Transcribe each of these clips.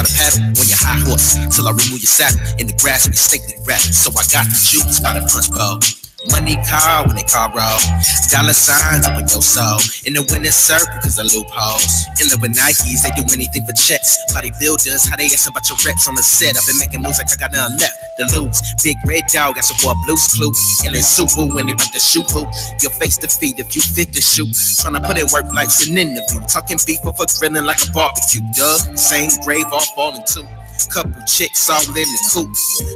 gotta paddle on your high horse till I remove your saddle. In the grass, we safely wrap. So I got the juice by the punch bowl. Money car when they car roll. Dollar signs up in your soul. In the winning circle, cause the loopholes. In love with Nikes, they do anything for checks. Bodybuilders, how they ask about your reps on the set. I've been making moves like I got nothing left to lose. Big red dog, got some boy blues clue. And then super when they about to shoot who. Your face to feed if you fit to shoot. Tryna put in work life's an interview. Talking beef for grilling like a barbecue. Dug, same grave all falling too. Couple chicks all in the coop.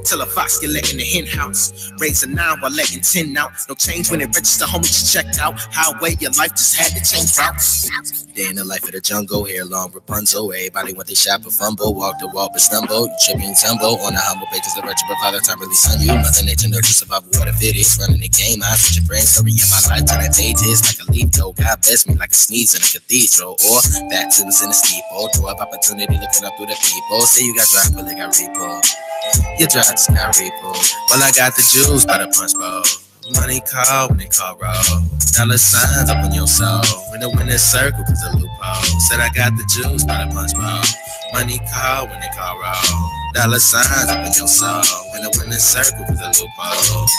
Till a fox get let in the hen house. Raise a 9 while letting 10 out. No change when it register, homie, just checked out. Highway, your life just had to change routes. Day in the life of the jungle, hair long Rapunzel. Everybody want they shop or fumble. Walk the walk but stumble. You trip and tumble. On the humble pages of virtue, but father time really son you. Mother nature knows you survival. What if it is running the game? I switch your brain story in my life to the pages like a leaf though. God bless me like a sneeze in a cathedral. Or baptisms in a steeple. Door of opportunity looking up through the people. Say you got drive, but they got repo. Your drugs got repo. Well, I got the juice by the punch bowl. Money call when they call roll. Dollar signs up on your soul. In the winning circle, cause a loophole. Said I got the juice by the punch bowl. Money call when they call roll. Dollar signs up on your soul. In the winning circle, cause a loophole.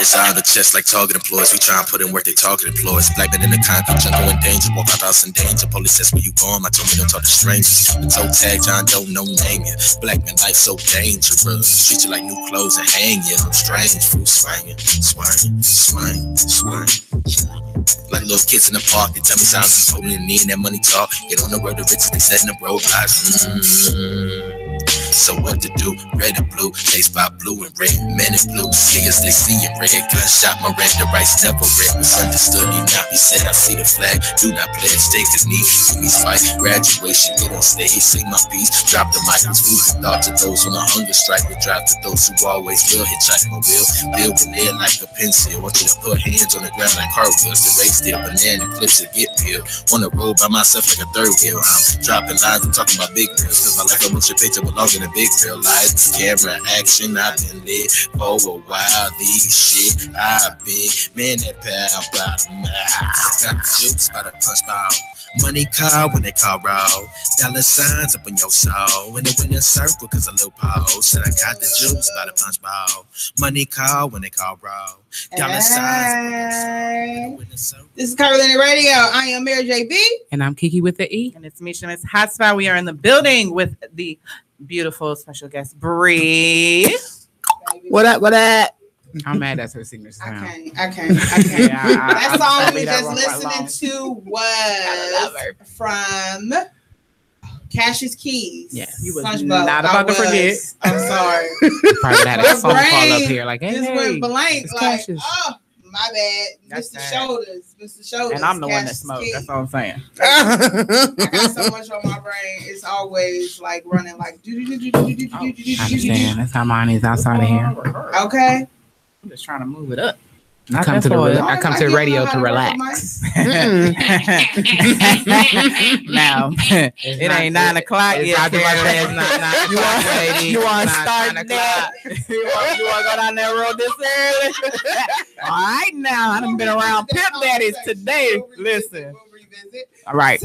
It's out of the chest like target employees. We try and put in work, they target employees. Black men in the concrete, jungle in danger. Walk out house in danger. Police says where you going? I told me don't talk to strangers. The toe tag, John don't know name you. Black man life so dangerous. Treat you like new clothes and hang you. I'm strange, fruit swinging, swing. Like little kids in the park, they tell me sounds holding the knee and that money talk. Get on the road to riches, they setting up roadblocks. So what to do? Red and blue, chased by blue and red. Men in blue, see us, they see in red. Gunshot, my red, the rights never read. Misunderstood, he not be said. I see the flag, do not pledge. Take his knee, please fight. Graduation, get on stage, say my piece. Drop the mic, it's food for thought to those on a hunger strike. We drive to those who always will. Hitchhike my wheel, build with lead like a pencil. Want you to put hands on the ground like cartwheels. The race still banana clips to get peeled. Wanna roll by myself like a third wheel. I'm dropping lines, I'm talking about big reels. Cause I like a bunch of picture belong in a big real lights, camera action. I've been lit for a while. These shit I've been, man, that pal by the mouth. Got the juice by the punch bowl. Money call when they call roll. Dollar signs up in your soul. In the winning circle, cause a little pole. Said I got the juice by the punch bowl. Money call when they call roll. Dollar signs. This is Curvilinear Radio. I am Mary JB. And I'm Kiki with the E. And it's Misha Miss Hotspot. We are in the building with the beautiful special guest, Bree. What up? I'm mad that's her signature sound. I can't. That song we just listening to was from Cash's Keys. Yes, you was SpongeBob. not about to forget. I'm sorry. Probably had a song call up here like, hey, just went blank. Like, Cash's. oh, my bad. Mr. Shoulders. And I'm the one that smoked. That's all I'm saying. I got so much on my brain. It's always like running like. I understand. That's how mine is outside of here. Okay. I'm just trying to move it up. I come to the radio to relax. Now it ain't 9 o'clock yet. You want to start that? You want to go down that road this early? All right, now I done been around pimp daddies today. Listen. We'll revisit. All right.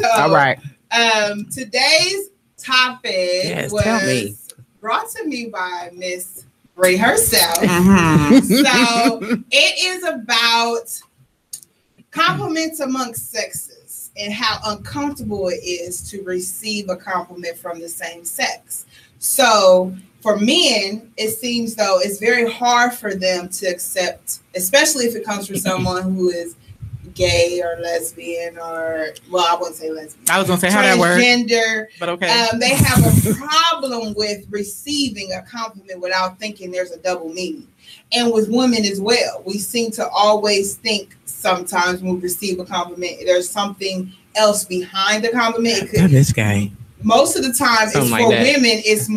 Today's topic was brought to me by Miss Bree herself. So it is about compliments amongst sexes and how uncomfortable it is to receive a compliment from the same sex. So for men, it seems though it's very hard for them to accept, especially if it comes from someone who is gay or lesbian or, well, I wouldn't say lesbian. I was going to say how that works. Transgender. But okay. They have a problem with receiving a compliment without thinking there's a double meaning. And with women as well. We seem to always think sometimes when we receive a compliment, there's something else behind the compliment. It could, this guy. Most of the time, something it's like for that. women, it's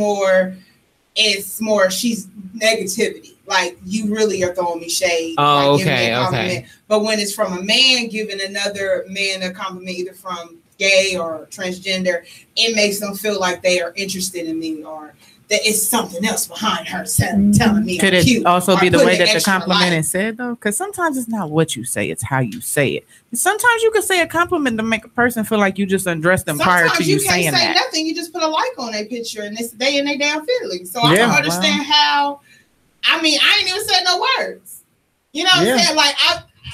more she's negativity. Like, you really are throwing me shade. Oh, like, okay, okay. But when it's from a man giving another man a compliment, either from gay or transgender, it makes them feel like they are interested in me or that it's something else behind her telling me could I'm cute. It also be the way that the compliment light. is said, though? Because sometimes it's not what you say, it's how you say it. Sometimes you can say a compliment to make a person feel like you just undressed them prior to you saying that. Sometimes you can't say nothing. You just put a like on their picture and they in their damn feelings. So I don't understand how. I mean, I ain't even said no words. You know what I'm saying? Like,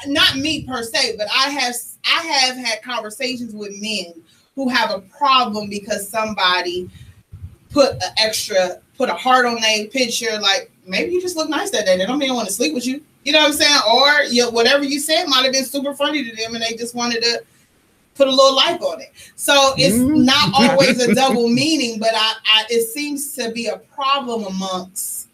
not me per se, but I have had conversations with men who have a problem because somebody put a heart on their picture. Like, maybe you just look nice that day. They don't mean I want to sleep with you. You know what I'm saying? Or whatever you said might have been super funny to them and they just wanted to put a little like on it. So it's not always a double meaning, but it seems to be a problem amongst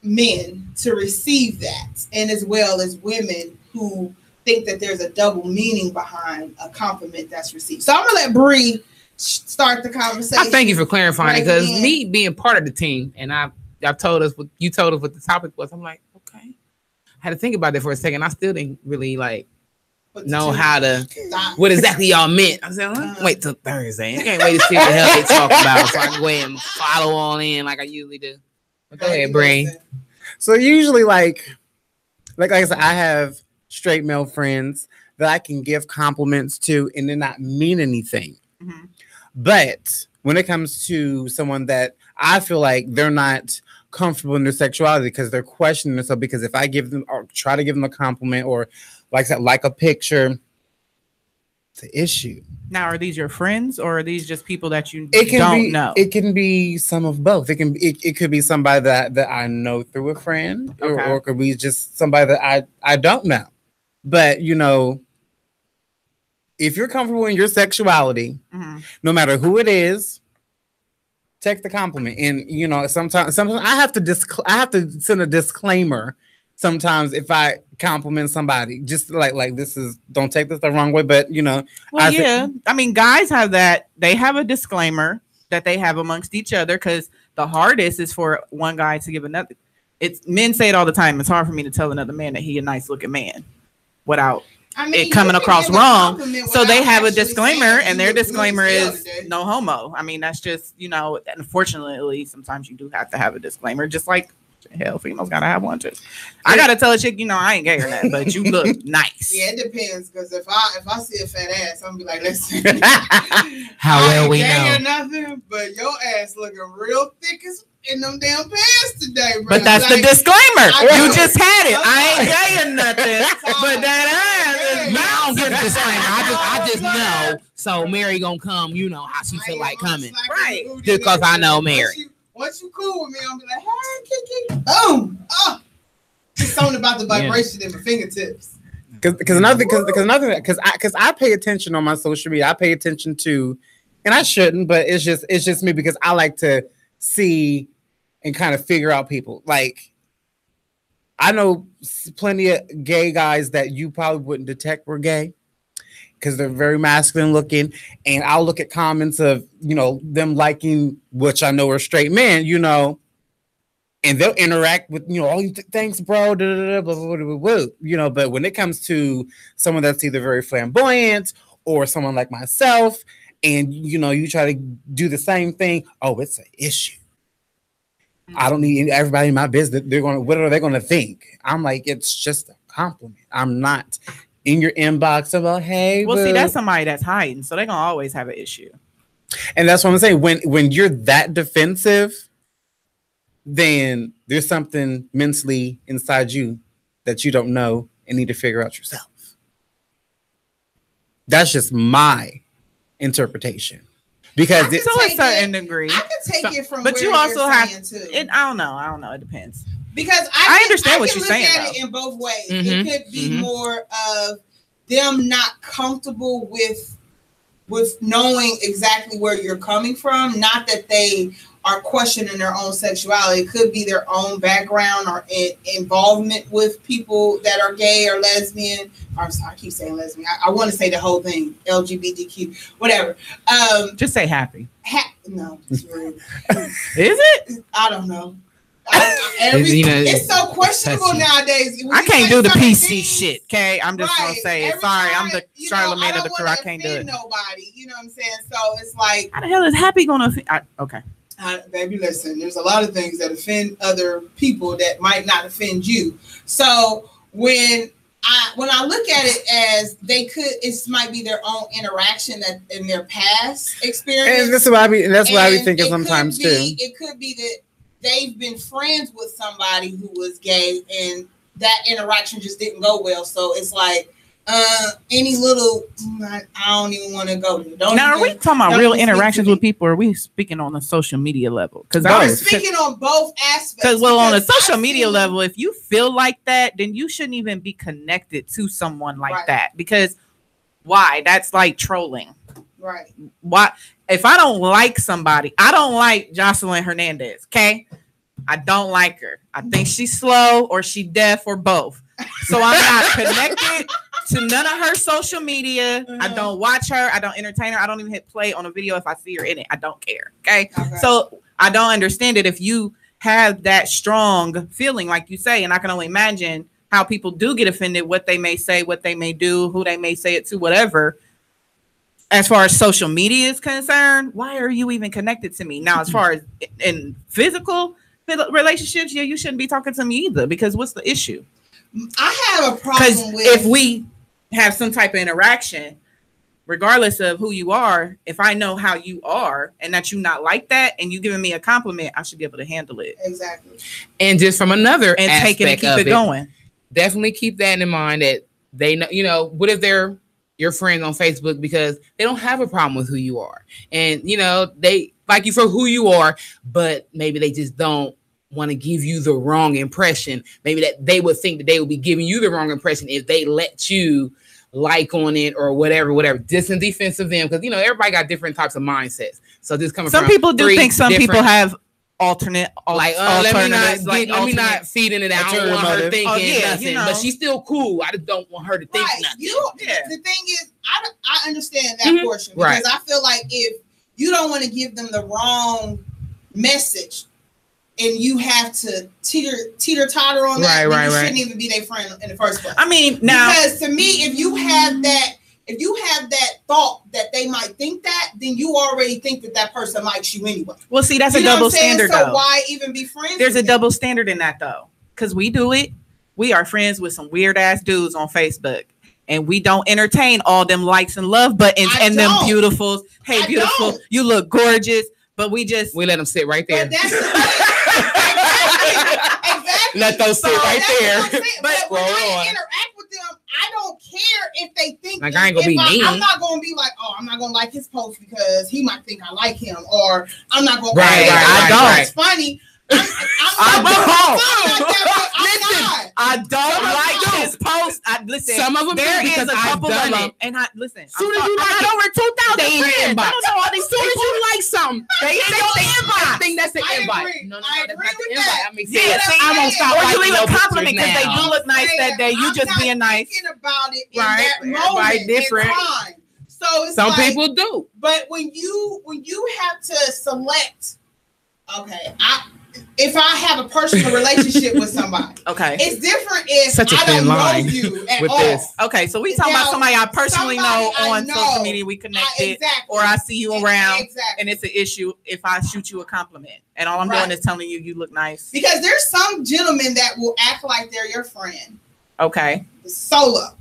men to receive that, and as well as women who think that there's a double meaning behind a compliment that's received. So I'm gonna let Bree start the conversation. I thank you for clarifying, because me being part of the team, and I've told us what you told us what the topic was. I'm like, okay, I had to think about it for a second. I still didn't really know how to what exactly y'all meant. I said, wait till Thursday. I can't wait to see what the hell they talk about, so I can go ahead and follow on in like I usually do. Go ahead, Bree. So usually, like I said, I have straight male friends that I can give compliments to and then not mean anything. Mm-hmm. But when it comes to someone that I feel like they're not comfortable in their sexuality because they're questioning themselves, because if I give them or try to give them a compliment or like I said, like a picture, it's an issue. Now, are these your friends or are these just people that you don't know? It can be some of both. It could be somebody that I know through a friend, or it could be just somebody that I don't know. But you know, if you're comfortable in your sexuality, no matter who it is, take the compliment. And you know, sometimes I have to send a disclaimer. Sometimes if I compliment somebody, just like this is, don't take this the wrong way, but you know. Well, I mean, guys have that. They have a disclaimer that they have amongst each other, because the hardest is for one guy to give another. Men say it all the time. It's hard for me to tell another man that he a nice looking man without it coming across wrong. So they have a disclaimer, and their disclaimer is no homo. I mean, that's just, you know, unfortunately, sometimes you do have to have a disclaimer, just like hell, females gotta have one too. I gotta tell a chick, you know, I ain't gay or that, but you look nice. Yeah, it depends, because if I see a fat ass, I'm gonna be like, listen, how well we know or nothing, but your aess looking real thick as in them damn pants today, bro. But that's like, the disclaimer. You just had it. I ain't gay or nothing, but that ass is. I don't get a disclaimer. I just know. So Mary gonna come. You know how she feel like coming, right? Just because I know Mary. Once you cool with me, I'm be like, hey, Kiki, boom, just something about the vibration in my fingertips. Because I pay attention on my social media. I pay attention to, and I shouldn't, but it's just me, because I like to see and kind of figure out people. Like, I know plenty of gay guys that you probably wouldn't detect were gay, because they're very masculine looking, and I'll look at comments of, you know, them liking, which I know are straight men, you know, and they'll interact with, you know, oh, thanks, bro, blah, blah, blah, blah, blah, you know. But when it comes to someone that's either very flamboyant or someone like myself, and, you know, you try to do the same thing, oh, it's an issue. I don't need everybody in my business. What are they going to think? I'm like, it's just a compliment. I'm not in your inbox about, hey, well, see, that's somebody that's hiding, so they're gonna always have an issue. And that's what I'm saying. When you're that defensive, then there's something mentally inside you that you don't know and need to figure out yourself. That's just my interpretation. Because to a certain degree, I can take it from, but where you also you're have too. I don't know. It depends. Because I understand what you're saying. I can look at it in both ways. It could be more of them not comfortable with knowing exactly where you're coming from. Not that they are questioning their own sexuality. It could be their own background or involvement with people that are gay or lesbian. I'm sorry, I keep saying lesbian. I want to say the whole thing, LGBTQ, whatever. Just say happy. No, it's rude. Is it? I don't know. It's so questionable nowadays. I can't do the PC shit. Okay, I'm just gonna say it. Sorry, I'm the Charlamagne of the crew. I can't do it. Nobody, you know what I'm saying? So it's like, how the hell is happy gonna? Okay. Baby, listen, there's a lot of things that offend other people that might not offend you. So when I look at it as it might be their own interaction that in their past experience. And that's what I be thinking sometimes too. It could be that they've been friends with somebody who was gay and that interaction just didn't go well. So it's like, any little, I don't even want to go there. Now, are we talking about real interactions with people, or are we speaking on the social media level? Because I'm speaking on both aspects. Because on a social media level, if you feel like that, then you shouldn't even be connected to someone like that. Because why? That's like trolling. Right. Why? If I don't like somebody, I don't like Jocelyn Hernandez. Okay, I don't like her. I think she's slow, or she deaf, or both. So I'm not connected to none of her social media. I don't watch her. I don't entertain her. I don't even hit play on a video if I see her in it. I don't care. Okay. So I don't understand it if you have that strong feeling, like you say, and I can only imagine how people do get offended, what they may say, what they may do, who they may say it to, whatever. As far as social media is concerned, why are you even connected to me? Now, as far as in physical relationships, you shouldn't be talking to me either, because what's the issue? I have a problem with if we have some type of interaction, regardless of who you are, if I know how you are and that you not like that and you giving me a compliment, I should be able to handle it. Exactly. And just from another and aspect take it and keep it going. Definitely keep that in mind, that they know, what if they're your friends on Facebook because they don't have a problem with who you are, and they like you for who you are, but maybe they just don't want to give you the wrong impression. Maybe that they would think that they would be giving you the wrong impression if they let you like on it or whatever. Just in defense of them, because everybody got different types of mindsets. So this coming some from people do think some people have alternate let me not feed into that. I don't want her thinking nothing, but she's still cool. I just don't want her to think nothing. The thing is, I understand that portion, because I feel like if you don't want to give them the wrong message, and you have to teeter-totter on that, you shouldn't even be their friend in the first place. I mean, now, because to me, if you have that thought that they might think that, then you already think that person likes you anyway. Well, see, that's a double standard, so though. Why even be friends? There's a double standard in that, though, because we do it. We are friends with some weird ass dudes on Facebook, and we don't entertain all them likes and love buttons and them beautifuls. Hey, beautiful, you look gorgeous. But we let them sit right there. Exactly. Let those sit right there. But when I interact with them, I don't care if they think like I ain't gonna be mean. I'm not gonna be like, I'm not gonna like his post because he might think I like him, or I'm not gonna. It's funny. I don't like his post. Listen, some of them there is a couple of them, and listen. Soon as you like over 2,000 friends, I don't know all these. Soon as you like something, they in your inbox. I think that's the invite. No, that's not the invite. I mean, I won't stop. Or you leave a compliment because they do look nice that day. You just being nice. Thinking about it in that moment, different. So it's some people do, but when you have to select, okay, if I have a personal relationship with somebody, it's different if I don't know you at all. This. Okay, so we talking about somebody I personally know on social media. We connected, or I see you around, and it's an issue if I shoot you a compliment, and all I'm doing is telling you look nice. Because there's some gentlemen that will act like they're your friend. Okay. Solo.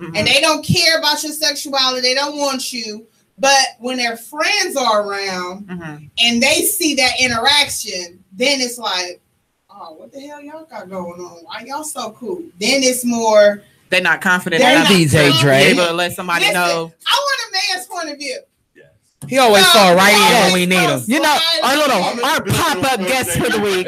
Mm-hmm. And they don't care about your sexuality. They don't want you. But when their friends are around and they see that interaction, then it's like, oh, what the hell y'all got going on? Why y'all so cool? Then it's more. They're not confident enough. DJ Dre. Able to let somebody know. I want a man's point of view. He always fall right in when we need him. Our pop-up guest for the week.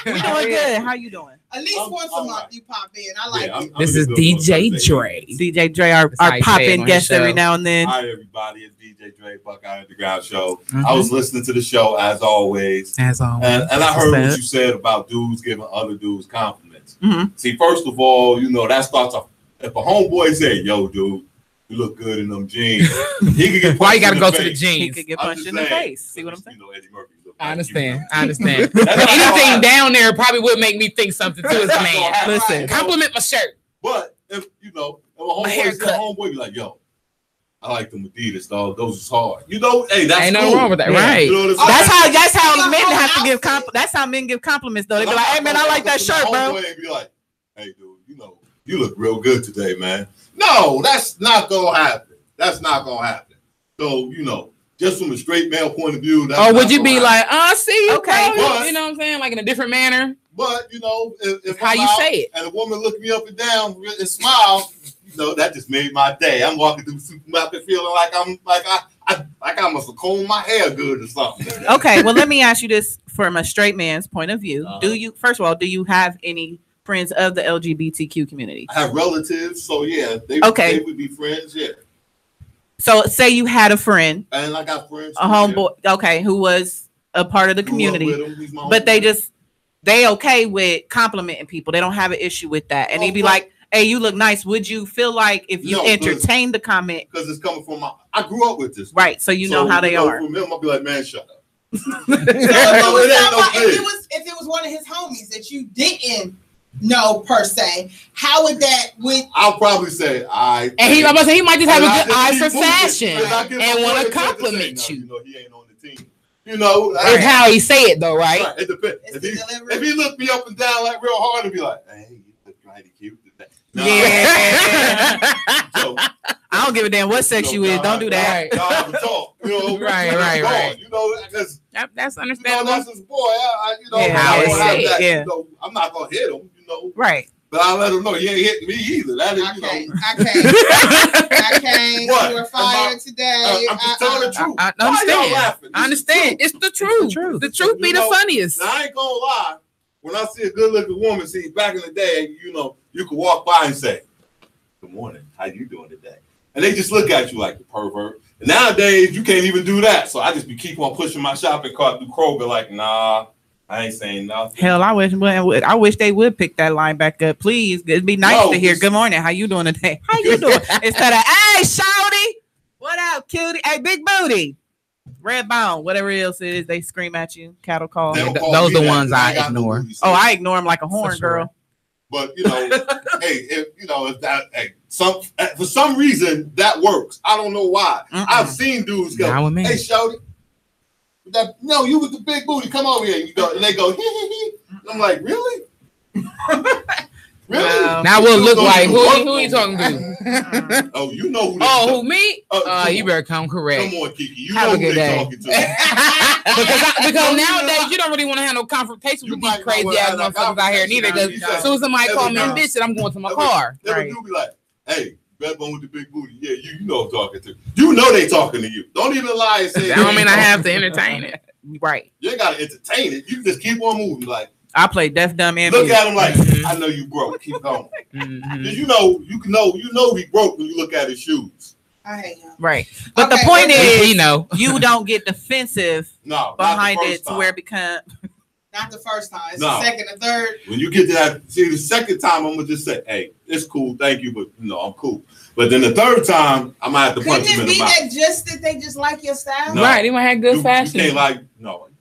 We doing good. How you doing? At least once a month you pop in. I like it. This is DJ Dre. DJ Dre, our pop-in guest every now and then. Hi, everybody. It's DJ Dre, Buckeye Underground Show. I was listening to the show as always. And I heard what you said about dudes giving other dudes compliments. See, first of all, that starts off. If a homeboy say, yo, dude, you look good in them jeans. He could get why you gotta go to the jeans? He could get punched in the face. See what I'm saying? Eddie Murphy I understand. Anything down there probably would make me think something too as a man. Listen, compliment my shirt. But if a homeboy be like, yo, I like them Adidas, dog. Those is hard. You know, hey, that's ain't cool. Nothing wrong with that, right? You know what I'm saying? Hey, that's ain't cool. nothing wrong with that, right? You know what I'm saying? That's how men have to give that's how men give compliments though. They be like, hey man, I like that shirt, bro. And be like, hey dude, you know, you look real good today, man. No, that's not gonna happen. That's not gonna happen. So, you know, just from a straight male point of view, that's would you be like, see you, okay, bro? You know what I'm saying? Like in a different manner. But you know, if how you say it, and a woman look me up and down and smile, you know, that just made my day. I'm walking through the supermarket feeling like I must have combed my hair good or something. Okay, well, let me ask you this from a straight man's point of view. Do you have any friends of the LGBTQ community? I have relatives, so yeah, they would be friends, yeah. So say you had a friend, and I got friends, a homeboy, okay, who was a part of the community, but they okay with complimenting people. They don't have an issue with that, and he'd be like, hey, you look nice. Would you feel like if you entertain the comment? Because it's coming from I grew up with this. Right. So you know how they are. From him, I'll be like, man, shut up. If it was one of his homies that you didn't know per se, how would that I'll probably say, and he might just have a good eye for fashion and want to compliment you. You know, he ain't on the team. You know, it's how he say it though, right? It depends. If he looked me up and down like real hard and be like, hey, you look mighty cute today. No. Yeah. So, I don't give a damn what sex you is. Don't do that. Y'all have a talk. You know, right. You know, because that's understandable. You know, that's his boy. How he say it. Yeah. You know, I'm not gonna hit him. You know, right. But I let him know he ain't hitting me either. That is, I can't. You were fired today. I'm just telling the truth. I understand. I understand. It's the truth. The truth be the funniest. Now, I ain't gonna lie. When I see a good-looking woman, back in the day, you know, you could walk by and say, "Good morning. How you doing today?" And they just look at you like the pervert. And nowadays, you can't even do that. So I just keep on pushing my shopping cart through Kroger, like, nah. I ain't saying nothing. Hell, I wish they would pick that line back up, please. It'd be nice to hear. Good morning. How you doing today? How you doing? Instead of, hey, shawty, what up, cutie? Hey, big booty, red bone, whatever else it is. They scream at you. Cattle call. Those are the ones I ignore. I ignore them like a horn, girl. But you know, for some reason that works. I don't know why. I've seen dudes go, hey, shawty. No, you with the big booty. Come over here. You go, and they go, hee hee hee. I'm like, really? Really? Now we'll look like who are you talking to? Oh, you know who? Who me? You better come correct. Come on, Kiki. You have know a good day. Talking to. because nowadays you don't really want to have no confrontation with these crazy ass motherfuckers out here neither. Because as soon as somebody call me a bitch, I'm going to my car. They would be like, hey. Red bone with the big booty. Yeah, you know I'm talking to. You know they talking to you. Don't even lie and say that. Don't mean I have to entertain it. Right. You ain't gotta entertain it. You just keep on moving. Like I play deaf, dumb, and look at him like I know you broke. Keep going. Because you know he broke when you look at his shoes. I hate him. Right. But the point is, you don't get defensive behind it to where it becomes. Not the first time. It's the second and third. When you get to that, the second time, I'm gonna just say, "Hey, it's cool, thank you, but I'm cool." But then the third time, I might have to punch him in the mouth. Couldn't it be that they just like your style? No. Right? They might have good fashion. You can't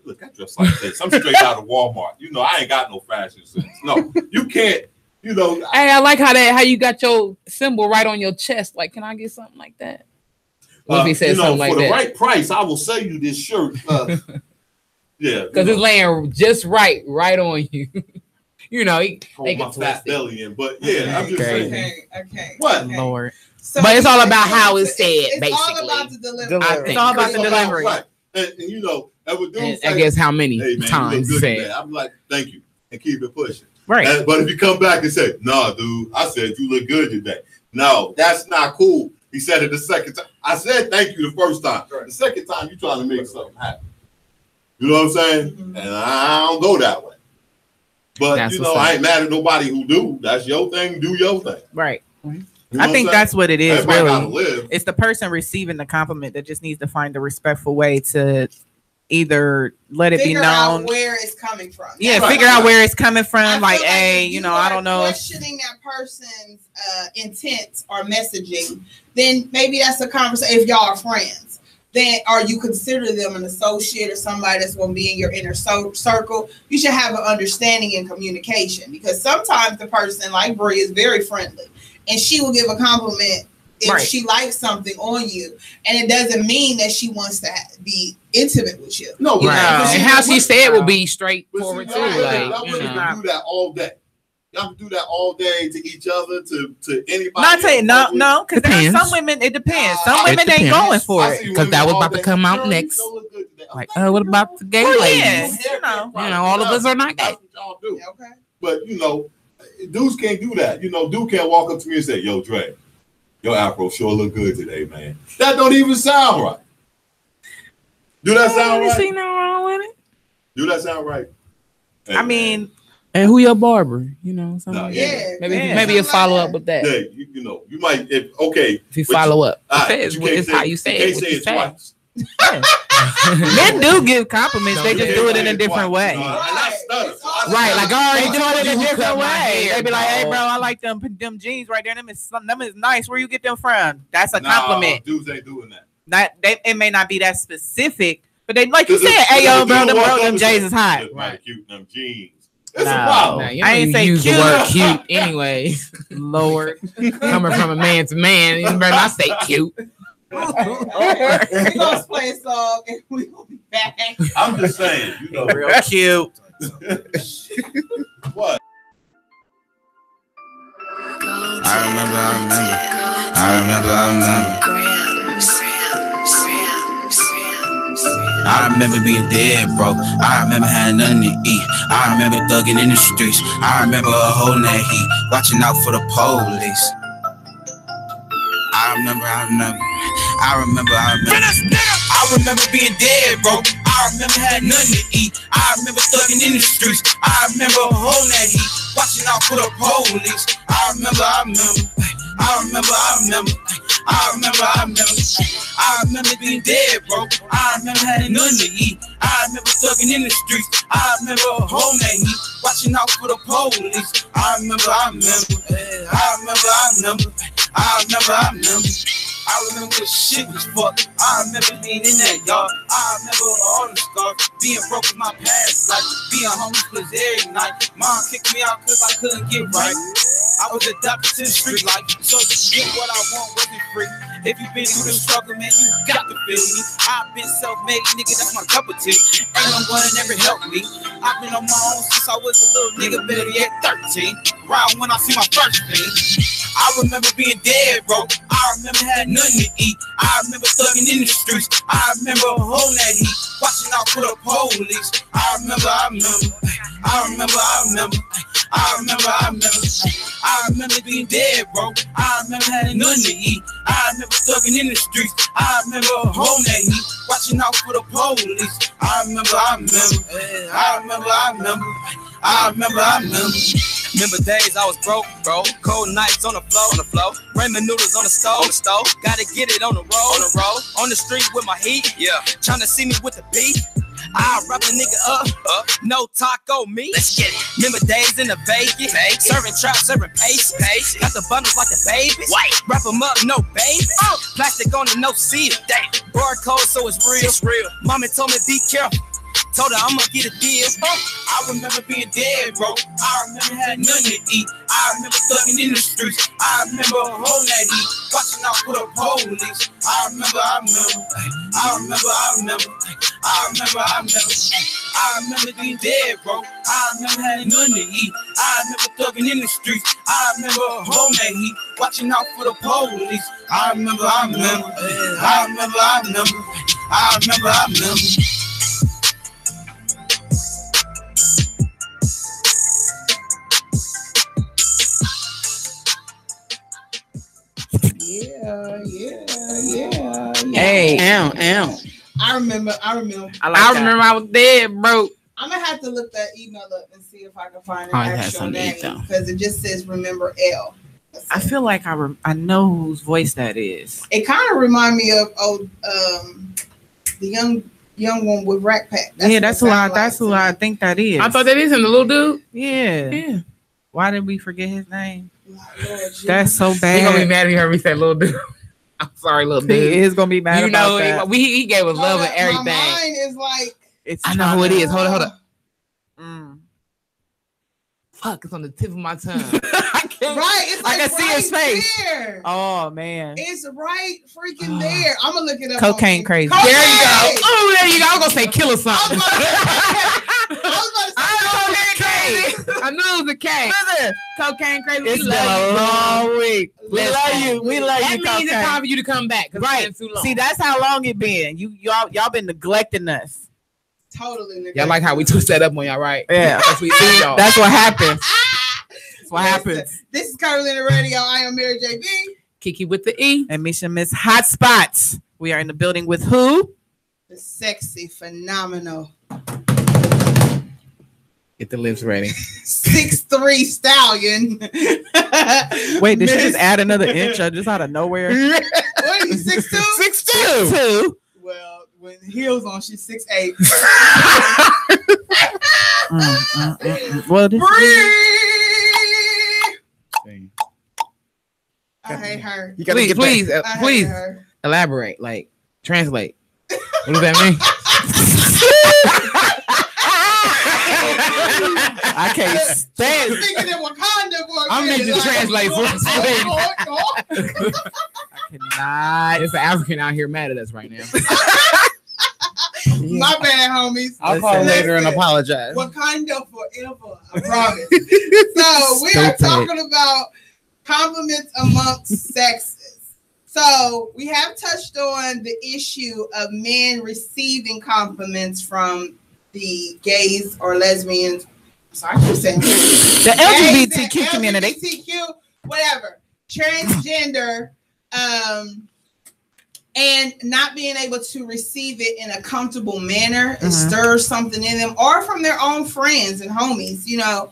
look, I dress like this. I'm straight out of Walmart. You know, I ain't got no fashion sense. No, you can't. You know. Hey, I like how you got your symbol right on your chest. Like, can I get something like that? What if he said something like that? For the right price, I will sell you this shirt. Yeah, because it's laying just right on you. You know, they can fat belly in, but yeah, I'm just saying. Okay. What, Lord? So but it's all about how it's said. It's basically, all about the delivery. It's all about the delivery. Right. And you know, I guess how many times you said. I'm like, thank you, and keep it pushing. Right. But if you come back and say, "No, dude, I said you look good today," no, that's not cool. He said it the second time. I said thank you the first time. Right. The second time, you trying to make something happen. You know what I'm saying? Mm-hmm. And I don't go that way. But, that's I ain't mad at nobody who do. That's your thing. Do your thing. Right. You know I think that's what it is, really. It's the person receiving the compliment that just needs to find a respectful way to either let it be known. Figure out where it's coming from. Yeah, figure out where it's coming from. Like, hey, I don't know. Questioning that person's intent or messaging, then maybe that's a conversation if y'all are friends. Then, or you consider them an associate or somebody that's going to be in your inner circle, you should have an understanding and communication, because sometimes the person like Bree is very friendly and she will give a compliment if she likes something on you, and it doesn't mean that she wants to be intimate with you. No, right. And how she said will be straightforward too. Y'all women can do that all day. Y'all can do that all day to each other, to anybody. Not saying no, because there's some women. It depends. Some women ain't going for it because that was about to come out next. Like, what about the gay ladies? You know, all of us are not gay. That's what y'all do. Okay. But dudes can't do that. Dude can't walk up to me and say, "Yo, Dre, your afro sure look good today, man." That don't even sound right. Do that sound right? See nothing wrong with it. Do that sound right? Hey, I mean, and who your barber? Something no, like that. Maybe you follow up with that. Yeah, you might. If you follow up, it's how you say it. You can't say it twice. Men do give compliments. They just do it in a different way. Right, like I already doing it in a different way. They be like, "Hey, bro, I like them jeans right there. Them is nice. Where you get them from?" That's a compliment. Dudes ain't doing that. It may not be that specific, but they like you said, "Hey, yo, bro, them J's is hot." Right, cute them jeans. It's a problem. I ain't say use cute. The word cute anyway. Lord, coming from a man to man, you better not say cute. We're gonna play a song and we will be back. I'm just saying, real cute. What? I remember being dead, bro. I remember having nothing to eat. I remember thugging in the streets. I remember holding that heat, watching out for the police. I remember being dead, bro. I remember having nothing to eat. I remember thugging in the streets. I remember holding that heat, watching out for the police. I remember being dead, bro. I remember having nothing to eat. I remember thugging in the streets. I remember holding that heat, watching out for the police. I remember the shit was fucked. I remember being in that yard. I remember all the scars. Being broke with my past life. Being homeless was every night. Mom kicked me out because I couldn't get right. I was adopted to the street life. So to get what I want wasn't free. If you been through the struggle, man, you got to feel me. I've been self-made, nigga, that's my cup of tea. Ain't no one that ever helped me. I've been on my own since I was a little nigga, better yet 13. Round when I see my first thing. I remember being dead, bro. I remember having nothing to eat. I remember thugging in the streets. I remember holding that heat, watching out for the police. I remember being dead, bro. I remember having nothing to eat. I remember thugging in the streets. I remember holding that heat, watching out for the police. I remember. Remember days I was broke, bro. Cold nights on the floor. Ramen noodles on the stove. Gotta get it on the road. On the street with my heat. Yeah. Trying to see me with the beat. I wrap a nigga up. No taco meat. Let's get it. Remember days in the Vegas. Serving trap, serving pace. Got the bundles like the babies. White. Wrap them up, no baby. Plastic on it, no seal. Barcode, so it's real. Mommy told me be careful. Told her I'ma get a deal. I remember being dead, bro. I remember having nothing to eat. I remember thugging in the streets. I remember holding that heat, watching out for the police. I remember being dead, bro. I remember having nothing to eat. I remember thugging in the streets. I remember holding that heat, watching out for the police. I remember. Yeah. Hey, ow. I remember. I remember I was dead, bro. I'm gonna have to look that email up and see if I can find an actual name because it just says "Remember L." I feel like I know whose voice that is. It kind of reminds me of the young one with Rack Pack. That's who I think that is. I thought that is him, the little dude. Yeah. Why did we forget his name? That's so bad. He's gonna be mad if you heard me say little dude. I'm sorry, little dude. He is gonna be mad about that. He gave us love and everything. My mind is like, I know who it is. Hold on. Fuck, it's on the tip of my tongue. Right, it's like I can see his face. There. Oh man, it's right freaking there. I'm gonna look it up. Cocaine crazy. There you go. Oh, there you go. I'm gonna say kill or something. I knew it was a K. Listen, Cocaine crazy. It's been a long week. We love you. We love you. That means it's time for you to come back. Right. It's been too long. See, that's how long it been. Y'all been neglecting us. Totally neglecting. Y'all like how we twist that up on y'all, right? Yeah. That's what we do, y'all. That's what happens. That's what happens. This is Curvilinear Radio. I am Mary JB. Kiki with the E. And Misha Miss Hot Spots. We are in the building with who? The sexy, phenomenal. Get the lips ready. 6'3" stallion. Wait, did she just add another inch just out of nowhere? What are you, 6'2"? 6'2". Well, with heels on, she's 6'8". Well, this I hate her. You gotta please elaborate, like translate. What does that mean? I can't stand it. Thinking in Wakanda for I'm making you translate for us. I cannot. It's an African out here mad at us right now. My bad, homies. I'll call later and apologize. Wakanda forever, I promise. So we are talking about compliments amongst sexes. So we have touched on the issue of men receiving compliments from the gays or lesbians. Sorry, I'm saying the LGBTQ community. LGBTQ, whatever. Transgender, and not being able to receive it in a comfortable manner, it stirs something in them, or from their own friends and homies. You know,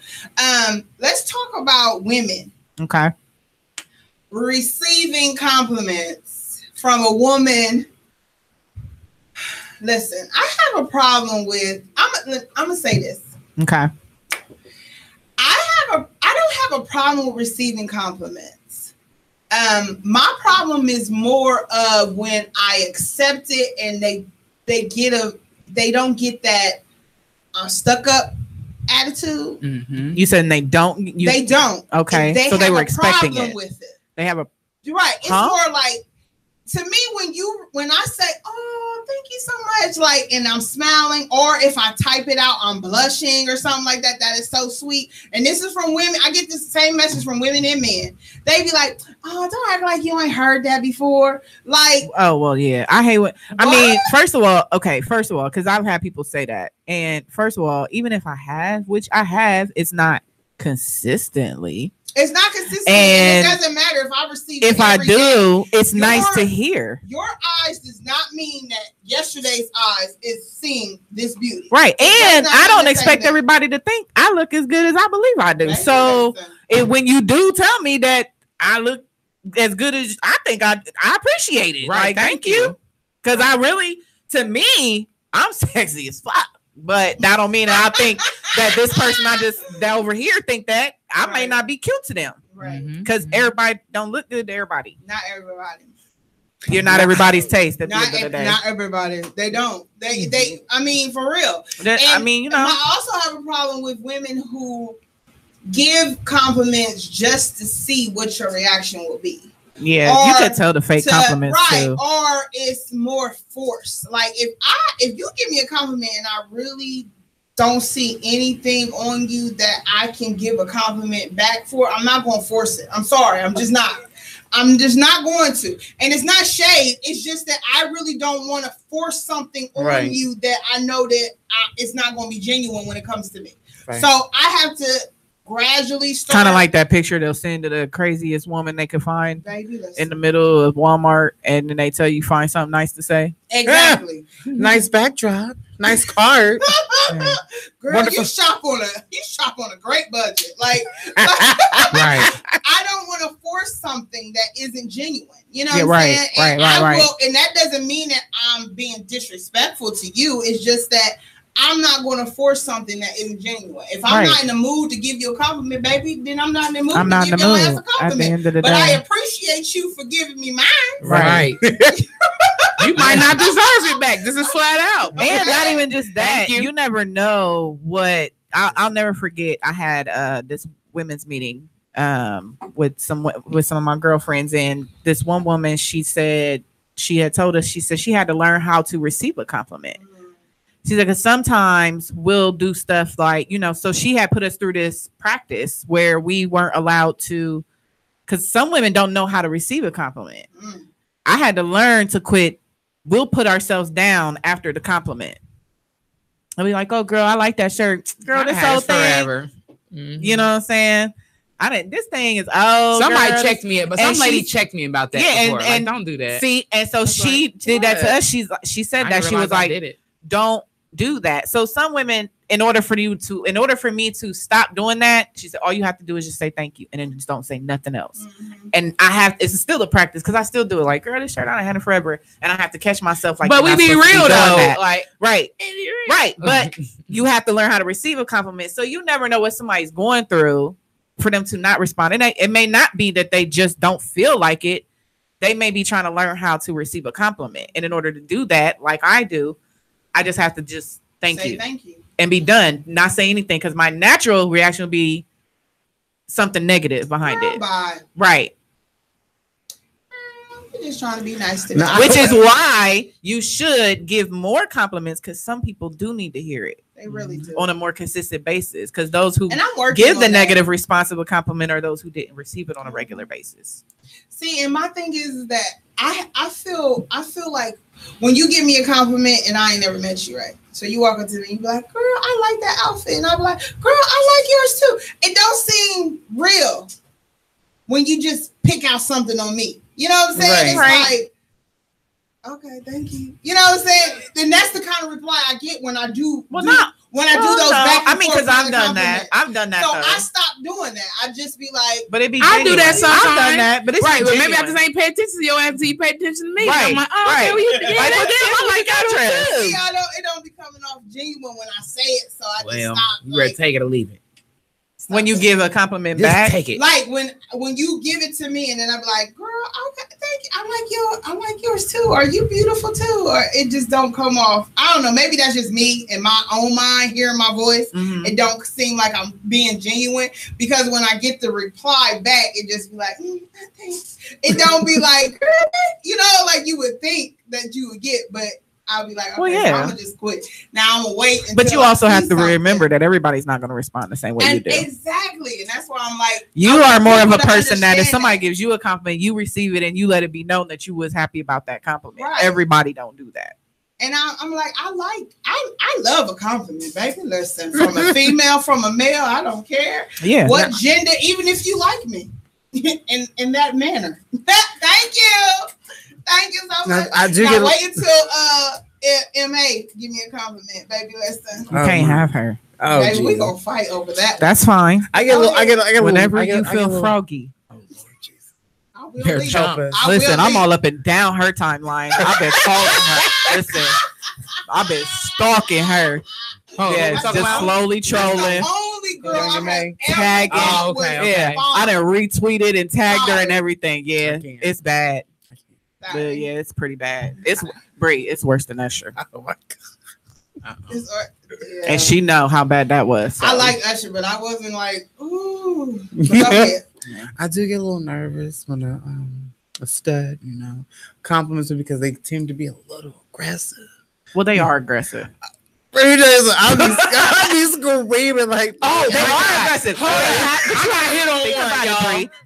let's talk about women. Okay. Receiving compliments from a woman. Listen, I have a problem with. I'm gonna say this. Okay. I don't have a problem with receiving compliments. My problem is more of when I accept it and they don't get that stuck up attitude. Mm-hmm. You said they don't. They don't. Okay. So they were expecting problem it. with it. They have a. You're right. It's more like, to me, when I say, "Oh, thank you so much," like, and I'm smiling, or if I type it out, I'm blushing or something like that. That is so sweet. And this is from women. I get the same message from women and men. They be like, "Oh, don't act like you ain't heard that before." Like, oh well, yeah. I hate what. I mean, first of all, because I've had people say that, and first of all, even if I have, which I have, it's not consistently. It's not consistent, and it doesn't matter if I receive it. If I do, it's nice to hear. Your eyes does not mean that yesterday's eyes is seeing this beauty. Right. And I don't expect everybody to think I look as good as I believe I do. So when you do tell me that I look as good as I think, I appreciate it. Right. Like, thank you. Because I really, to me, I'm sexy as fuck. But that don't mean that I think that this person that over here think that I may not be cute to them. Right. Because everybody don't look good to everybody. Not everybody. You're not everybody's taste at the end of the day. Not everybody. They don't. They I mean, for real. I mean, you know. I also have a problem with women who give compliments just to see what your reaction will be. Yeah, you can tell the fake compliments too. Or it's more forced. Like if you give me a compliment and I really don't see anything on you that I can give a compliment back for, I'm not going to force it. I'm sorry. I'm just not going to. And it's not shade. It's just that I really don't want to force something on you that I know that it's not going to be genuine when it comes to me. Right. So I have to gradually start. Kind of like that picture they'll send to the craziest woman they could find in the middle of Walmart, and then they tell you find something nice to say. Exactly. Nice backdrop, nice card. Girl, wonderful. you shop on a great budget. Like right. I don't want to force something that isn't genuine. You know what I'm saying? And right. And that doesn't mean that I'm being disrespectful to you. It's just that I'm not going to force something that isn't genuine. If I'm not in the mood to give you a compliment, baby, then I'm not in the mood to give your ass a compliment. At the end of the but day. I appreciate you for giving me mine. Right. You might not deserve it back. This is flat out. And not even just that. You never know what. I'll never forget. I had this women's meeting with some of my girlfriends, and this one woman, she said she had told us, she said she had to learn how to receive a compliment. She's like, 'cause sometimes we'll do stuff like, you know, so she had put us through this practice where we weren't allowed to, because some women don't know how to receive a compliment. I had to learn to quit. We'll put ourselves down after the compliment. I'll be like, oh, girl, I like that shirt. Girl, this whole thing. Forever. You know what I'm saying? This thing is, somebody checked me, but some lady checked me about that before. And don't do that. See, and so she did that to us. She said that. She was like, don't do that. So some women, in order for me to stop doing that, she said, all you have to do is just say thank you, and then just don't say nothing else. And it's still a practice, because I still do it. Like, girl, this shirt I had it forever, and I have to catch myself. Like, but we be real though, like, right. But you have to learn how to receive a compliment. So you never know what somebody's going through for them to not respond. And it may not be that they just don't feel like it. They may be trying to learn how to receive a compliment, and in order to do that, like I do, I just have to just thank you and be done, not say anything, because my natural reaction will be something negative behind it. Right. I'm just trying to be nice to me. Which is why you should give more compliments, because some people do need to hear it. They really do. On a more consistent basis, because those who give the negative response of a compliment are those who didn't receive it on a regular basis. See, and my thing is that I feel like when you give me a compliment and I ain't never met you, right? So you walk up to me and you be like, girl, I like that outfit. And I'll be like, girl, I like yours too. It don't seem real when you just pick out something on me. You know what I'm saying? Right. It's like, okay, thank you. You know what I'm saying? Then that's the kind of reply I get when I do. When I do those back and forth, because I've done that. I've done that. So I stopped doing that. I just be like, but it be. I do that sometimes. I've done that, but it's right. But maybe I just ain't pay attention to your ass until you pay attention to me. Right. I'm like, oh, okay, well, I like that dress. See, it don't be coming off genuine when I say it, so I just stop. You better take it or leave it. When you give a compliment back, take it. Like when you give it to me, and then I'm like, girl, okay, thank you. I like yours too. Are you beautiful too? Or it just don't come off. I don't know. Maybe that's just me in my own mind hearing my voice. It don't seem like I'm being genuine, because when I get the reply back, it just be like, thanks. It don't be like, you know, like you would think that you would get, but I'll be like, okay, so I'm gonna just quit. Now I'm gonna wait. But you also have to remember that everybody's not gonna respond the same way you do. Exactly, and that's why I'm like, you are more of a person that if somebody gives you a compliment, you receive it and you let it be known that you was happy about that compliment. Right. Everybody don't do that. And I'm like, I love a compliment, baby. Listen, from a female, from a male, I don't care. Yeah. What gender, even if you like me, in that manner. Thank you. Thank you so much. Wait until MA give me a compliment, baby. Listen, you can't have her. Oh, baby, we gonna fight over that. That's fine. I get whenever you feel froggy. Oh Lord Jesus. Listen, I'm all up and down her timeline. I've been calling her. Listen, I've been stalking her. Just slowly trolling. Tagging. Yeah, I done retweeted and tagged her and everything. Yeah, it's bad. But yeah, it's pretty bad. It's Bree. It's worse than Usher. Oh my God. And she know how bad that was. So. I like Usher, but I wasn't like, ooh. I do get a little nervous when a stud, you know, compliments me, because they tend to be a little aggressive. Well, they are aggressive. I'll be screaming like, oh, they are aggressive.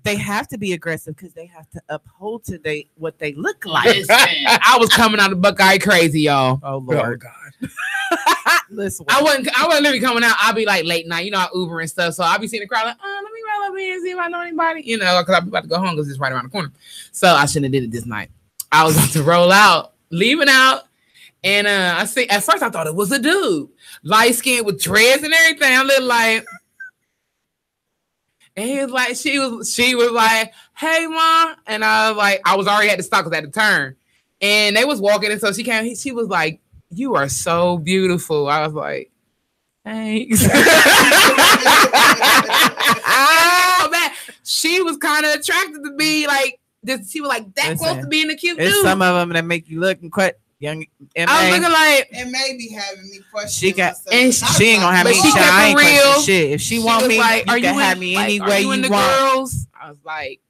They have to be aggressive because they have to uphold to what they look like. Listen, I was coming out of Buckeye crazy, y'all. Oh Lord, God. Listen, I wasn't literally coming out. I'll be like late night, you know, I Uber and stuff. So I'll be seeing the crowd like, oh, let me roll up here and see if I know anybody, you know, because I'll be about to go home because it's right around the corner. So I shouldn't have did it this night. I was about to roll out, leaving out. And I see. At first, I thought it was a dude, light skinned with dreads and everything. I looked like, and he was like, she was like, "Hey, mom," and I was like, I was already at the stop because I had to turn, and they was walking, and so she came. She was like, "You are so beautiful." I was like, "Thanks." Oh man, she was kind of attracted to me, like she was like that close to being a cute dude. Some of them that make you look and quite. Young I was looking like it may be having me question. She got and she ain't gonna have me. She kept real shit. If she want me, like, you can have me any way you want. Girls, I was like,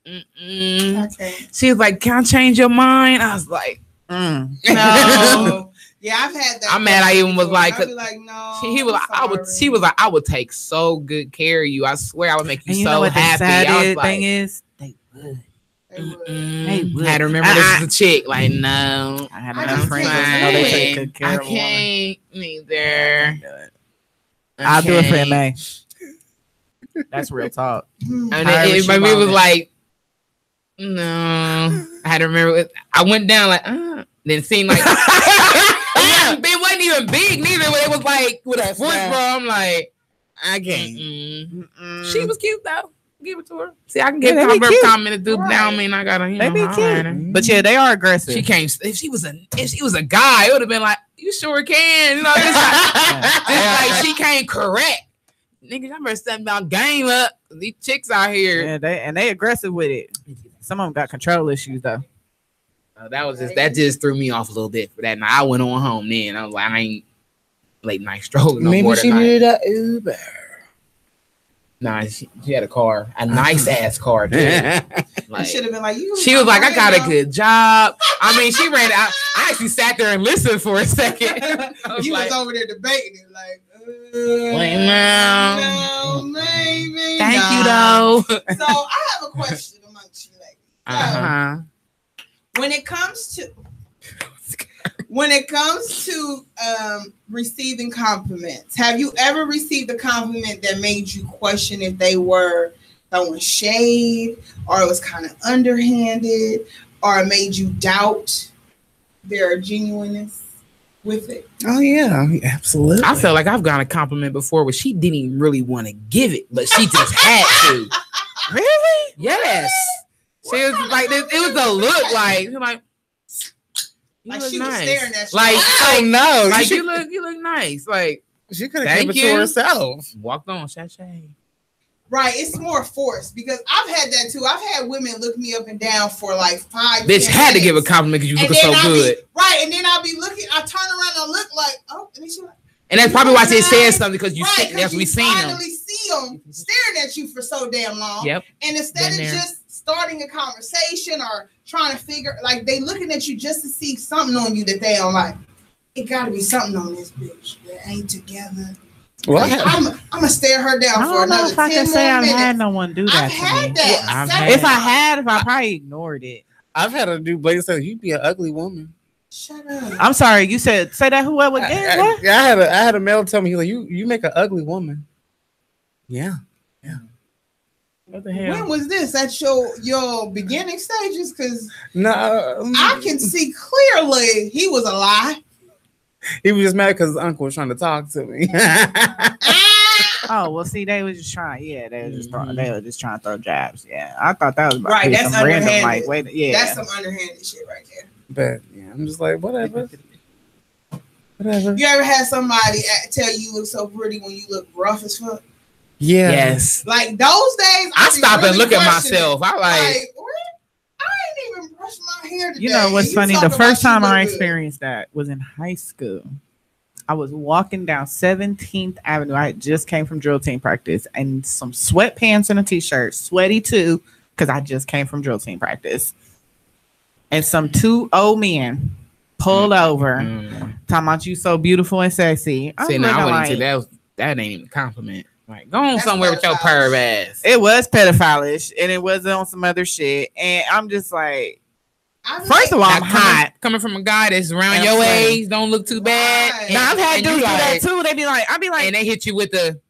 okay. She was like, "Can I change your mind?" I was like, no. Yeah, I've had that. I'm mad. I even was like, I'd be like, no. He was like, She was like, I would take so good care of you. I swear, I would make you so happy. I was like, thing is, they would. They would. I had to remember this is a chick. Like, no, I had another friend. They take good care of can't neither. I'll do it for MA. That's real talk. And everybody was like, no. I had to remember. I went down like, then it seemed like it wasn't even big neither. But it was like with a foot, bro. I'm like, I can't. She was cute though. Give it to her. See, I can get comment to do down me, and I gotta. They be cute, but yeah, they are aggressive. She can't. If she was a guy, it would have been like, you sure can. You know, just like she can't correct. Niggas, I better step about game up. These chicks out here. Yeah, they aggressive with it. Some of them got control issues though. That just threw me off a little bit for that. Now I went on home then. I was like, I ain't late night strolling no more. Maybe she needed an Uber. Nah, she had a car, a nice ass car too. Like, should have been like you. She was like, I got a good job. I mean, she ran out. I actually sat there and listened for a second. You was over there debating it, like, no, maybe. Thank you though. So I have a question amongst you ladies. When it comes to receiving compliments, have you ever received a compliment that made you question if they were throwing shade, or it was kind of underhanded, or it made you doubt their genuineness with it? Oh yeah, absolutely. I felt like I've gotten a compliment before where she didn't even really want to give it, but she just had to. Really? Yes. She was like, it was a look like she nice. was staring at you. Like, oh no, like you look nice. Like she could have given it to herself. Walked on, shay. Right, it's more forced because I've had that too. I've had women look me up and down for like 5 Bitch had to give a compliment because you looking so good. Right, and then I'll be looking. I turn around and look like, oh, and then she like. And that's probably why they said something because you see, that's we seen them. Finally see them staring at you for so damn long. Yep. And instead of just starting a conversation or trying to figure, like they looking at you just to see something on you that they don't like. It got to be something on this bitch that ain't together. Well, I'm gonna stare her down for another 10 more minutes. I can say I've had no one do that. If I probably ignored it. I've had a dude Blake say, "You be an ugly woman." Shut up. I'm sorry. You say that whoever again? What? I had a male tell me, he like, you make an ugly woman. Yeah. What the hell? When was this? At your beginning stages? Because no, I can see clearly he was a lie. He was just mad because his uncle was trying to talk to me. Oh well, see, they were just trying. Yeah, they were just trying to throw jabs. Yeah, I thought that was right. That's underhanded. Yeah, that's some underhanded shit right there. But yeah, I'm just like whatever. You ever had somebody tell you look so pretty when you look rough as fuck? Yeah. Yes. Like those days, I stop and look at myself. I I ain't even brushed my hair today. You know what's funny? The first time I experienced that was in high school. I was walking down 17th Avenue. I just came from drill team practice and some sweatpants and a t-shirt, sweaty too, because I just came from drill team practice. And some 2 old men pulled over, talking about you so beautiful and sexy. See, now I wouldn't say that ain't even a compliment. Like, go on somewhere with your perv ass. It was pedophile-ish, and it was on some other shit. And I'm just like, first of all, I'm hot. Coming from a guy that's around your age, don't look too bad. Right. Now, I've had dudes do that too. They be like, I'll be like, and they hit you with the,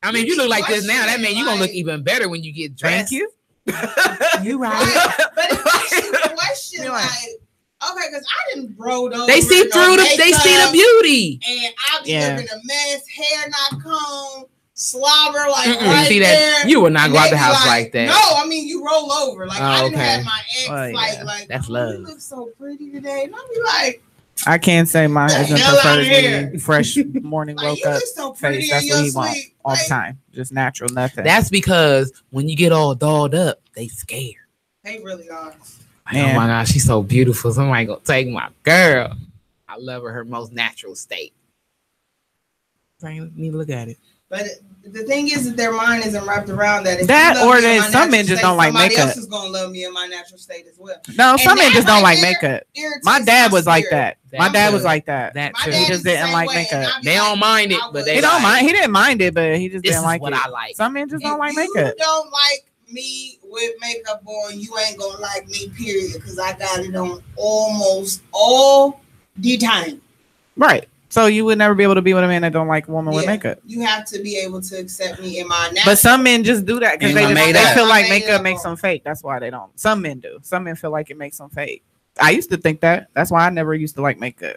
I mean, you look like this now. That means you're going to look even better when you get dressed. Thank you. You right. But it makes you question, like, okay, because I didn't bro those. They see through they see the beauty. And I be looking a mess, hair not combed, slobber right see there. That you would not go out the house like that. No, I mean you roll over. Like I didn't have my ex like that's love. You look so pretty today. And I'll be like, I can't say mine isn't preferred fresh morning woke up so face. That's what he wants all the time. Just natural, nothing. That's because when you get all dolled up, they scared. They really are. Man. Oh my gosh, she's so beautiful. Somebody gonna take my girl. I love her most natural state. I need to look at it. But the thing is that their mind isn't wrapped around that. If Some men just don't like makeup. Somebody else is gonna love me in my natural state as well. No, some men just don't like makeup. My dad was like that. My dad was like that. He just didn't like makeup. They don't mind it, but they don't mind. He didn't mind it, but he just didn't like what it. I like. Some men just don't like makeup. You don't like me with makeup on, you ain't gonna like me, period, because I got it on almost all the time. Right. So you would never be able to be with a man that don't like a woman with makeup. You have to be able to accept me in my natural. But some men just do that because they feel like makeup makes them fake. That's why they don't. Some men do. Some men feel like it makes them fake. I used to think that. That's why I never used to like makeup.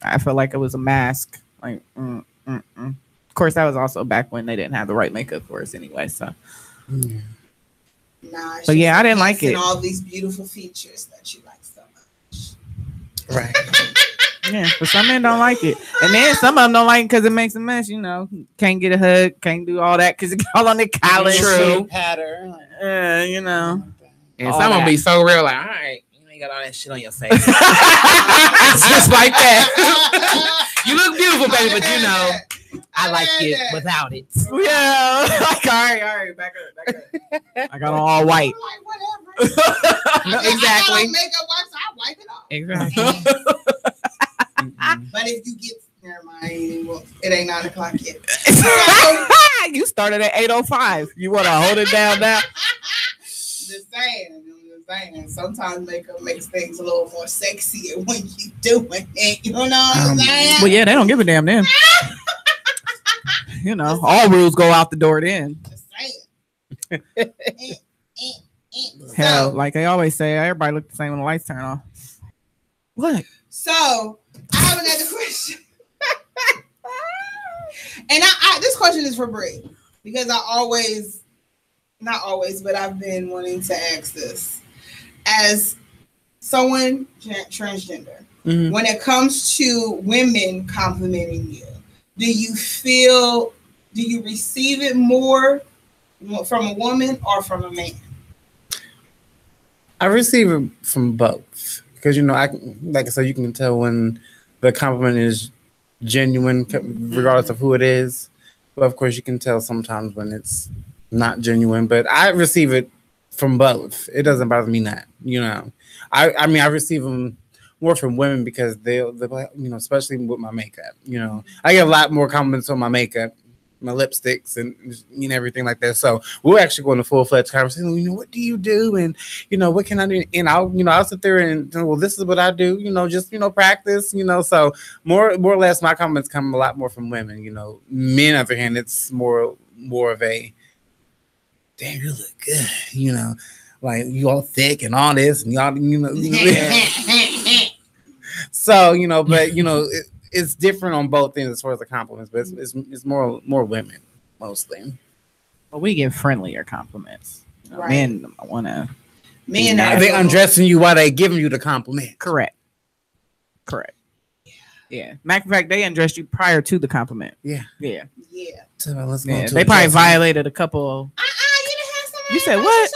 I felt like it was a mask. Like, Of course, that was also back when they didn't have the right makeup for us anyway. So, so yeah, I didn't like it. All these beautiful features that you like so much. Right. Yeah, but some men don't like it, and then some of them don't like it because it makes a mess. You know, can't get a hug, can't do all that because it's all on the collar. True. Pattern. You know, and some of them be so real, like, all right, you ain't got all that shit on your face. It's just like that. You look beautiful, baby, but you know, I like it without it. Yeah, like all right, back up. I got on all white. I'm like, whatever. Exactly. Makeup wipes, I wipe it off. Exactly. But if you get, never mind, it ain't 9 o'clock yet. You started at 8:05. You want to hold it down now? Just saying. Sometimes makeup makes things a little more sexier when you doing it. You know what I'm saying? Well, yeah, they don't give a damn then. You know, all rules go out the door then. Just saying. Hell, like they always say, everybody look the same when the lights turn off. What? So I have another question. And I this question is for Brie, because not always, but I've been wanting to ask this. As someone transgender, when it comes to women complimenting you, do you receive it more from a woman or from a man? I receive it from both because, you know, like I said, you can tell when the compliment is genuine, regardless of who it is. But of course, you can tell sometimes when it's not genuine. But I receive it from both. It doesn't bother me not, you know. I mean, I receive them more from women because they'll like, you know, especially with my makeup. You know, I get a lot more compliments on my makeup, my lipsticks, and you know, everything like that. So we're actually going to full-fledged conversation. You know, what do you do, and you know, what can I do? And I'll sit there and well, this is what I do. You know, just practice. You know, so more or less, my compliments come a lot more from women. You know, men, on the other hand, it's more of a damn, you look good. You know, like you all thick and all this, and y'all, you know. So you know, but you know. It's different on both ends as far as the compliments, but it's more women mostly. Well, we get friendlier compliments. You know, right. Men want to. Men are they undressing you while they giving you the compliment? Correct. Yeah. Matter of fact, they undressed you prior to the compliment. Yeah. So let's go they probably violated a couple. You didn't have somebody. You said what?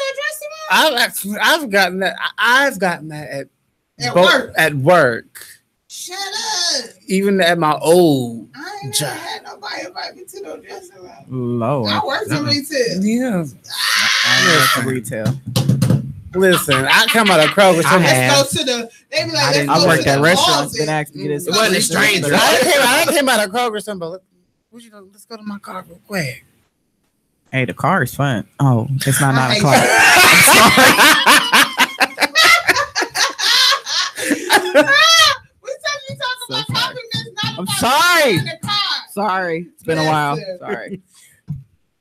I've gotten that. I've gotten that at work. Shut up. Even at my old job. I had nobody invite me to no dressing room. Lord. I worked in retail. Yeah. I worked in retail. Listen, I come out of Kroger. They be like, I worked at restaurants. Been asked to get this. It wasn't a stranger. I came out of Kroger. Somebody, let's go to my car real quick. Hey, the car is fun. Oh, it's not 9 o'clock. I'm sorry. I'm sorry. Sorry. It's been a while. Sorry.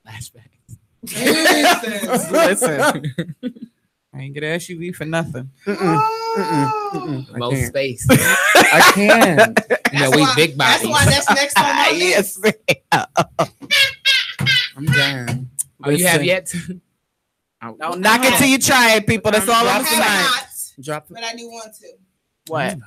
Flashbacks. Listen. I ain't get an SUV for nothing. Most space. I can. You know, we big bodies. That's why that's next on my list. Yes. I'm down. Oh, you have yet to? Don't knock it till you try it, people. That's all I'm saying. Drop it. But I do want to. What?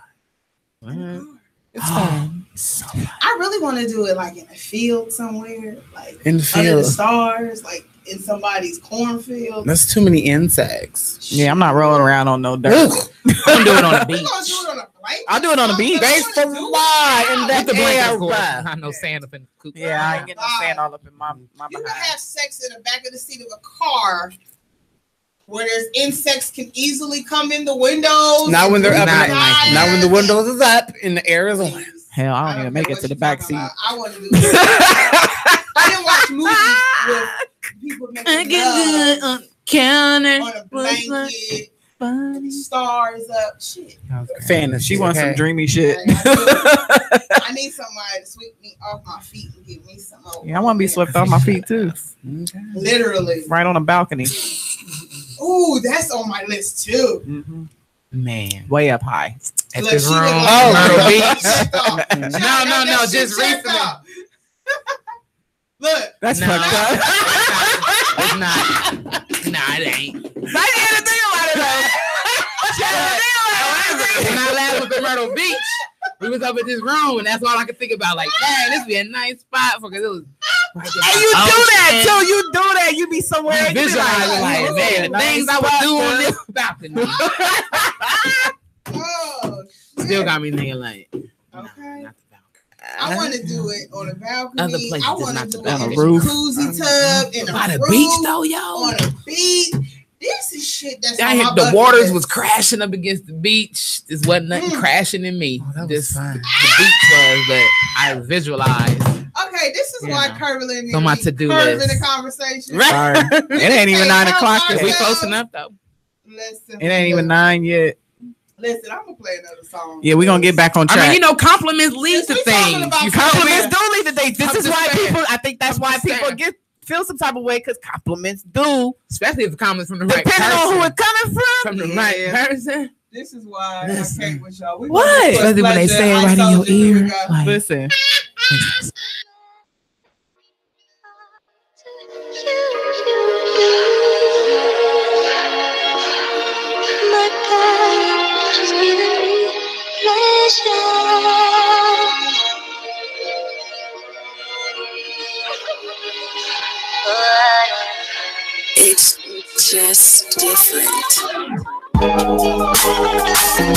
It's fun. I really want to do it like in a field somewhere, like in the field, under the stars, like in somebody's cornfield. That's too many insects. Yeah, I'm not rolling around on no dirt. I'm doing it on the beach. I'll do it on the beach. They fly in that area. I know sand up in the coop. Yeah, I ain't getting no sand all up in my You can have sex in the back of the seat of a car where there's insects can easily come in the windows. Not when they're up. Not when the windows is up and the air is on. Hell, I don't even make it to the back seat. I want to do that. I didn't watch movies with people making love on a blanket, stars up. Shit. Fantasy. She wants some dreamy shit. I need somebody to sweep me off my feet and give me some more. Yeah, I want to be swept off my feet too. Okay. Literally. Right on a balcony. Ooh, that's on my list too. Mm-hmm. Man, way up high. At this room, Myrtle Beach. No, just recently. Look, that's fucked up. It's not. Nah, it ain't. I didn't think about it though. When I last was at Myrtle Beach, we was up at this room, and that's all I could think about. Like, dang, this would be a nice spot for because it was. Right, and you do that too. You do that. You be somewhere. Visualizing like, man, the things I would do on this balcony. Still got me thinking like, okay. I want to do it on a balcony. Other places I want to do it on in a a roof. jacuzzi tub in by a the beach though, yo. On a beach. This is shit that's on my the waters was crashing up against the beach. This wasn't nothing crashing in me. This the beach was, but I visualized. Okay, this is why Curvilinear on my to-do list. in the conversation. Right. It ain't even 9 o'clock. We close enough though. Listen, it ain't even 9 yet. Listen, I'm gonna play another song. Yeah, we're gonna get back on track. I mean, compliments lead to things. Compliments do lead to things. This is why people. I think that's why people feel some type of way because compliments do, especially if it comes from the right person. Depending on who it's coming from the right person. This is why I can't with y'all. What? Especially when they say it right in your ear. Like, listen. It's just different.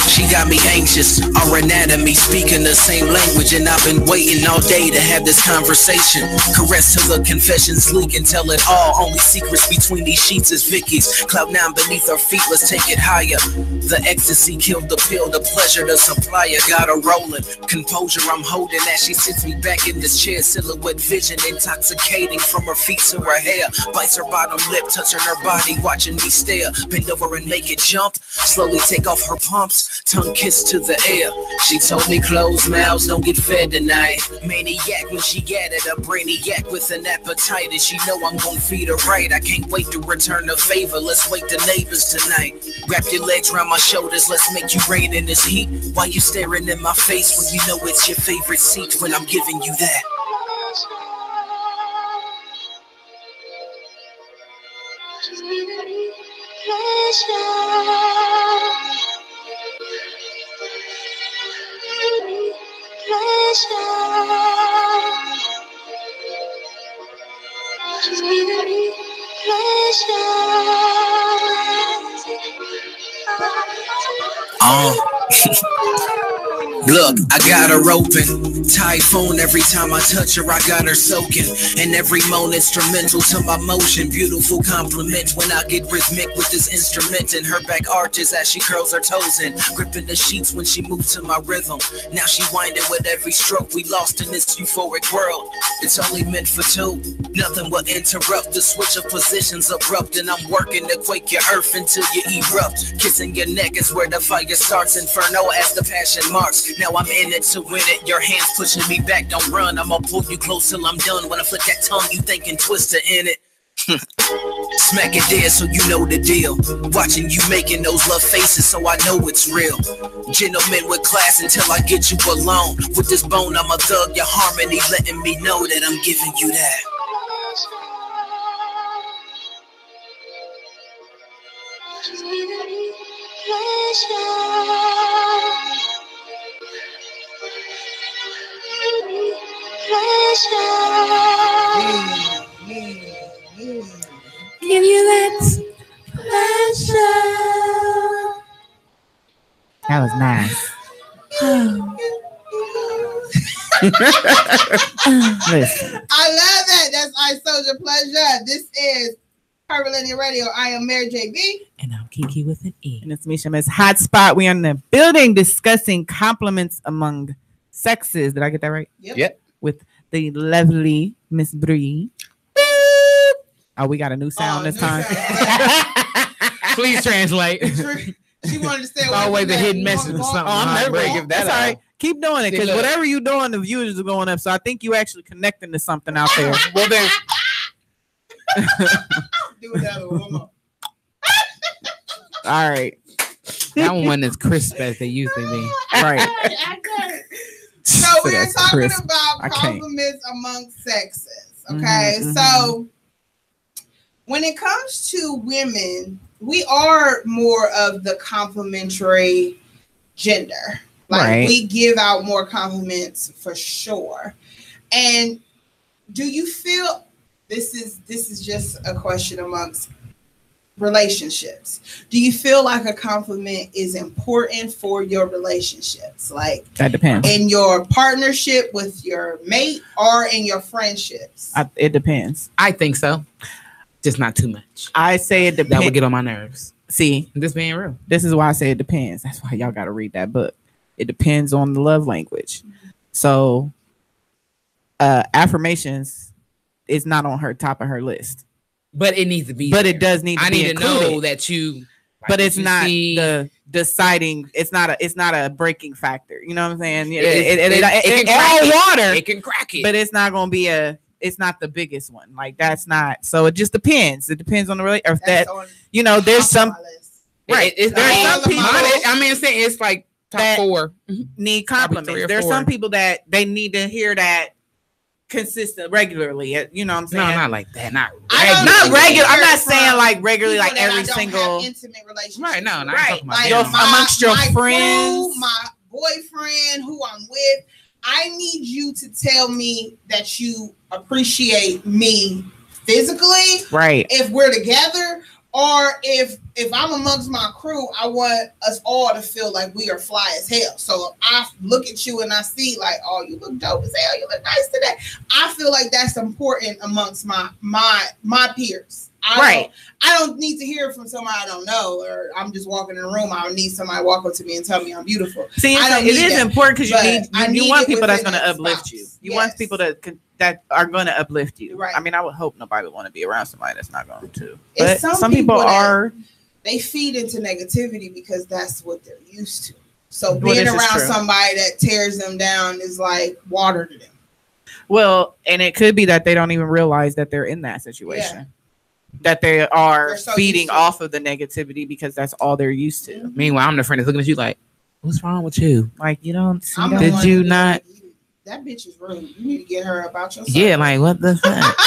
She got me anxious, our anatomy speaking the same language, and I've been waiting all day to have this conversation. Caress till the confessions leak and tell it all. Only secrets between these sheets is Vicky's. Cloud 9 beneath our feet, let's take it higher. The ecstasy killed the pill, the pleasure, the supplier. Got her rolling, composure I'm holding as she sits me back in this chair. Silhouette vision intoxicating from her feet to her hair. Bites her bottom lip, touching her body, watching me stare. Bend over and make it jump. Slowly take off her pumps, tongue kiss to the air. She told me closed mouths don't get fed tonight. Maniac when she get it, a brainiac with an appetite. And she know I'm gonna feed her right. I can't wait to return the favor. Let's wake the neighbors tonight. Wrap your legs around my shoulders, let's make you rain in this heat. Why you staring in my face when you know it's your favorite seat when I'm giving you that? Look, I got her open, typhoon every time I touch her, I got her soaking. And every moan instrumental to my motion, beautiful compliment when I get rhythmic with this instrument. And her back arches as she curls her toes in, gripping the sheets when she moves to my rhythm. Now she winding with every stroke, we lost in this euphoric world. It's only meant for two, nothing will interrupt the switch of positions abrupt. And I'm working to quake your earth until you erupt. Kissing your neck is where the fire starts, inferno as the passion marks. Now I'm in it to win it, your hands pushing me back, don't run. I'ma pull you close till I'm done. When I flip that tongue, you thinking twister in it. Smack it there so you know the deal. Watching you making those love faces so I know it's real. Gentlemen with class until I get you alone. With this bone I'm a thug, your harmony letting me know that I'm giving you that. give you that pleasure. That was nice. Listen. I love that. That's I Soldier Pleasure. This is Curvilinear Radio. I am Mary JB. And I'm Kiki with an E. And it's Misha Miss Hotspot. We are in the building discussing compliments among sexes. Did I get that right? Yep. With the lovely Miss Bree. Oh, we got a new sound this time. Please translate. She wanted to stay away. Always a hidden message or something. I'm never going to give that out. Right. Keep doing it, because whatever you're doing, the views are going up. So I think you actually connecting to something out there. Well, then. Do another one more. All right. That one wasn't as crisp as they usually be. Right. So we're talking about compliments among sexes. Okay. Mm-hmm. So when it comes to women, we are more of the complimentary gender. Like we give out more compliments for sure. And do you feel this is just a question amongst relationships? Do you feel like a compliment is important for your relationships? Like that depends. In your partnership with your mate or in your friendships? It depends. I think so. Just not too much. I say it depends. That would get on my nerves. See, this being real. This is why I say it depends. That's why y'all got to read that book. It depends on the love language. So affirmations is not on her top of her list. But it needs to be. But there. It does need to be included. I need to know that you. Like, but it's not the deciding. It's not a breaking factor. You know what I'm saying? It all water. It can crack it. But it's not going to be it's not the biggest one. Like that's not. So it just depends. It depends on the relationship. Or that there's some. Right. There's some people. I mean, it's like top 4 need compliments. There's some people that they need to hear that consistent regularly. You know what I'm saying? No, not like that. Not regular. I'm not saying like regularly, like every single intimate relationship. Right. No. Right. Like amongst your friends, my boyfriend, who I'm with. I need you to tell me that you appreciate me physically. Right. If we're together. Or if I'm amongst my crew, I want us all to feel like we are fly as hell. So if I look at you and I see like, oh, you look dope as hell, you look nice today. I feel like that's important amongst my peers. I don't need to hear it from somebody I don't know, or I'm just walking in a room. I don't need somebody to walk up to me and tell me I'm beautiful. See, it is important because you want people that's going to uplift you. You want people that are going to uplift you. Right. I mean, I would hope nobody would want to be around somebody that's not going to. But some people are. They feed into negativity because that's what they're used to. So being around somebody that tears them down is like water to them. Well, and it could be that they don't even realize that they're in that situation. Yeah. That they are feeding off of the negativity because that's all they're used to. Mm-hmm. Meanwhile, I'm the friend that's looking at you like, what's wrong with you? Like, you don't see that? Did you not? That bitch is rude. You need to get her about yourself. Yeah, like, what the fuck?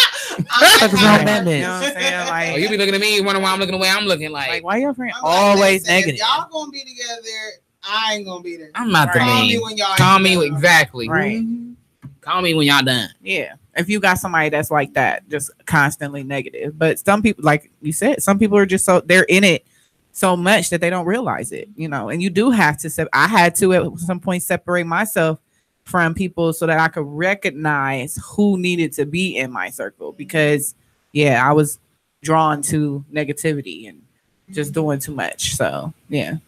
What is wrong with that bitch? You know what I'm saying? Like, you be looking at me, wondering why I'm looking the way I'm looking. Like why your friend always negative? If y'all gonna be together, I ain't gonna be there. I'm not the Call me. me when y'all Call me exactly. Right. Mm-hmm. Call me when y'all done. Yeah. If you got somebody that's like that, just constantly negative. But some people, like you said, some people are just they're in it so much that they don't realize it, and you do have to, I had to at some point separate myself from people so that I could recognize who needed to be in my circle because I was drawn to negativity and just doing too much. So you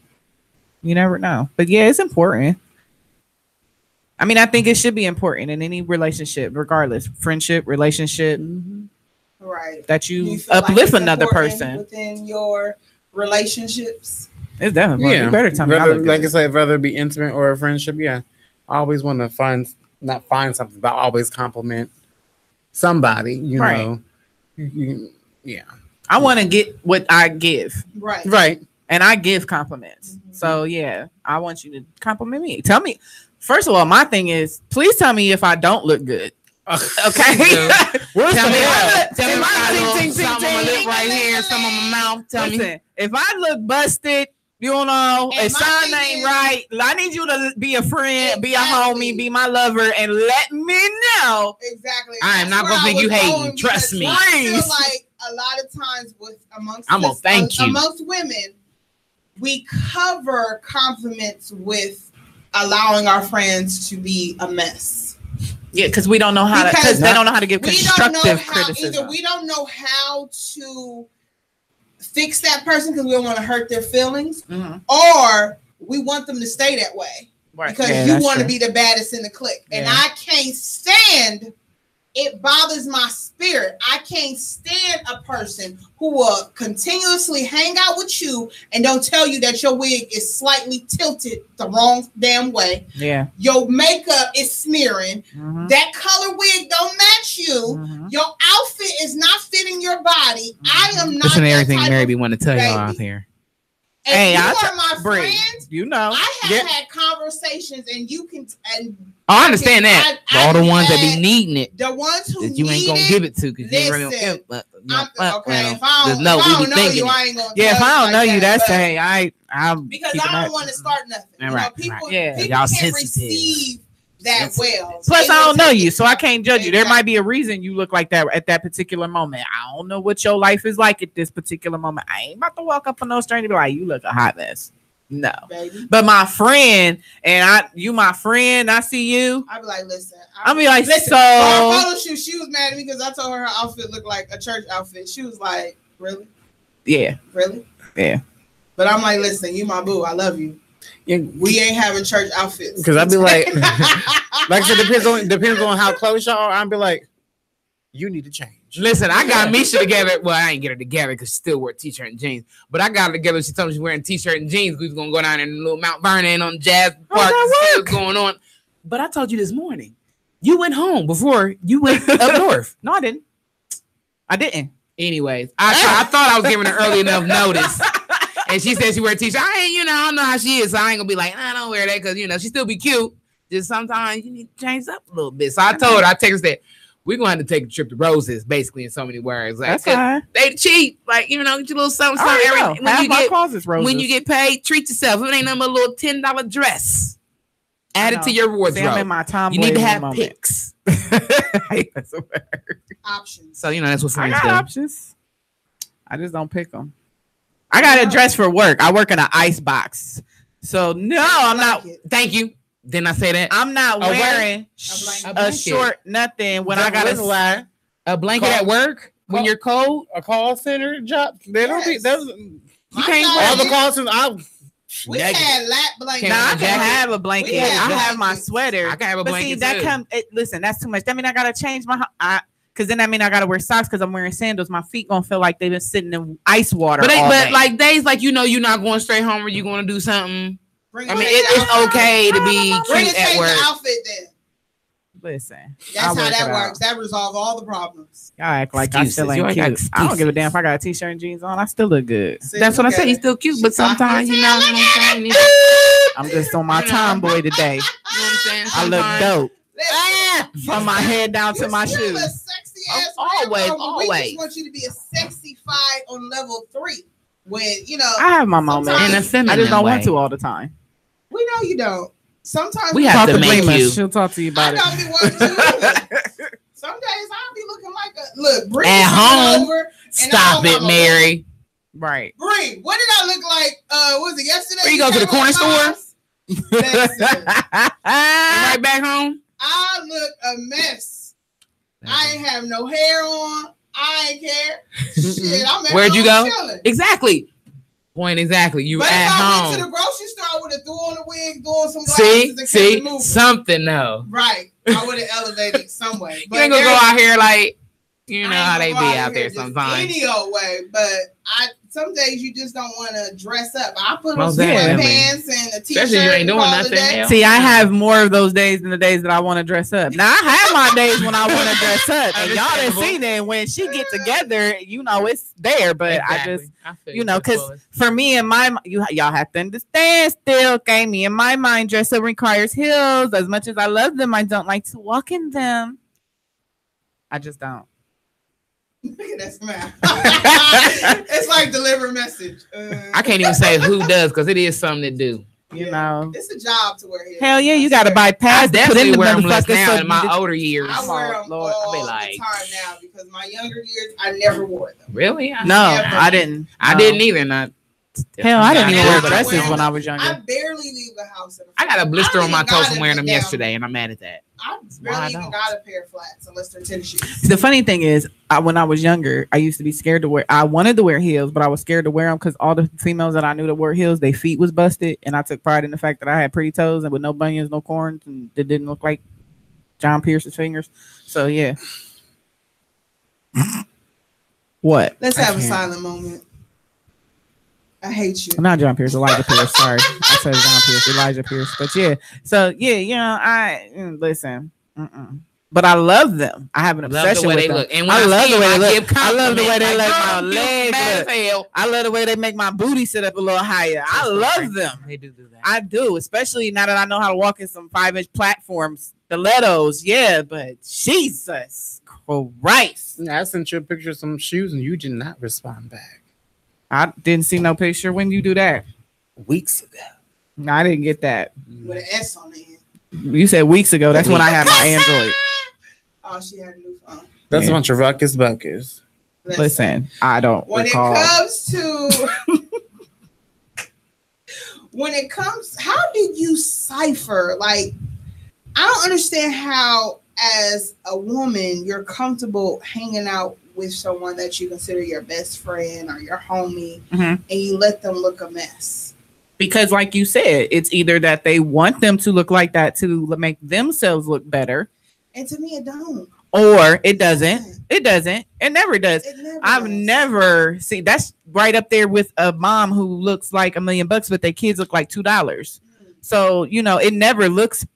never know, but it's important. I mean, I think it should be important in any relationship, regardless, friendship, relationship, right? That you uplift like another person within your relationships. It's definitely you better tell me. Like I said, whether it be intimate or a friendship, I always want to not find something, but always compliment somebody. You know, I want to get what I give. Right. And I give compliments. Mm-hmm. So I want you to compliment me. Tell me. First of all, my thing is, please tell me if I don't look good. Okay. Tell me some on my lip right here, some on my mouth. Tell me if I look busted. If something ain't right, I need you to be a friend, be a homie, be my lover, and let me know. Exactly. I am not gonna think you hate me. Trust me. I feel like a lot of times amongst women, we cover compliments with allowing our friends to be a mess. Yeah, because we don't know how because they don't know how to give constructive criticism. Either we don't know how to fix that person because we don't want to hurt their feelings, or we want them to stay that way because you want to be the baddest in the clique. And I can't stand. It bothers my spirit. I can't stand a person who will continuously hang out with you and don't tell you that your wig is slightly tilted the wrong damn way. Yeah. Your makeup is smearing. That color wig don't match you. Your outfit is not fitting your body. I am not. Listen to everything Mary be wanting to tell y'all out here. And hey, you are my friends. You know, I have had conversations, and you can. I understand that. All the ones that be needing it, the ones who that you ain't gonna give it to because you really don't. Okay, if I don't know you, I ain't gonna. Yeah, if I don't know you, that's saying I'm because I don't want to start nothing. People y'all can't receive that well. Plus, I don't know you, so I can't judge you. There might be a reason you look like that at that particular moment. I don't know what your life is like at this particular moment. I ain't about to walk up on no stranger and be like, "You look a hot mess." No, baby. But my friend and you my friend. I see you. I be like, listen. I be like, listen, so. Our photo shoot, she was mad at me because I told her her outfit looked like a church outfit. She was like, really? Yeah. Really? Yeah. But I'm like, listen, you my boo. I love you. We ain't having church outfits because I'd be like, like I said, depends on how close y'all are. I'd be like, you need to change. Listen, I got Misha together. Well, I ain't get her together because she still wear t-shirt and jeans. But I got her together. She told me she's wearing t-shirt and jeans. We was gonna go down in the little Mount Vernon on Jazz Park and see what's going on. But I told you this morning, you went home before you went up north. No, I didn't. Anyways, I thought I was giving her early enough notice. And she said she wear a t-shirt. I don't know how she is, so I ain't gonna be like, I don't wear that because she still be cute. Just sometimes you need to change up a little bit. So I told her, I texted that we're gonna have to take a trip to Roses, basically in so many words. Like they cheap, like get your little something. When you get paid, treat yourself. If it ain't nothing but a little $10 dress. Add it to your wardrobe. I'm in my tomboy. You need to have picks. Options. So that's what friends do. Options. I just don't pick them. I got a dress for work. I work in an ice box. So no, I'm not. Thank you. Didn't I say that? I'm not wearing a short nothing when I got a blanket at work when you're cold. A call center job. They don't be. You can't wear all the call centers. We had lap blankets. Now I can have a blanket. I have my sweater. I can have a blanket. See, listen, that's too much. That mean I gotta change my. Because then I gotta wear socks because I'm wearing sandals. My feet gonna feel like they've been sitting in ice water. But like days like you're not going straight home or you're gonna do something. It's okay to be cute at work. Outfit then. Listen, that's how that works. That resolves all the problems. Y'all act like I still ain't cute. I don't give a damn if I got a t-shirt and jeans on. I still look good. That's what I said. He's still cute, but sometimes I'm just on my tomboy today. You know what I'm saying? I look dope. From my head down to my shoes. Always. We just want you to be a sexy fight on level 3. When I have my moment. In a feminine I just don't way. want to all the time. We know you don't. Sometimes we have to make you. She'll talk to you about it. I don't be wanting to. Some days I'll be looking like a look. At home. Stop it, Mary. Right. Bree, what did I look like? Was it yesterday? Where you go to the corner store? Right back home. I look a mess. I ain't have no hair on. I ain't care. Shit, I'm at Where'd you go? Chilling. Exactly. Point exactly. You at home. But if I went to the grocery store, I would have threw on a wig, doing some glasses. See, something though. Right. I would have elevated some way. But you ain't gonna go out here like how they be out there sometimes. Any old way, but some days you just don't want to dress up. I put on sweatpants and a t-shirt. Especially you ain't doing nothing. See, I have more of those days than the days that I want to dress up. Now I have my days when I want to dress up, and y'all didn't see that when she get together. It's there, but exactly. I just because for me and y'all have to understand. Still, okay, me and my mind, dress up requires heels. As much as I love them, I don't like to walk in them. I just don't. Look at that smile. It's like deliver a message. I can't even say who does because it is something to do. You know, it's a job to wear heels. Hell yeah, you got to bypass. I definitely wear them less now in my older older years. I wear them all the time now because my younger years I never wore them. Really? I didn't. I didn't either. Hell, I didn't even wear dresses when I was younger. I barely leave the house. I got a blister on my toes from wearing them yesterday, and I'm mad at that. I barely even got a pair of flats unless they're tennis shoes. The funny thing is, when I was younger, I used to be scared to wear. I wanted to wear heels, but I was scared to wear them because all the females that I knew that wore heels, their feet was busted, and I took pride in the fact that I had pretty toes and with no bunions, no corns, and it didn't look like John Pierce's fingers. So yeah. What? Let's have a silent moment. I hate you. Not John Pierce, Elijah Pierce. Sorry, I said John Pierce, Elijah Pierce. But yeah, so yeah, you know, I listen. But I love them. I have an obsession with them. And I love the way they look. I love the way they make my legs look. I love the way they make my booty sit up a little higher. I love them. They do that. I do, especially now that I know how to walk in some 5-inch platforms. Stilettos, yeah, but Jesus Christ. I sent you a picture of some shoes and you did not respond back. I didn't see no picture. When you do that? Weeks ago. No, I didn't get that. With an S on it. You said weeks ago. That's when I had my Android. Oh, she had a new phone. That's a bunch of ruckus buckers. Listen, I don't when recall. It comes to how did you cipher? Like, I don't understand how, as a woman, you're comfortable hanging out with someone that you consider your best friend or your homie, and you let them look a mess. Because like you said, it's either that they want them to look like that to make themselves look better. And to me, it don't. Or it doesn't. It doesn't. It never does. I've never seen. That's right up there with a mom who looks like $1 million, but their kids look like $2. So, you know, it never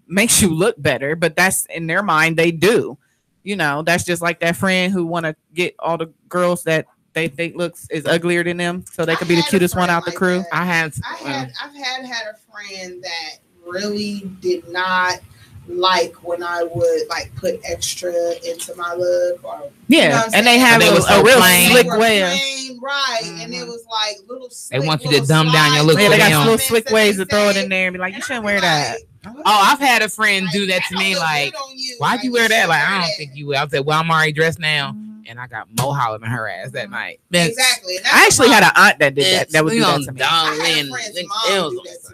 makes you look better, but that's in their mind. They do. You know, that's just like that friend who want to get all the girls that they think is uglier than them, so they could be the cutest one out the crew. I've had a friend that really did not like when I would like put extra into my look, or and they have a real slick way of right, and it was like little. They want you to dumb down your look. Yeah, they got little slick ways to throw it in there and be like, you shouldn't wear that. Oh, I've had a friend do that to me. Like, why'd you wear that? Like, I don't think you will. I said, well, I'm already dressed now. And I got more hollering in her ass that night. Exactly. I actually had an aunt that did that. That would do that to me.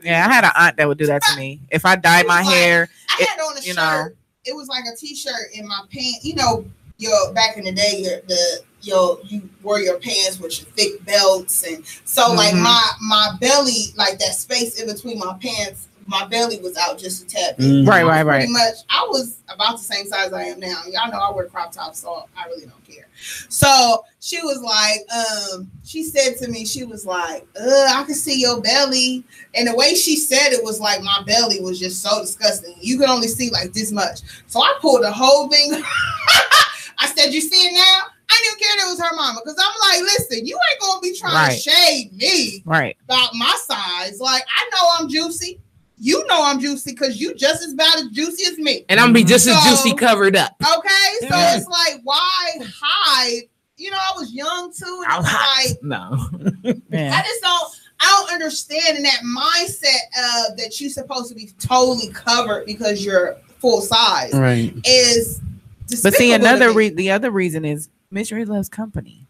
Yeah, I had an aunt that would do that to me. If I dyed my hair, I had on a shirt. It was like a t-shirt in my pants. You know, back in the day, you wore your pants with your thick belts, and so like my belly, like that space in between my pants. My belly was out just a tad bit. Right. Pretty much, I was about the same size I am now. Y'all know I wear crop tops, so I really don't care. So she was like, she said to me, she was like, I can see your belly. And the way she said it was like my belly was just so disgusting. You could only see like this much. So I pulled the whole thing. I said, you see it now? I didn't care that it was her mama, because I'm like, listen, you ain't gonna be trying to shade me about my size. Like, I know I'm juicy. You know I'm juicy because you just as bad as juicy as me. And I'm gonna be just as juicy covered up. Okay, so it's like, why hide? You know, I was young too. And I was like, no. I don't understand in that mindset of that you're supposed to be totally covered because you're full size. Right. Is but see, the other reason is misery loves company.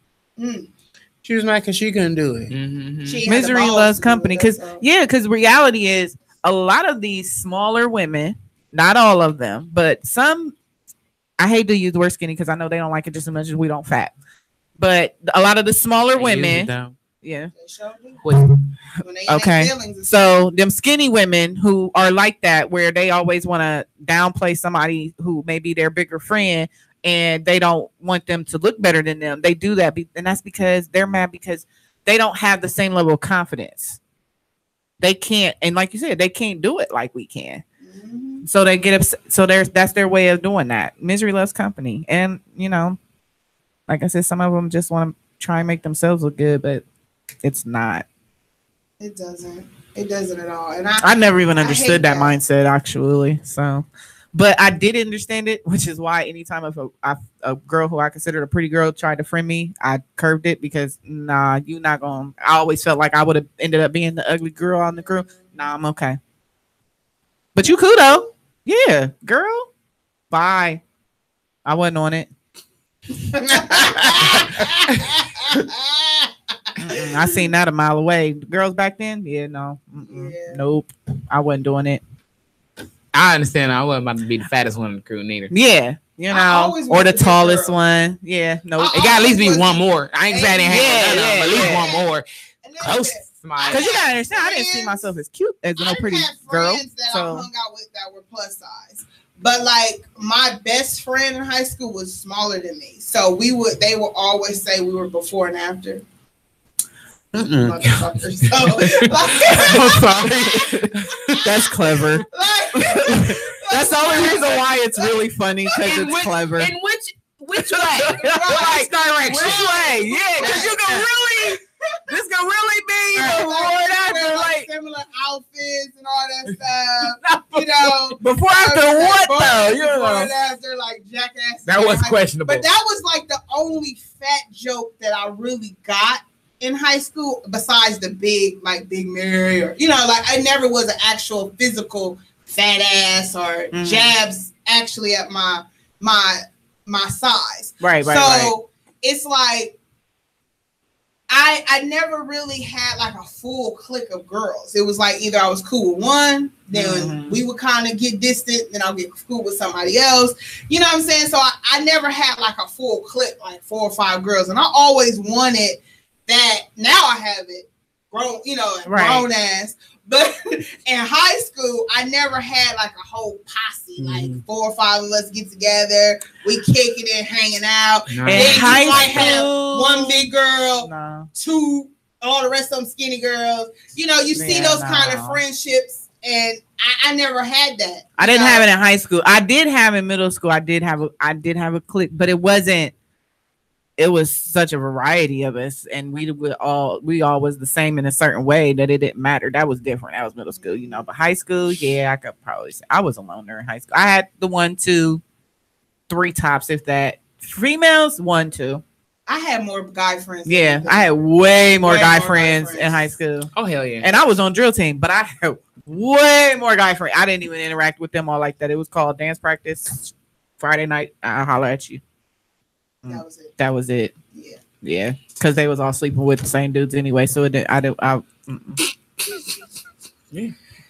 She was mad because she couldn't do it. Misery loves company. Because reality is, a lot of these smaller women, not all of them, but some, I hate to use the word skinny because I know they don't like it just as much as we don't fat. But a lot of the smaller women, okay. So them skinny women who are like that, where they always want to downplay somebody who may be their bigger friend, and they don't want them to look better than them. They do that, and that's because they're mad because they don't have the same level of confidence. They can't, and like you said, they can't do it like we can. So they get upset. So that's their way of doing that. Misery loves company, and you know, like I said, some of them just want to try and make themselves look good, but it's not. It doesn't. It doesn't at all. And I never even understood that mindset actually. So, but I did understand it, which is why anytime a girl who I considered a pretty girl tried to friend me, I curved it because nah, you not gonna. I always felt like I would have ended up being the ugly girl on the crew. Nah, I'm okay. But you could though. Yeah, girl. Bye. I wasn't on it. I seen that a mile away. Girls back then, yeah, no, nope. I wasn't doing it. I understand. I wasn't about to be the fattest one in the crew neither. Yeah, you know, or the tallest one. Yeah, no, it got at least be one more. I ain't saying at least one more. Close. Because you gotta understand, I didn't see myself as cute as no pretty girl. That I hung out with that were plus size. But like my best friend in high school was smaller than me, so they would always say we were before and after. Motherfucker. So, I'm sorry. That's clever. That's the only reason why it's really funny, because it's clever. In which way? Which direction? Which way? Yeah, because you can really. This can really be like similar outfits and all that stuff. You know, before after what though? You know, after like jackass. That was questionable. But that was like the only fat joke that I really got in high school, besides the big Mary, or like I never was an actual physical fat ass or jabs actually at my size. Right. So it's like. I never really had like a full clique of girls. It was like either I was cool with one, then we would kind of get distant, then I'll get cool with somebody else. You know what I'm saying? So I never had like a full clique, like 4 or 5 girls. And I always wanted that. Now I have it grown, grown ass. But in high school, I never had like a whole posse, like 4 or 5 of us get together, we kicking it, hanging out. No. In high school, have one big girl, 2, all the rest of them skinny girls. You see those kind of friendships, and I never had that. I didn't have it in high school. I did have in middle school. I did have a clique, but it wasn't. It was such a variety of us, and we all was the same in a certain way that it didn't matter. That was different. That was middle school, but high school, yeah, I could probably say I was a loner in high school. I had the 1, 2, 3 tops, if that. Females, 1, 2. I had more guy friends. Yeah, I had way more guy friends in high school. Oh hell yeah! And I was on drill team, but I had way more guy friends. I didn't even interact with them all like that. It was called dance practice. Friday night, I'll holler at you. That was it. Yeah. Because they was all sleeping with the same dudes anyway. So yeah.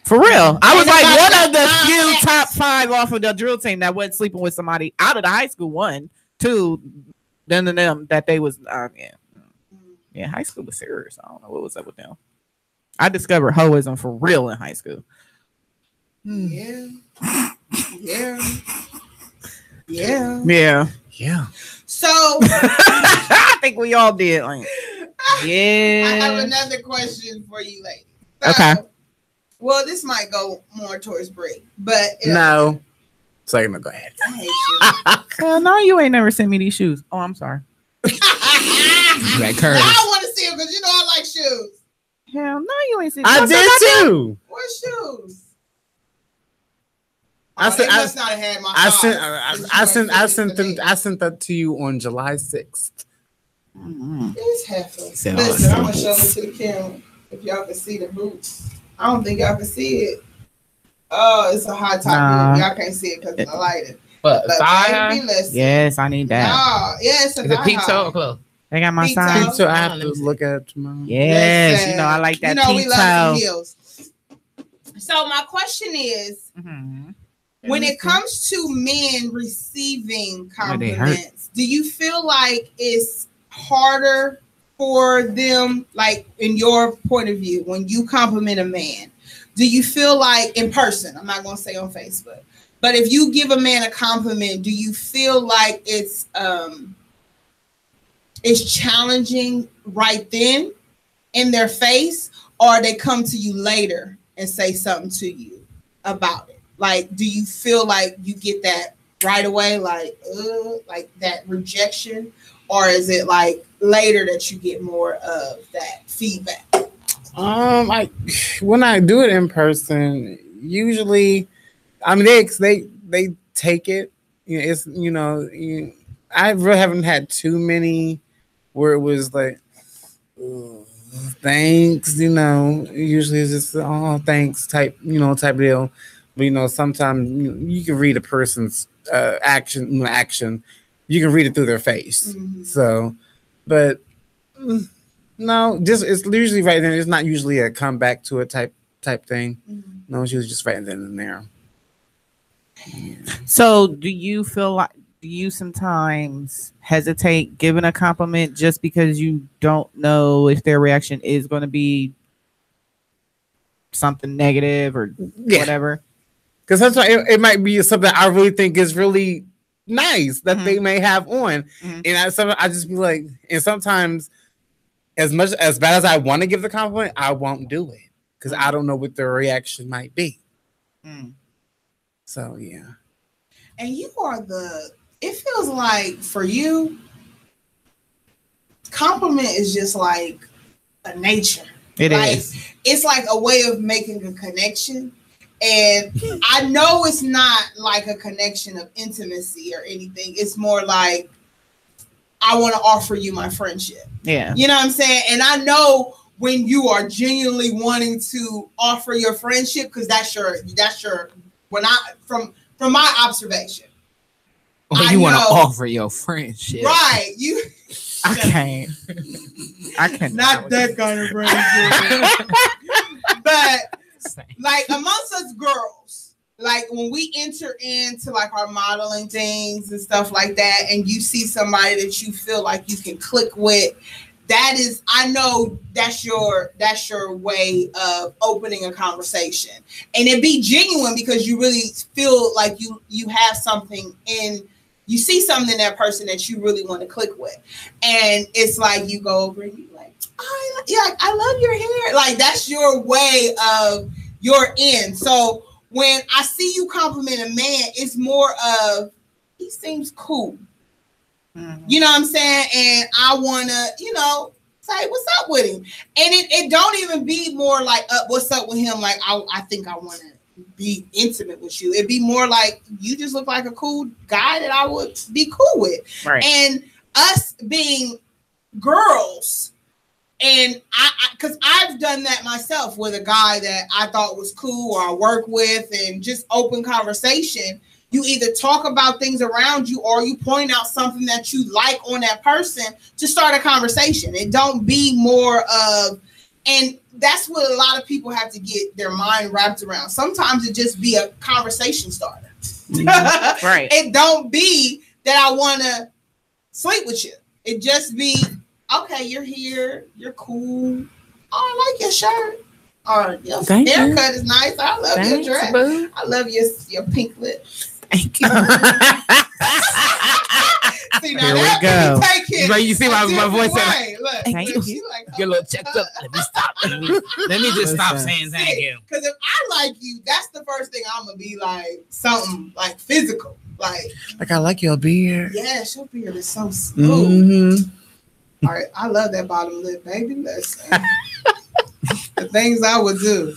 For real, I was like one of the few top 5 off of the drill team that wasn't sleeping with somebody out of the high school. 1, 2, then them that they was. Yeah. High school was serious. I don't know what was up with them. I discovered hoism for real in high school. Yeah. So I think we all did. Yeah. I have another question for you, ladies. So, okay. Well, this might go more towards Brie, but no. So go ahead. I hate you. No, you ain't never sent me these shoes. Oh, I'm sorry. That curve. I want to see them because I like shoes. Hell no, you ain't sent. I did too. What shoes? I sent that to you on July 6th. It's hefty. Listen, I'm gonna show it to the camera if y'all can see the boots. I don't think y'all can see it. Oh, it's a high top boot. Y'all can't see it because of the lighting. But thigh? Yes, I need that. No, it's a peep toe or close? They got my size. Peep toe. I have to look at it tomorrow. Yes, I like that peep toe. Heels. So my question is, when it comes to men receiving compliments, do you feel like it's harder for them, like in your point of view, when you compliment a man? Do you feel like in person, I'm not going to say on Facebook, but if you give a man a compliment, do you feel like it's challenging right then in their face, or they come to you later and say something to you about it? Like, do you feel like you get that right away, like that rejection, or is it like later that you get more of that feedback? Like when I do it in person, usually, I mean, they take it. It's I really haven't had too many where it was like, thanks, usually it's just thanks type deal. But sometimes you can read a person's action. You can read it through their face. Mm-hmm. So, but no, just it's usually right then. It's not usually a comeback to a type thing. Mm-hmm. No, it's usually just right then and there. Yeah. So, do you sometimes hesitate giving a compliment just because you don't know if their reaction is going to be something negative or whatever? Because sometimes it might be something I really think is really nice that they may have on, and I just be like, and sometimes as bad as I want to give the compliment, I won't do it because I don't know what their reaction might be. So yeah. And you are it feels like for you, compliment is just like a nature. It is. It's like a way of making a connection. And I know it's not like a connection of intimacy or anything. It's more like, I want to offer you my friendship. Yeah. You know what I'm saying? And I know when you are genuinely wanting to offer your friendship, because that's your from my observation. Well, you want to offer your friendship. Right. I can't. Not that kind of friendship. But like amongst us girls, like when we enter into like our modeling things and stuff like that, and you see somebody that you feel like you can click with, I know that's your way of opening a conversation, and it be genuine because you really feel like you have something you see something in that person that you really want to click with, and it's like you go over and you like, I love your hair. Like that's your way of your end. So when I see you compliment a man, it's more of he seems cool. Mm-hmm. You know what I'm saying? And I want to, say what's up with him. And it don't even be more like what's up with him. Like I think I want to be intimate with you. It'd be more like you just look like a cool guy that I would be cool with. Right. And us being girls, and because I've done that myself with a guy that I thought was cool or I work with, and just open conversation. You either talk about things around you or you point out something that you like on that person to start a conversation. It don't be more of, and that's what a lot of people have to get their mind wrapped around. Sometimes it just be a conversation starter. Right. It don't be that I want to sleep with you. It just be, okay, you're here, you're cool. Oh, I like your shirt. Or your haircut is nice. I love your dress. Boo. I love your pink lips. Thank you. See, here we go. Right, you see my voice. Look, thank you. Like, get a little checked up. Let me stop. Let me just stop saying thank you. Because if I like you, that's the first thing I'm gonna be like something like physical. Like I like your beard. Yes, your beard is so smooth. Mm-hmm. All right, I love that bottom lip, baby. Listen, the things I would do.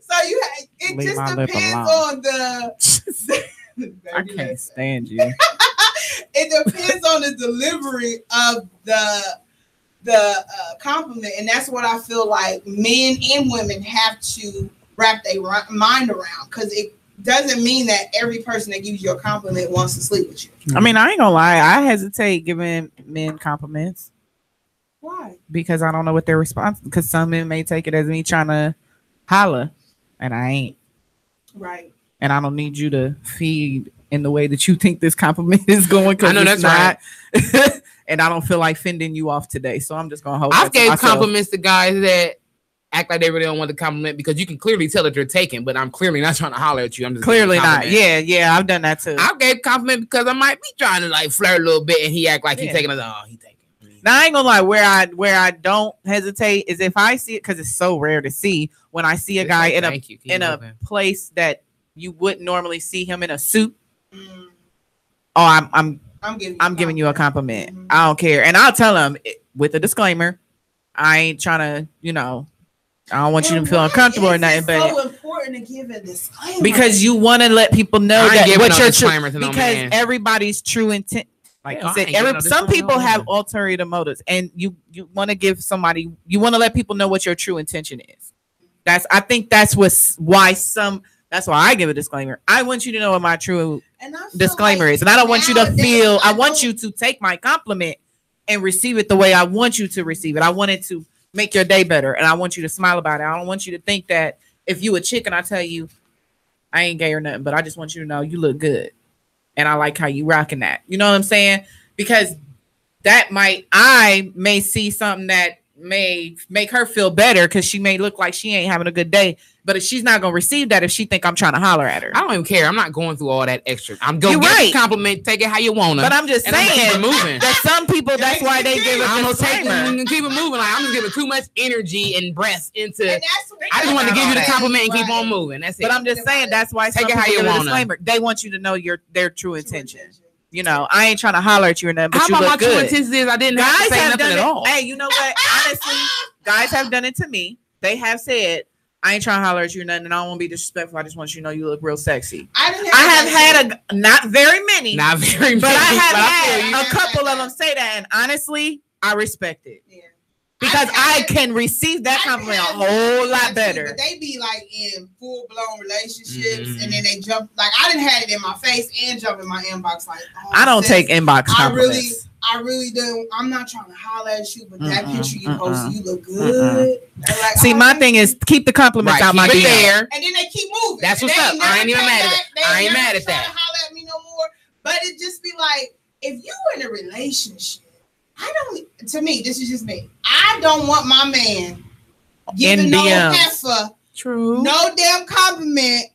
So it Leave just depends on the I can't stand you. It depends on the delivery of the compliment, and that's what I feel like men and women have to wrap their mind around, because it doesn't mean that every person that gives you a compliment wants to sleep with you. I mean, I ain't gonna lie, I hesitate giving men compliments. Why? Because I don't know what their response. Because some men may take it as me trying to holla, and I ain't. Right. And I don't need you to feed in the way that you think this compliment is going. I know that's not. Right. And I don't feel like fending you off today, so I'm just gonna hold. I've gave compliments to guys that act like they really don't want the compliment, because you can clearly tell that they're taken. But I'm clearly not trying to holler at you. I'm just clearly not. Yeah, I've done that too. I gave compliment because I might be trying to like flirt a little bit, and he act like he's taking it. Oh, he taking. Now I ain't gonna lie. Where I don't hesitate is if I see it, because it's so rare to see when I see a guy in a place that you wouldn't normally see him in a suit. Mm. Oh, I'm giving you a compliment. Mm-hmm. I don't care, and I'll tell him with a disclaimer. I ain't trying to, I don't want you to feel uncomfortable or nothing. But it's so important to give a disclaimer, because you want to let people know that what you're disclaimer to because everybody's true intent. Like you said, some people have ulterior motives, and you want to give somebody, you want to let people know what your true intention is. I think that's why I give a disclaimer. I want you to know what my true disclaimer is, and I don't want you to feel. I want you to take my compliment and receive it the way I want you to receive it. I want it to make your day better, and I want you to smile about it. I don't want you to think that if you a chick and I tell you I ain't gay or nothing, but I just want you to know you look good. And I like how you rocking that. You know what I'm saying? Because I may see something that may make her feel better because she may look like she ain't having a good day. But if she's not gonna receive that if she think I'm trying to holler at her. I don't even care. I'm not going through all that extra. I'm going to get a compliment, take it how you want to. But I'm just saying that some people, that's why they give it. I'm gonna take and keep it moving. Like I'm just giving too much energy and breath into. I just want to give you the compliment and keep on moving. That's it. But I'm just saying that's why take it how you want to. They want you to know their true intention. You know, I ain't trying to holler at you or nothing, but you look good. True intention is I didn't have to say nothing at all. Hey, you know what? Honestly, guys have done it to me. They have said, I ain't trying to holler at you or nothing, and I don't want to be disrespectful. I just want you to know you look real sexy. I have had not very many, but I have had a couple of them say that, and honestly, I respect it. Yeah. Because I can receive that compliment a whole lot better. But they be like in full blown relationships, and then they jump. Like I didn't have it in my face and jump in my inbox. Like I don't take inbox compliments. I really don't. I'm not trying to holler at you, but that picture you posted, you look good. Like, see, my thing is keep the compliments out my DM. And then they keep moving. That's what's up. I ain't even mad at it. I ain't mad at that. Holler at me no more. But it just be like, if you in a relationship, to me, this is just me. I don't want my man giving no heifer, no damn compliment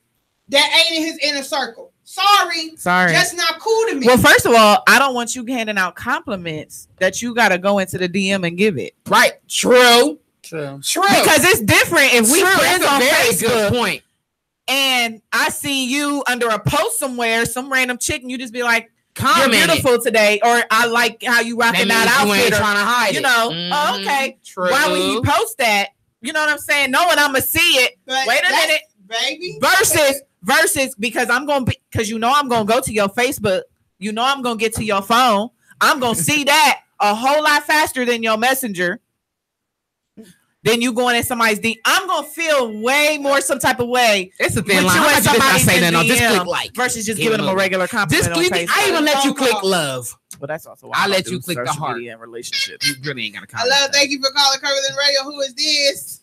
that ain't in his inner circle. Sorry. Just not cool to me. Well, first of all, I don't want you handing out compliments that you got to go into the DM and give it. Right. True. Because it's different if we friends on Facebook. Good point. And I see you under a post somewhere, some random chick, and you just be like, you're beautiful today, or I like how you rocking that outfit. Trying to hide it. Oh, okay. True. Why would you post that? You know what I'm saying? Knowing I'm gonna see it. But wait a minute, baby. Versus because I'm gonna go to your Facebook. You know I'm gonna get to your phone. I'm gonna see that a whole lot faster than your messenger. Then you going in somebody's DM. I'm gonna feel way more some type of way. It's a thin line. I just not say that. No, just click like versus just giving them a regular compliment. Just click. I even let you click love. Well, that's also why I let you click the heart and relationships. You really ain't got to comment. Hello, thank you for calling Curvilinear Radio. Who is this?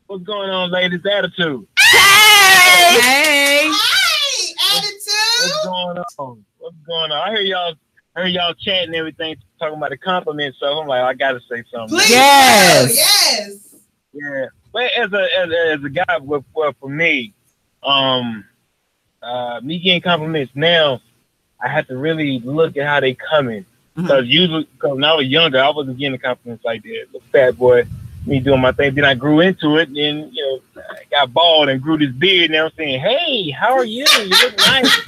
What's going on, ladies? Attitude. Hey, Attitude. What's going on? I heard y'all chatting and everything, talking about the compliments. So I'm like, I gotta say something. Please, yes. Yeah. But as a guy, for me, me getting compliments now, I have to really look at how they coming. Because when I was younger, I wasn't getting compliments like that. The fat boy, me doing my thing. Then I grew into it, and I got bald and grew this beard. Now I'm saying, "Hey, how are you? You look nice."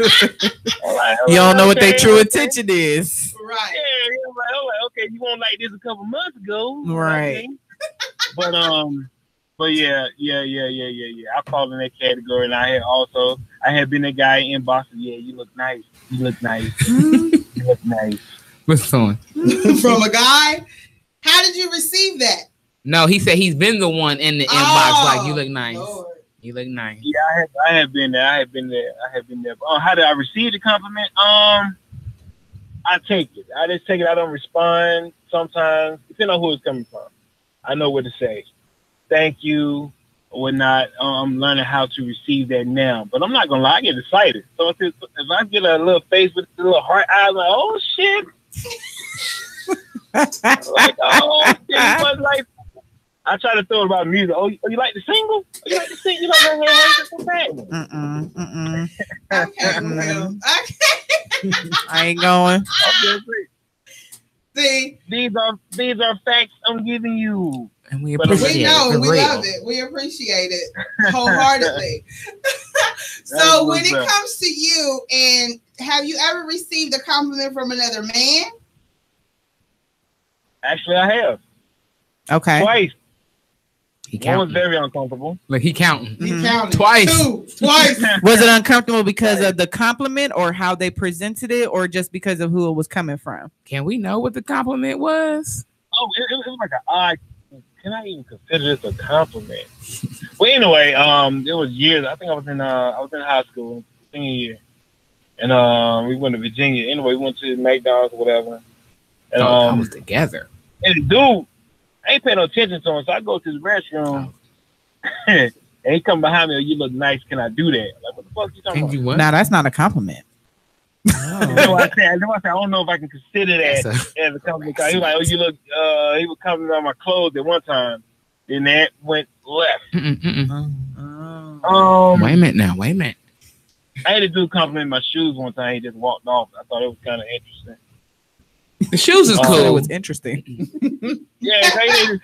You don't know what their true intention is, right? Yeah, I'm like, okay, you weren't like this a couple months ago, right? Okay. But yeah. I fall in that category, and I had been that guy in Boston. Yeah, you look nice. You look nice. You look nice. What's going from a guy? How did you receive that? No, he said he's been the one in the inbox like you look nice. Lord. You look nice. Yeah, I have been there. I have been there. How did I receive the compliment? I take it. I just take it. I don't respond sometimes, depending on who it's coming from. I know what to say. Thank you or whatnot. I'm learning how to receive that now. But I'm not gonna lie, I get excited. So if I get a little face with a little heart eye, I'm like, oh shit. Like, oh shit. Like, I try to throw it about music. Oh, you like the single? You like the single? You like Okay. I ain't going. See, these are facts I'm giving you. And we appreciate it. We love it. We appreciate it wholeheartedly. So when it comes to you, and have you ever received a compliment from another man? Actually, I have. Okay. Twice. One was very uncomfortable. Like he counting. He counted Twice. Twice. Was it uncomfortable because of the compliment or how they presented it, or just because of who it was coming from? Can we know what the compliment was? Oh, it was like an odd. Can I even consider this a compliment? Well, anyway, it was years. I think I was in high school, senior year, and we went to Virginia. Anyway, we went to McDonald's or whatever. And I was together. And the dude, I ain't paying no attention to him, so I go to the restroom, and he come behind me. Oh, you look nice. Can I do that? Like, what the fuck you talking about? Now that's not a compliment. So I said, I don't know if I can consider that as a compliment. He was like, oh, you look. He was complimenting on my clothes at one time. Then that went left. Wait a minute now. Wait a minute. I had a dude compliment my shoes one time. He just walked off. I thought it was kind of interesting. The shoes is cool. It was interesting. Yeah, he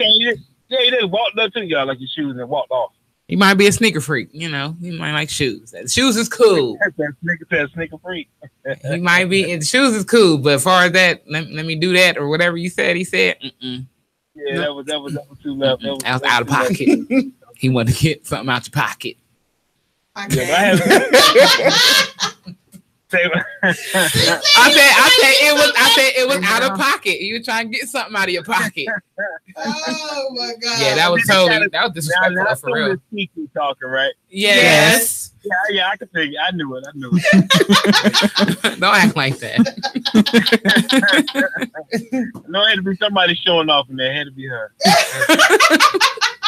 just walked up to y'all like your shoes and walked off. He might be a sneaker freak, you know. He might like shoes. Shoes is cool. That's sneaker freak. He might be. And shoes is cool, but as far as that, let me do that or whatever you said. He said, Yeah, that was too left. That was out of pocket. He wanted to get something out your pocket. I said it was out of pocket. You were trying to get something out of your pocket. Oh my god. Yeah, that was disrespectful for real. Sneaky talking, right? Yes. Yeah, I can figure. I knew it. Don't act like that. No, it had to be somebody showing off, and it had to be her.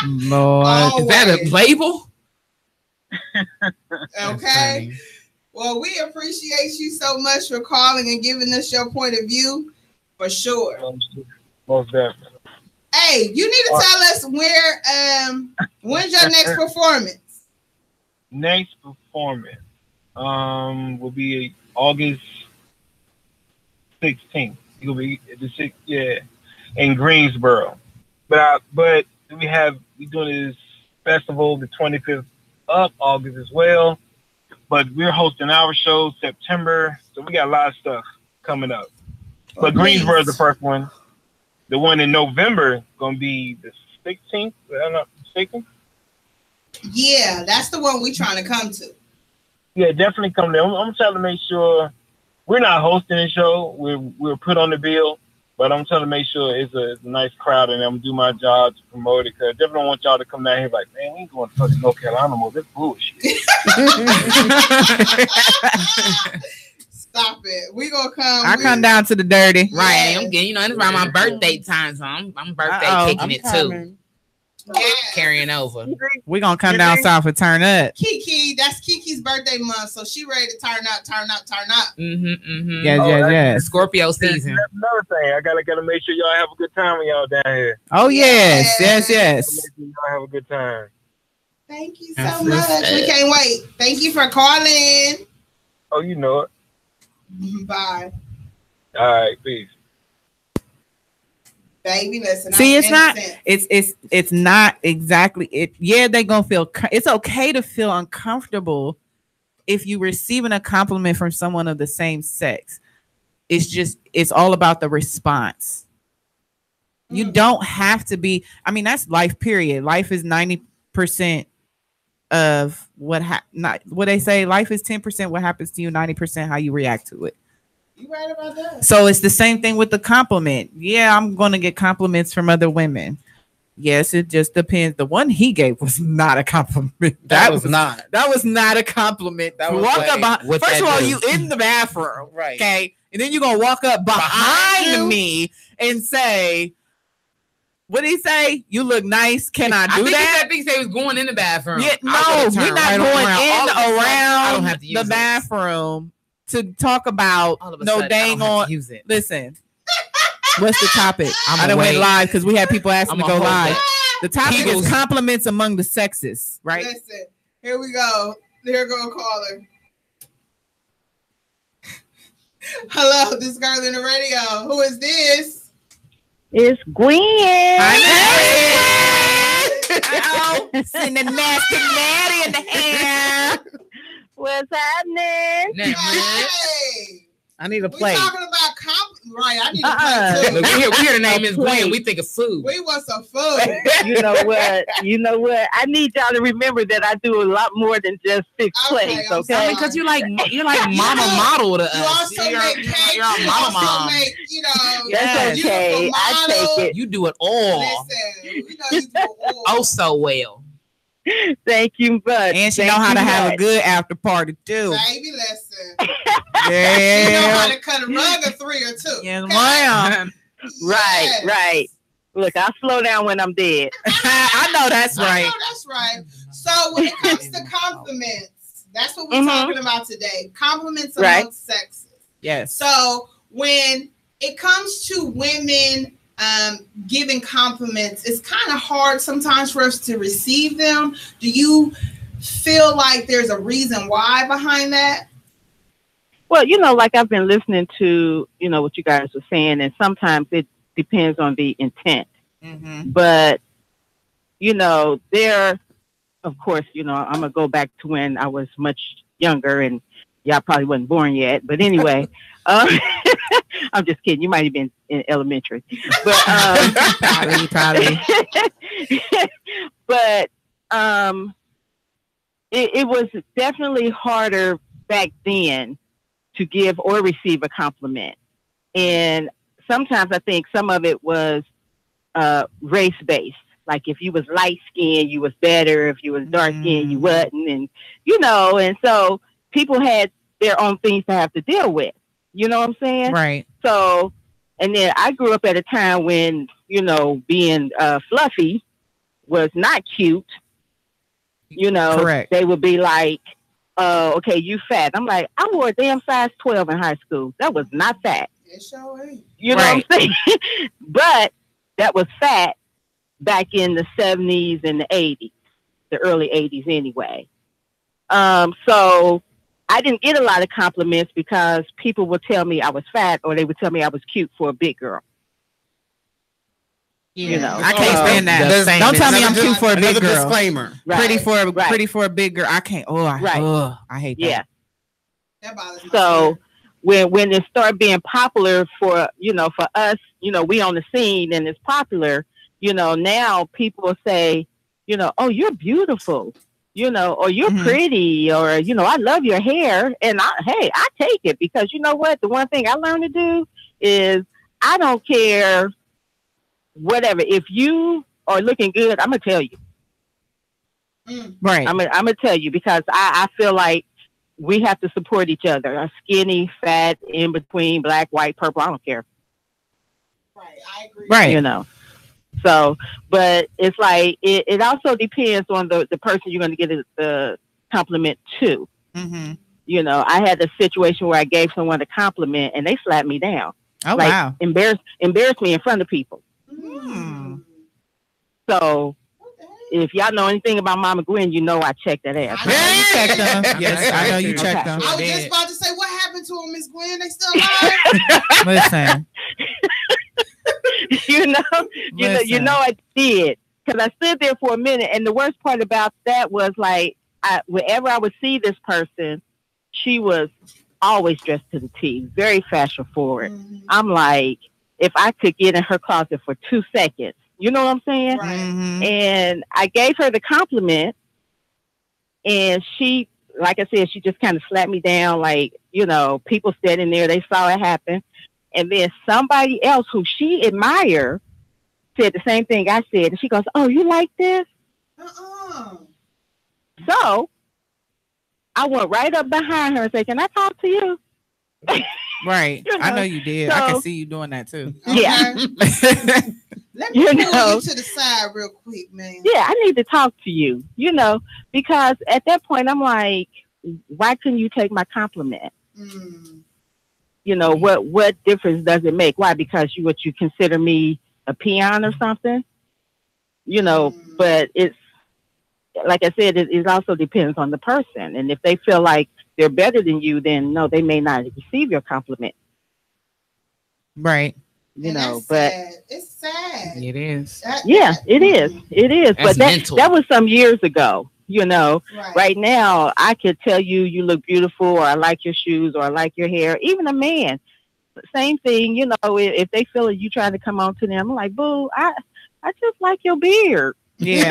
Lord, is that a label? Okay. Well, we appreciate you so much for calling and giving us your point of view, for sure. Most definitely. Hey, you need to tell us when's your next performance? Next performance will be August 16th. It'll be the 6th, in Greensboro. But we're doing this festival the 25th of August as well. But we're hosting our show September, so we got a lot of stuff coming up. But Greensboro is the first one. The one in November is going to be the 16th. I'm not mistaken. Yeah, that's the one we're trying to come to. Yeah, definitely come there. I'm trying to make sure we're not hosting the show. We're put on the bill, but I'm trying to make sure it's a nice crowd, and I'm going to do my job to promote it, because I definitely don't want y'all to come down here like, man, we ain't going to fucking North Carolina more. This bullshit. Stop it. We gonna come. I come down to the dirty. Right. I'm getting, it's around my birthday time, so I'm birthday kicking it too. Carrying over. We're gonna come down south and turn up. Kiki, that's Kiki's birthday month, so she ready to turn up. Yeah. Scorpio season. That's another thing. I gotta make sure y'all have a good time when y'all down here. Oh yes. Make sure y'all have a good time. Thank you so much. We can't wait. Thank you for calling. Oh, you know it. Bye. All right, peace. Baby, listen. See, it's not exactly it. Yeah, they gonna feel. It's okay to feel uncomfortable if you receiving a compliment from someone of the same sex. It's all about the response. You don't have to be. I mean, that's life. Period. Life is 90% of what they say. Life is 10% what happens to you, 90% how you react to it. You right about that. So it's the same thing with the compliment. Yeah, I'm gonna get compliments from other women. Yes, it just depends. The one he gave was not a compliment. That was not a compliment. That was first of all, you in the bathroom, right? Okay, and then you're gonna walk up behind me and say, what did he say? You look nice. Can I do that? I think he said he was going in the bathroom. Yeah, no, we're not going around the bathroom to talk about no dang on. Listen, what's the topic? I done went live because we had people asking to go live. The topic is compliments among the sexes, right? Listen, here we go. Here go a caller. Hello, this girl in the radio. Who is this? It's Gwen. Oh, sitting the nasty Natty in the hair. What's happening? Hey, I need a plate. We're talking about Right, I need a plate too. We hear the name is Gwen. We think of food. We want some food. You know what? I need y'all to remember that I do a lot more than just fix plates. Okay, because you're like mama model to us. You also make cake. You're a mama mom. That's okay. I take it. You do it all. Listen, you do it all. Oh, so well. Thank you, but and she know how to have a good after party too. Baby, listen. Yeah. You know how to cut a rug of 3 or 2. Yes, ma'am. Right. Look, I'll slow down when I'm dead. I know that's right. That's right. So when it comes to compliments, that's what we're talking about today. Compliments amongst sexes. Yes. So when it comes to women giving compliments, it's kind of hard sometimes for us to receive them. Do you feel like there's a reason why behind that? Well, like I've been listening to, what you guys were saying, and sometimes it depends on the intent. Mm-hmm. But, there, of course, I'm going to go back to when I was much younger and y'all probably wasn't born yet. But anyway, I'm just kidding. You might have been in elementary. But, probably. But it was definitely harder back then to give or receive a compliment. And sometimes I think some of it was race-based. Like if you was light-skinned, you was better. If you was dark-skinned, you wasn't. And, and so people had their own things to have to deal with. You know what I'm saying? Right. So, and then I grew up at a time when, being fluffy was not cute. Correct. They would be like, okay, you fat. I'm like, I wore a damn size 12 in high school. That was not fat. It sure ain't. You know what I'm saying? But that was fat back in the 70s and the 80s, the early 80s anyway. So I didn't get a lot of compliments because people would tell me I was fat or they would tell me I was cute for a big girl. Yeah. I can't stand that. Don't tell me I'm cute for a big girl. Disclaimer. Right. Pretty for a big girl. I can't. I hate that. Yeah. That bothers me. So when it started being popular for us, we on the scene and it's popular, now people say, oh, you're beautiful, or you're pretty, or, I love your hair. And I take it because you know what? The one thing I learned to do is I don't care whatever. If you are looking good, I'm going to tell you. Right. I'm going to tell you because I feel like we have to support each other. Skinny, fat, in between, black, white, purple. I don't care. Right. I agree. Right. So, but it's like, it also depends on the person you're going to get the compliment to. Mm-hmm. I had a situation where I gave someone a compliment and they slapped me down. Oh, wow. Embarrassed me in front of people. So, if y'all know anything about Mama Gwen, I checked that ass. You checked them. Yes, I know you checked them. I was just about to say, what happened to him, Miss Gwen? They still alive? Listen. I did. Because I stood there for a minute, and the worst part about that was like, whenever I would see this person, she was always dressed to the T, very fashion forward. Mm-hmm. I'm like, if I could get in her closet for 2 seconds, you know what I'm saying? Right. Mm-hmm. And I gave her the compliment, and she, like I said, she just kind of slapped me down. Like, people standing there, they saw it happen. And then somebody else who she admired said the same thing I said. And she goes, oh, you like this? So I went right up behind her and said, can I talk to you? Right. I know you did. So, I can see you doing that too. Yeah. Let me pull you to the side real quick, man. Yeah, I need to talk to you, because at that point I'm like, why couldn't you take my compliment? What difference does it make? Why? Because you consider me a peon or something? But it's, like I said, it also depends on the person. And if they feel like they're better than you, then no, they may not receive your compliment. Right. But it's sad. It is. It is. It is. That's but that was some years ago. Right. Right now I could tell you look beautiful, or I like your shoes, or I like your hair. Even a man, same thing. You know, if they feel like you trying to come on to them, I'm like, boo, I just like your beard. Yeah.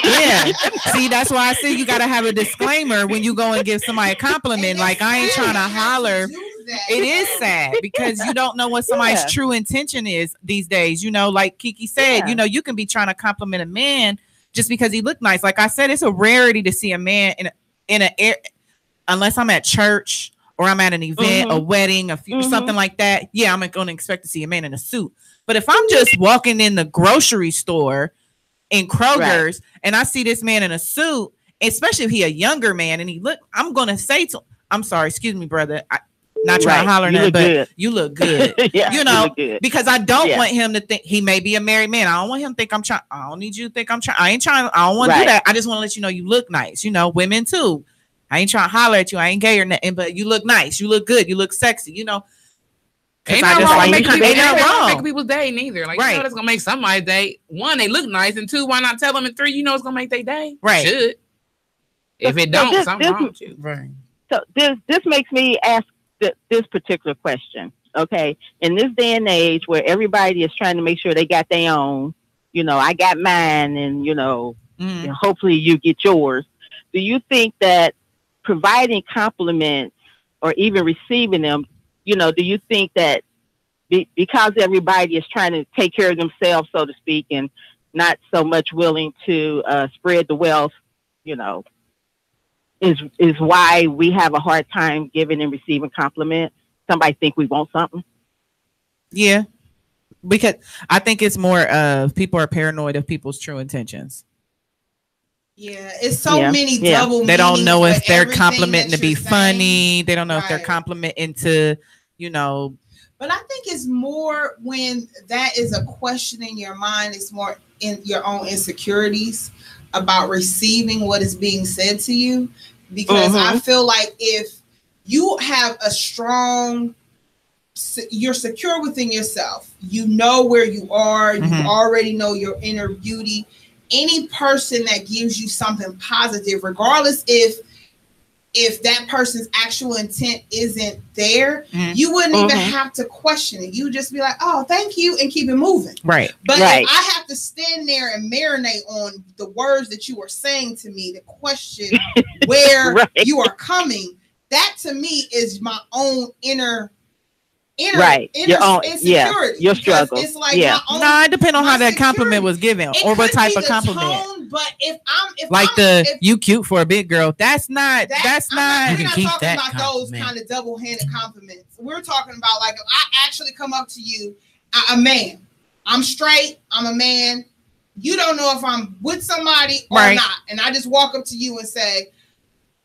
Yeah. See, that's why I say you got to have a disclaimer when you go and give somebody a compliment. Like, I ain't trying to holler. It is sad because you don't know what somebody's true intention is these days. You know, like Kiki said, you know, you can be trying to compliment a man just because he looked nice. Like I said, it's a rarity to see a man unless I'm at church or I'm at an event, a wedding, something like that. Yeah, I'm going to expect to see a man in a suit. But if I'm just walking in the grocery store in Kroger's and I see this man in a suit, especially if he a younger man and I'm going to say to him, I'm sorry, excuse me, brother. Not trying to holler at, but you look good. You know, because I don't want him to think he may be a married man. I don't want him to think I'm trying. I don't need you to think I'm trying. I ain't trying. I don't want to do that. I just want to let you know you look nice. You know, women too. I ain't trying to holler at you. I ain't gay or nothing, but you look nice. You look good. You look sexy. You know. Ain't no wrong making people's day neither. Like, you know, that's gonna make somebody's day. One, they look nice, and two, why not tell them? And three, you know, it's gonna make their day. Right. Should. If it don't, something wrong with you. Right. So this makes me ask this particular question. Okay, in this day and age where everybody is trying to make sure they got their own, you know, I got mine, and you know, and hopefully you get yours. Do you think that providing compliments or even receiving them, you know, do you think that because everybody is trying to take care of themselves, so to speak, and not so much willing to spread the wealth, you know, is why we have a hard time giving and receiving compliments? Somebody think we want something? Yeah, because I think it's more of people are paranoid of people's true intentions. Yeah, it's so many double meanings. They don't know if they're complimenting to be funny. They don't know if they're complimenting to, you know. But I think it's more when that is a question in your mind. It's more in your own insecurities about receiving what is being said to you. Because I feel like if you have a strong, you're secure within yourself, you know where you are, you already know your inner beauty. Any person that gives you something positive, regardless if that person's actual intent isn't there, you wouldn't even have to question it. You would just be like, oh, thank you, and keep it moving. Right. But if I have to stand there and marinate on the words that you are saying to me, to question where you are coming, that to me is my own inner your own insecurity. Your struggle. It's like it depends on how that compliment was given or what type of compliment. Tone, but if you cute for a big girl, that's not. We're not talking about those kind of double-handed compliments. We're talking about like if I actually come up to you, a man, I'm straight, I'm a man. You don't know if I'm with somebody or not, and I just walk up to you and say,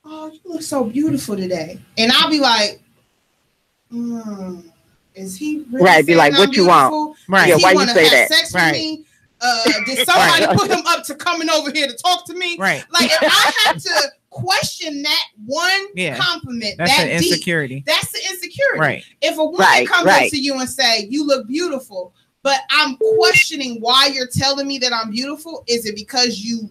"Oh, you look so beautiful today," and I'll be like, is he really be like, what you want? Right. Yeah, why you say that? Sex with me? Did somebody put him up to coming over here to talk to me? Right. Like if I have to question that one compliment, that's an insecurity. That's the insecurity. Right. If a woman comes up to you and say, you look beautiful, but I'm questioning why you're telling me that I'm beautiful, is it because you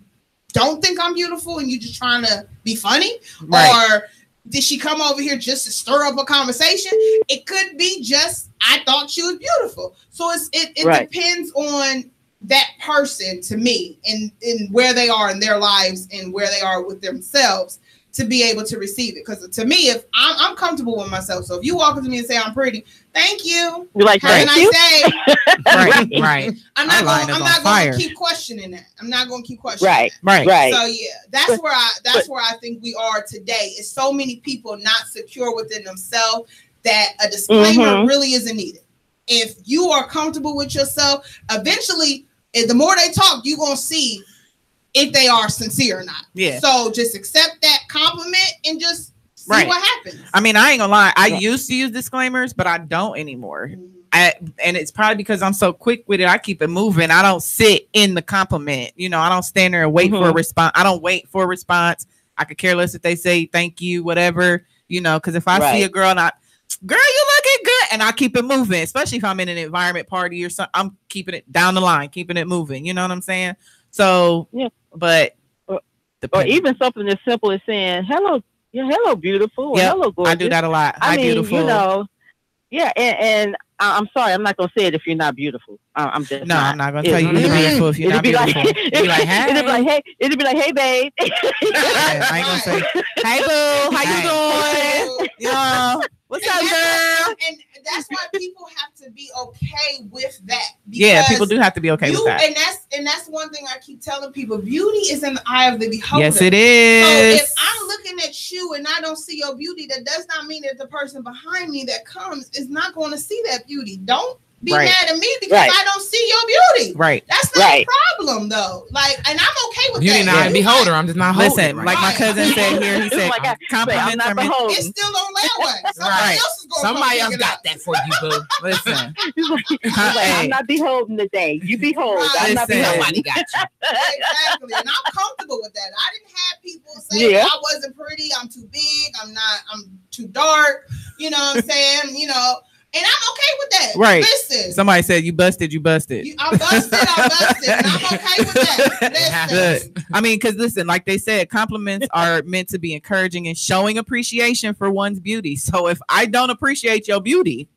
don't think I'm beautiful and you just trying to be funny? Or did she come over here just to stir up a conversation? It could be just, I thought she was beautiful. So it depends on that person, to me, and where they are in their lives and where they are with themselves to be able to receive it. Because to me, if I'm comfortable with myself, so if you walk up to me and say I'm pretty, thank you. You're like, have a nice day. Right. I'm not going to keep questioning that. I'm not going to keep questioning that. Right. So yeah, that's where I think we are today. Is so many people not secure within themselves that a disclaimer really isn't needed. If you are comfortable with yourself, eventually, the more they talk, you're going to see if they are sincere or not. Yeah. So just accept that compliment and just see what happens. I mean, I ain't gonna lie. I used to use disclaimers, but I don't anymore. And it's probably because I'm so quick with it. I keep it moving. I don't sit in the compliment. You know, I don't stand there and wait for a response. I don't wait for a response. I could care less if they say thank you, whatever, you know, because if I see a girl and girl, you looking good, and I keep it moving, especially if I'm in an environment party or something. I'm keeping it down the line, keeping it moving. You know what I'm saying? So, but or even something as simple as saying hello, hello, beautiful, or hello, gorgeous. I do that a lot. I mean, beautiful. You know, Yeah, and I'm sorry, I'm not gonna say it if you're not beautiful. I'm just I'm not gonna tell you you're beautiful if you're not beautiful. It'd be like, hey, babe. I ain't gonna say, hey, boo, how you doing? Yo, what's up, girl? And that's why people have to be okay with that. Yeah, people do have to be okay with that. And that's one thing I keep telling people: beauty is in the eye of the beholder. Yes, it is. So if I'm looking at you and I don't see your beauty, that does not mean that the person behind me that comes is not going to see that beauty. Don't be mad at me because I don't see your beauty. Right. That's not a problem though. Like, and I'm okay with beauty that. Beauty not beholder. I'm just not holding. Listen, like my cousin said here, he said compliments are meant. It's still on that one. Somebody else is going. Somebody else got that for you, boo. Listen, I'm not beholden today. You behold. I'm not beholden. Somebody got you. Exactly, and I'm comfortable with that. I didn't have people say I wasn't pretty. I'm too big. I'm too dark. You know what I'm saying? You know. And I'm okay with that. Right. Listen. Somebody said you busted. I'm busted. And I'm okay with that. Listen. I mean, because listen, like they said, compliments are meant to be encouraging and showing appreciation for one's beauty. So if I don't appreciate your beauty,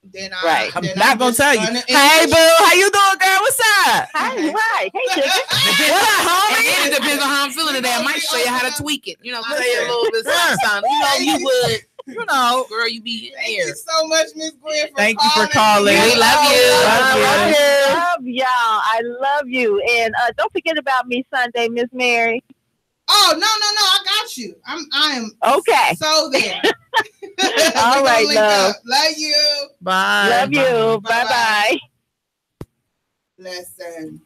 then I'm not gonna tell you. Hey, boo, how you doing, girl? What's up? Hi. Hey, chicken. What up, homie? And it depends on how I'm feeling today. I might show you how to tweak it. You know, say a little bit something. You know, you would. You know, girl, you be Thank you so much, Miss Gwen. Thank you for calling. We love you. Love y'all. I love you. And don't forget about me Sunday, Miss Mary. Oh, no. I got you. I am okay. So there. All right, love. Love you. Bye. Love you. Bye. Listen.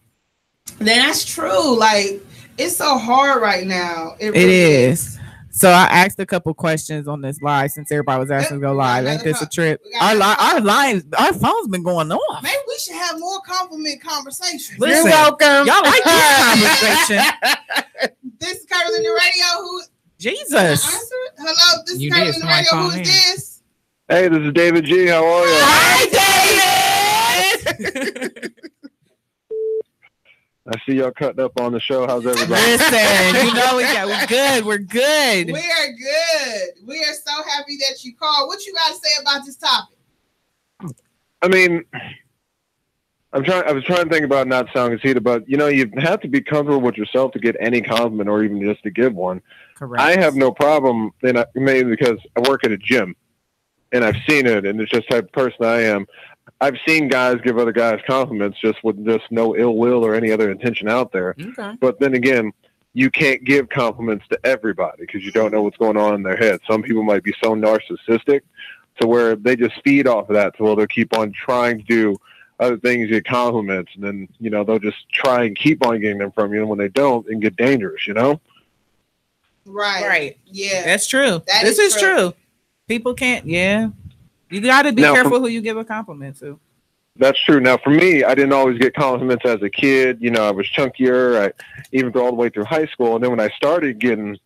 That's true. Like, it's so hard right now. It really is. So I asked a couple questions on this live since everybody was asking to go live. Ain't this a trip? Our phone's been going off. Maybe we should have more compliment conversations. Listen, you're welcome. Y'all like this conversation. This is Curvilinear Radio. Jesus. Hello, this is Curvilinear Radio. Who is this? Hey, this is David G. How are you? Hi, David. I see y'all cutting up on the show. How's everybody? Listen, you know we're good. We're good. We are good. We are so happy that you called. What you got to say about this topic? I mean, I was trying to think about not sounding conceited, but you have to be comfortable with yourself to get any compliment or even just to give one. Correct. I have no problem, mainly because I work at a gym, and I've seen it, and it's just the type of person I am. I've seen guys give other guys compliments just with just no ill will or any other intention out there. Okay. But then again, you can't give compliments to everybody because you don't know what's going on in their head. Some people might be so narcissistic to where they just feed off of that. So they'll keep on trying to do other things, get compliments, and then, they'll just try and keep on getting them from you. And when they don't, it can get dangerous, Right. Yeah. That's true. This is true. People can't. Yeah. You got to be careful who you give a compliment to. That's true. Now, for me, I didn't always get compliments as a kid. I was chunkier, even all the way through high school. And then when I started getting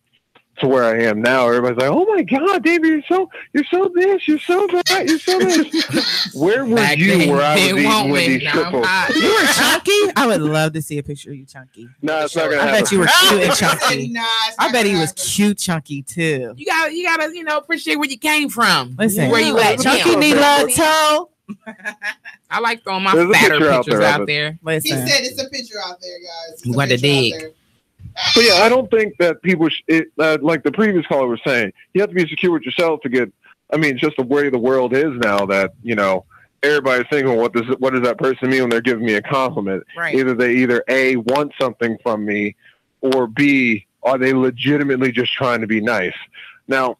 to where I am now, everybody's like, "Oh my God, David, you're so this, you're so that, you're so this." Where were you where I was eating with these triples? You were chunky? I would love to see a picture of you chunky. No, it's not gonna happen. I bet you were cute and chunky. I bet he was cute chunky too. You gotta appreciate where you came from. Listen, where you at. Chunky need love toe. I like throwing my fatter pictures out there. Listen. He said it's a picture out there, guys. You got to dig. But yeah, I don't think that people, like the previous caller was saying, you have to be secure with yourself to get. I mean, just the way the world is now. That everybody's thinking, what does that person mean when they're giving me a compliment? Right. Either A, want something from me, or B, are they legitimately just trying to be nice? Now,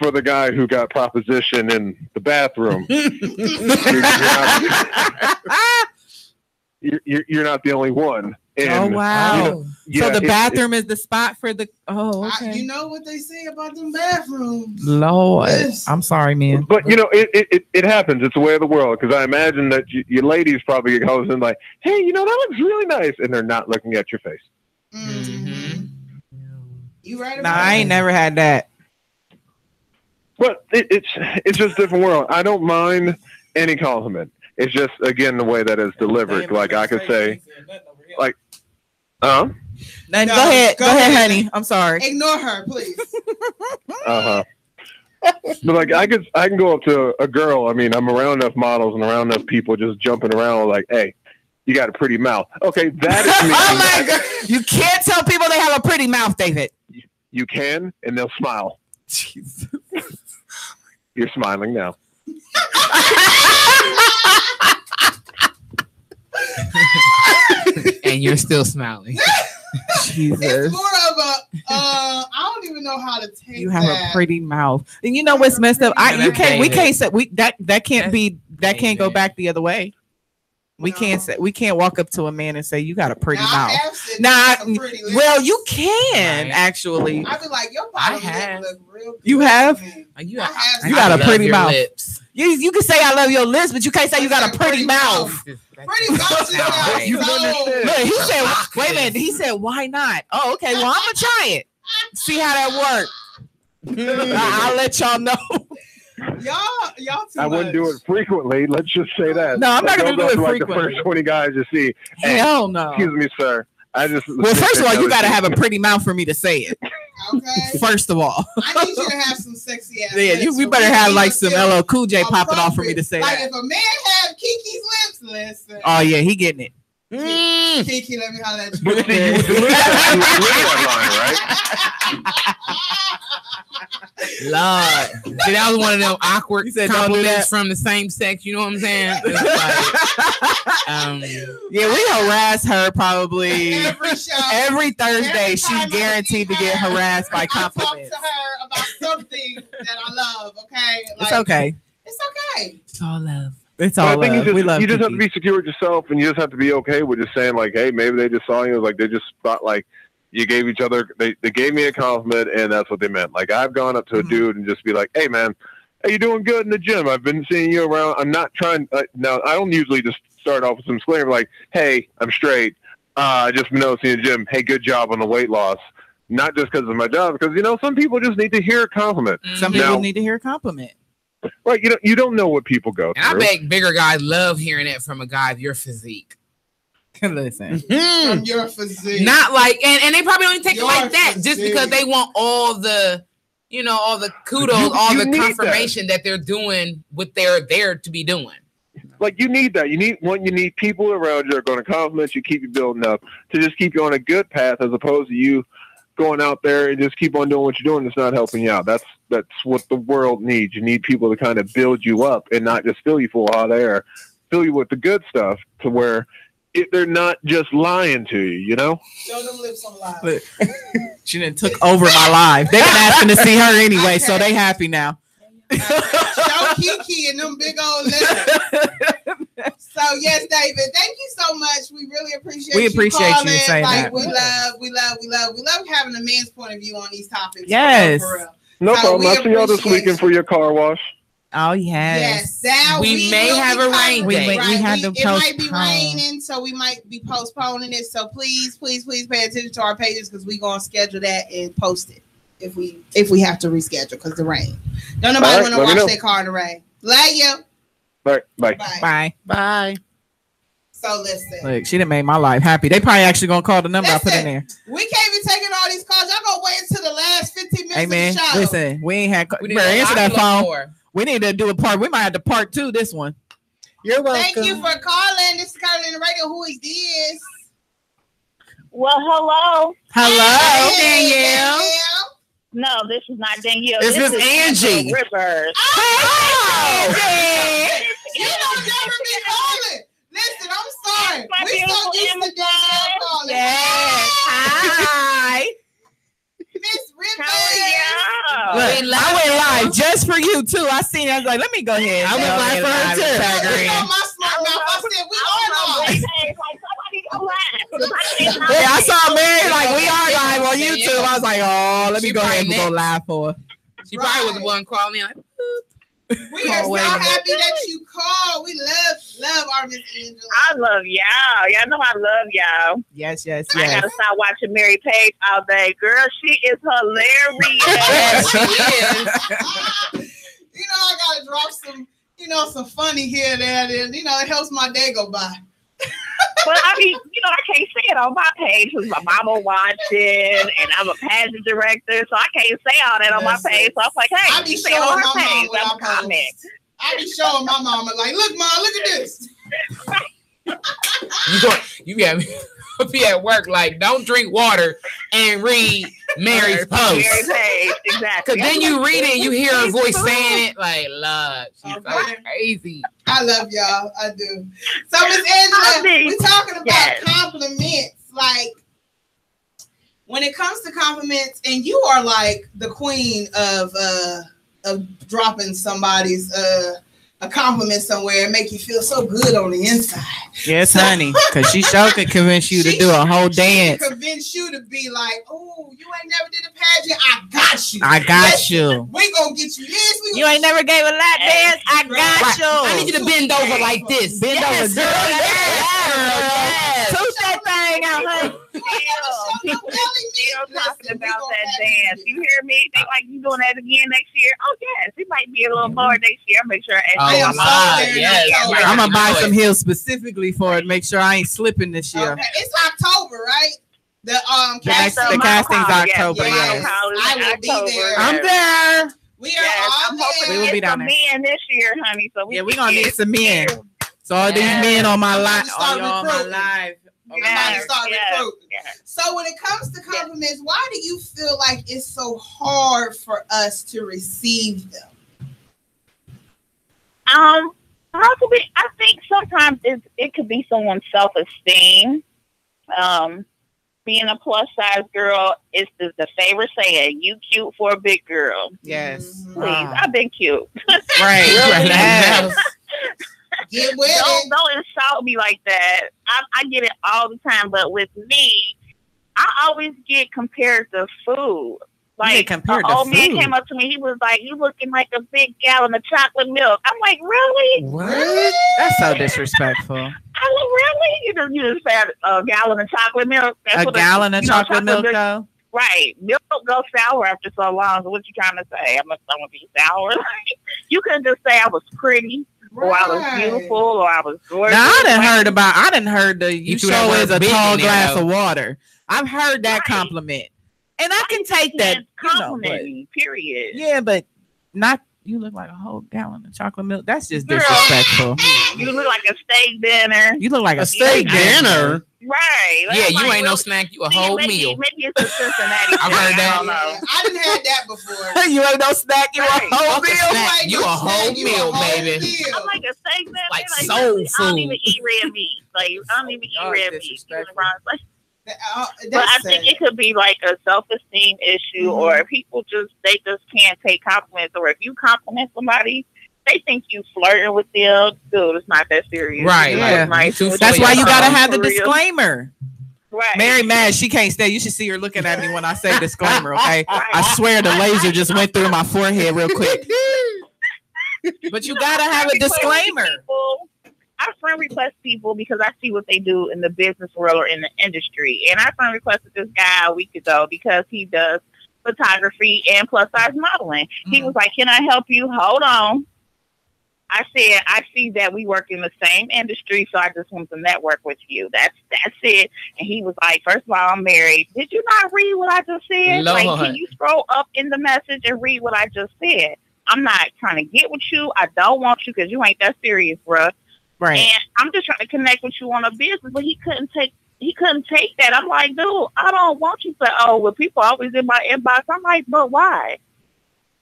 for the guy who got proposition in the bathroom, you're not the only one. And, wow! So the bathroom is the spot for the. Oh, okay. You know what they say about them bathrooms, Lord. Yes. I'm sorry, man. But it happens. It's the way of the world. Because I imagine that you ladies probably get calls in like, "Hey, that looks really nice," and they're not looking at your face. Mm-hmm. You right? Nah, I ain't never had that. But it's just a different world. I don't mind any compliment. It's just, again, the way that it's delivered. Like I could say, like, go ahead, honey. I'm sorry. Ignore her, please. But like I can go up to a girl. I mean, I'm around enough models and around enough people just jumping around like, hey, you got a pretty mouth. Okay, that is me. Oh my God. You can't tell people they have a pretty mouth, David. You can, and they'll smile. Jesus. You're smiling now. And you're still smiling. Jesus. It's more of a I don't even know how to take. You have a pretty mouth, and you know what's messed up. We can't say that can't go back the other way. We can't walk up to a man and say you got a pretty mouth. Well, you can actually. I be like, your body look real good. You have. You got a pretty mouth. You can say I love your lips, but you can't say you got a pretty mouth. Pretty mouth. Look, he said, wait a minute. He said, why not? Oh, okay. Well, I'm gonna try it. See how that works. I'll let y'all know. Y'all too I wouldn't do it frequently. Let's just say that. No, I'm not going to do it frequently. Like the first 20 guys to see. Hey, hell no. Excuse me, sir. Well, first of all, you got to have a pretty mouth for me to say it. Okay. First of all. I need you to have some sexy ass. Yeah, we better have like some LL Cool J popping off for me to say like that. Like if a man have Kiki's lips, listen. Oh yeah, he getting it. Kiki, let me holler at you. But see, you would delete that line, right? Lord. See, that was one of them awkward compliments from the same sex. You know what I'm saying? Like, yeah, we harass her probably every Thursday. Every she's guaranteed to get harassed by compliments. I talk to her about something that I love. Okay, it's okay. It's okay. It's all love. It's all love. You love just have to be secure with yourself, and you just have to be okay with just saying like, hey, maybe they just saw you. Like they just thought like you gave each other. They gave me a compliment, and that's what they meant. Like I've gone up to a dude and just be like, hey man, hey, you doing good in the gym? I've been seeing you around. I'm not trying. Now I don't usually just start off with some disclaimer like, hey, I'm straight. I just been noticing in the gym. Hey, good job on the weight loss. Not just because of my job, because some people just need to hear a compliment. Some people need to hear a compliment. Right, you don't know what people go through. And I bet bigger guys love hearing it from a guy of your physique. Listen, from your physique, not like, and they probably don't take it like that, just because they want all the, all the kudos, all the confirmation that they're doing what they're there to be doing. Like you need that. You need people around you that are going to compliment you, keep you building up, to just keep you on a good path, as opposed to you going out there and just keep on doing what you're doing. It's not helping you out. That's what the world needs. You need people to kind of build you up and not just fill you full of hot air, fill you with the good stuff to where they're not just lying to you, Show them lips on live. She done took over my life. They've been asking to see her anyway, so they happy now. Show Kiki and them big old lips. So yes, David, thank you so much. We really appreciate you saying that. We love having a man's point of view on these topics. Yes. For real. No problem. I'll see y'all this weekend for your car wash. Oh yes. Yes. We may have a rain day. It might be raining, so we might be postponing it. So please pay attention to our pages, because we're gonna schedule that and post it if we have to reschedule because the rain. Don't nobody want to wash their car in the rain. Love you. All right, Bye. So listen. Look, she done made my life happy. They probably actually gonna call the number I put in there. We can't be taking all these calls. Y'all gonna wait until the last 15 minutes of the show. Listen, we ain't had. We answer that phone. More. We need to do a part. We might have to part 2 this one. You're welcome. Thank you for calling. This is Curvilinear Radio. Who is this? Well, hello. Hello, Danielle. No, this is not Danielle. This is Angie. Rivers. Oh, Angie. You don't never be calling. Listen, I'm sorry. We so used to Danielle calling. Yes. Hi. Miss Rivers. How are you? Look, I went live just for you too. I seen it. I was like, let me go ahead. I went live for her too. You know my smart mouth. I said we are live. Yeah, I saw Mary like we are live on YouTube. I was like, oh, let me go ahead and go live for her. She probably was the one calling me like, we are so happy that you called. We love our Miss Angela. I love y'all. Y'all know I love y'all. Yes. I gotta stop watching Mary Page all day. Girl, she is hilarious. yes, she is. I gotta drop some funny here and there. And, it helps my day go by. But I mean, I can't say it on my page because my mama watching, and I'm a pageant director, so I can't say all that on my page. So I'm like, hey, I be showing on my her page, mom I'm a comment. I be showing my mama like, look, mom, look at this. You got me. Be at work like, don't drink water and read Mary's post. Mary's page, exactly. Because then you read it and you hear her voice saying it like, love, she's so crazy. I love y'all. I do. So, Miss Angela, we're talking about compliments. Like, when it comes to compliments, and you are like the queen of dropping somebody's a compliment somewhere and make you feel so good on the inside. Yes, honey, because she sure could convince you to do a whole dance. Convince you to be like, oh, you ain't never did a pageant. I got you. I got you. We gonna get you this. You ain't never gave a lap dance. I got you. I need you to bend over like this. Bend over, girl. Yes. Toot that thing out, honey. Still talking about that dance. You hear me? They like you doing that again next year. Oh yes, it might be a little more next year. I'll make sure yes. I'm gonna buy some heels specifically for it. Make sure I ain't slipping this year. Okay. It's October, right? The casting's October. Yes. I will be there. I'm there. We are all there. We will be down there. Men this year, honey. So we're gonna need some men. So all these men on my live, on my live. So when it comes to compliments, why do you feel like it's so hard for us to receive them? Possibly, I think sometimes it could be someone's self-esteem. Being a plus size girl is the favorite saying, you cute for a big girl. Yes. Please, I've been cute. Right. Really? Get with it. Don't insult me like that. I get it all the time, but with me, I always get compared to food. Like, an old man came up to me, he was like, you looking like a big gallon of chocolate milk. I'm like, really? What? That's so disrespectful. I was really? You just said a gallon of chocolate milk. That's a gallon of chocolate milk, though? Right. Milk goes sour after so long. So what you trying to say? I'm gonna be sour? You couldn't just say I was pretty. Right. Or I was beautiful, or I was gorgeous. Now I didn't heard the you show is a tall glass of water. I've heard that compliment, and I can take that compliment. Period. Yeah, but not you look like a whole gallon of chocolate milk. That's just disrespectful. You look like a steak dinner. You look like a steak dinner. Right. Yeah, you ain't no snack. You a whole meal. Maybe it's a Cincinnati. I've heard that. I didn't have that before. You ain't no snack. You a whole meal. You a whole meal, baby. I'm like a steak dinner. Like soul food. I don't even eat red meat. Like I don't even eat red meat. But I think it could be like a self-esteem issue, or people they just can't take compliments, or if you compliment somebody, they think you flirting with them. Dude, it's not that serious. Right. Yeah. That's why you gotta have the disclaimer. Right. Mary mad, she can't stay. You should see her looking at me when I say disclaimer, okay? I swear the laser just went through my forehead real quick. But you gotta have a disclaimer. I friend request people because I see what they do in the business world or in the industry. And I friend requested this guy a week ago because he does photography and plus size modeling. He was like, can I help you? Hold on. I said, I see that we work in the same industry, so I just want to network with you. That's it. And he was like, first of all, I'm married. Did you not read what I just said? Lord. Like, can you scroll up in the message and read what I just said? I'm not trying to get with you. I don't want you because you ain't that serious, bruh. Right. And I'm just trying to connect with you on a business, but he couldn't take that. I'm like, dude, I don't want you to. Oh, well, people always in my inbox. I'm like, but why?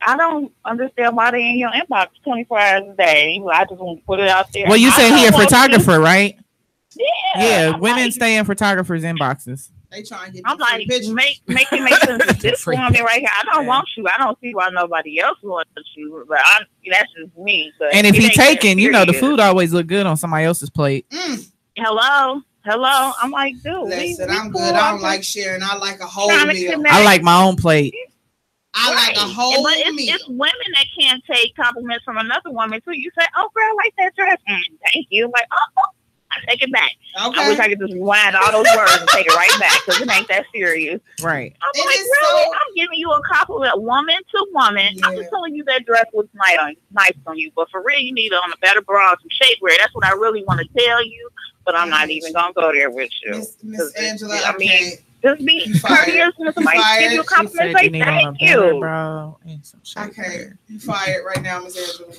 I don't understand why they in your inbox 24 hours a day. I just want to put it out there. Well, you said he a photographer, right? Yeah. Yeah, women stay in photographers' inboxes. They trying to get I'm like, make it make sense. This woman right here, I don't want you. I don't see why nobody else wants you, but that's just me. But and if he taking, the food always look good on somebody else's plate. Hello. I'm like, dude. Listen, I'm good. I don't like sharing. I like a whole meal. I like my own plate. I like a whole meal. It's women that can't take compliments from another woman too. You say, "Oh, girl, I like that dress." Thank you. Like, oh, I take it back. Okay. I wish I could just rewind all those words and take it right back because it ain't that serious. Right. I'm like, really? I'm giving you a compliment, woman to woman. Yeah. I'm just telling you that dress looks nice on you, but for real, you need on a better bra, some shapewear. That's what I really want to tell you, but I'm not even gonna go there with you. Miss Angela, I mean, just be courteous when somebody gives you a compliment. Say thank you, bro. Okay, you fired right now, Miss Angela.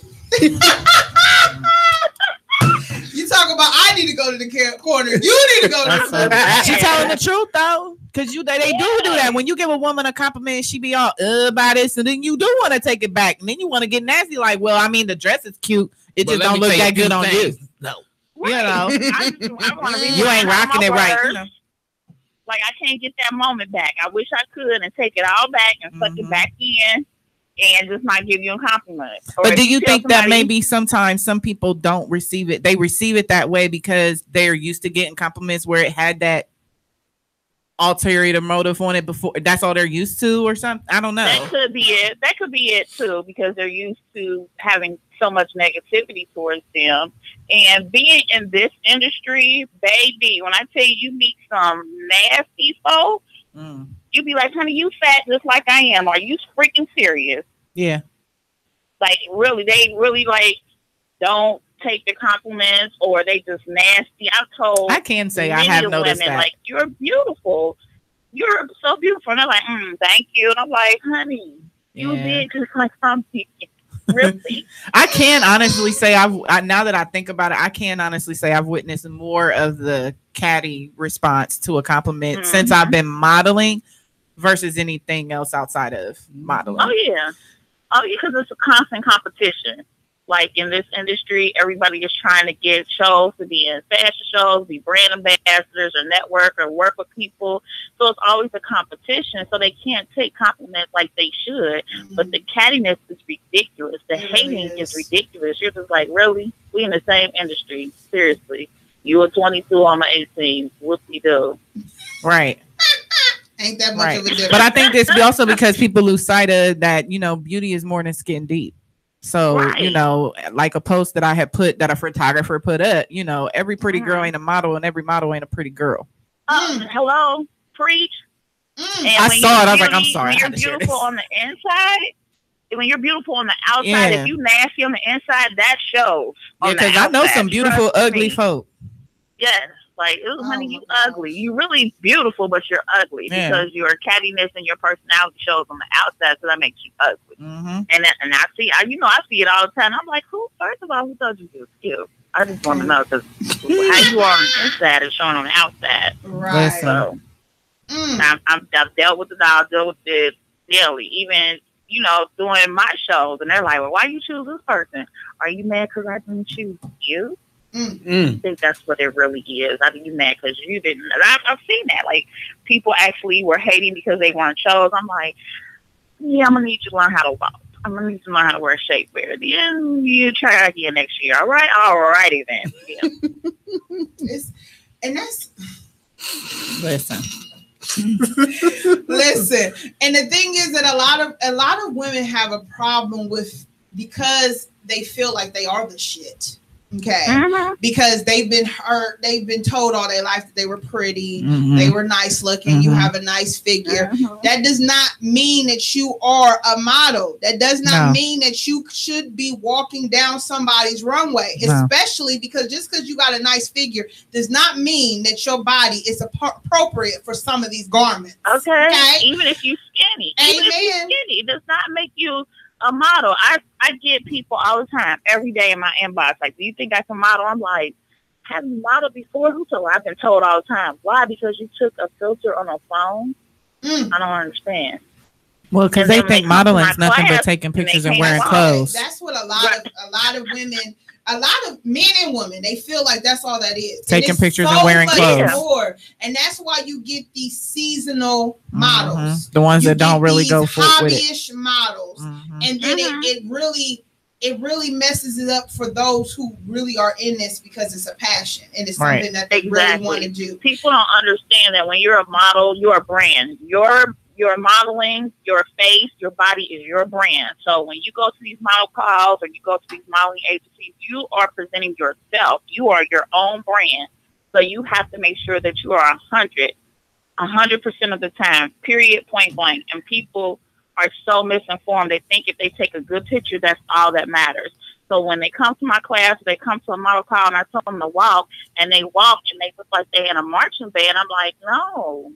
You talk about I need to go to the corner. You need to go to the corner. She's telling the truth though, because they do that. When you give a woman a compliment, she be all about it, and then you do want to take it back, and then you want to get nasty. Like, well, I mean, the dress is cute. It just don't look that good on you. No, right. You know, I want to be you ain't rocking it right. You know? Like I can't get that moment back. I wish I could and take it all back and suck it back in. And just not give you a compliment. But do you think that maybe sometimes some people don't receive it? They receive it that way because they're used to getting compliments where it had that ulterior motive on it before. That's all they're used to or something. I don't know. That could be it. That could be it too, because they're used to having so much negativity towards them. And being in this industry, baby, when I tell you meet some nasty folks, you be like, honey, you fat just like I am. Are you freaking serious? Yeah. Like, really, they really, like, don't take the compliments or they just nasty. I can say I have noticed women, that. Like, you're beautiful. You're so beautiful. And they're like, thank you. And I'm like, honey, you did just like something. Really? I can honestly say now that I think about it, I can honestly say I've witnessed more of the catty response to a compliment since I've been modeling versus anything else outside of modeling. Oh yeah, because it's a constant competition. Like in this industry, everybody is trying to get shows to be in fashion shows, be brand ambassadors or network or work with people. So it's always a competition. So they can't take compliments like they should. But the cattiness is ridiculous. The hating is ridiculous. You're just like, really? We in the same industry. Seriously. You were 22, I'm 18. Whoop-de-doo. Right. Ain't that much of a difference. But I think this also because people lose sight of that, beauty is more than skin deep. So, like a post that I had put that a photographer put up, every pretty girl ain't a model and every model ain't a pretty girl. Hello, preach. I saw it. I was like, I'm sorry. When you're beautiful on the inside, when you're beautiful on the outside, if you nasty on the inside, that shows. Yeah, because I know some beautiful, ugly folk. Yes. Like, honey, you ugly. You really beautiful, but you're ugly because your cattiness and your personality shows on the outside, so that makes you ugly. And I see, I see it all the time. I'm like, first of all, who told you this cute? I just want to know because how you are on the inside is showing on the outside. Right. So I've dealt with I'll deal with it daily, even doing my shows, and they're like, well, why you choose this person? Are you mad because I didn't choose you? I think that's what it really is. I think you're mad because you didn't. I've seen that. Like, people actually were hating because they weren't chose. I'm like, yeah, I'm going to need you to learn how to walk. I'm going to need you to learn how to wear shapewear. Then you try again next year. All right? All righty then. Yeah. And that's... Listen. Listen. And the thing is that a lot of women have a problem with, because they feel like they are the shit. Okay, because they've been hurt, they've been told all their life that they were pretty, they were nice looking, you have a nice figure. That does not mean that you are a model. That does not mean that you should be walking down somebody's runway, especially because just because you got a nice figure does not mean that your body is appropriate for some of these garments. Okay? Even if you're skinny. Even if you're skinny, it does not make you a model. I get people all the time, every day in my inbox, like, do you think I can model? I'm like, have you modeled before? Who told? I've been told all the time. Why? Because you took a filter on a phone? I don't understand. Well, because they think modeling is nothing but taking pictures and wearing clothes. That's what a lot of women, a lot of men and women, they feel like that's all that is. Taking pictures and wearing clothes. More. And that's why you get these seasonal models. The ones that don't really go for it. Hobbyish models. And then it really messes it up for those who really are in this because it's a passion and it's something that they really want to do. People don't understand that when you're a model, you're a brand. Your your modeling, your face, your body is your brand. So when you go to these model calls or you go to these modeling agencies, you are presenting yourself. You are your own brand. So you have to make sure that you are 100% of the time, period, point blank. And people are so misinformed. They think if they take a good picture, that's all that matters. So when they come to my class, they come to a model call and I tell them to walk, and they walk and they look like they're in a marching band. I'm like, no.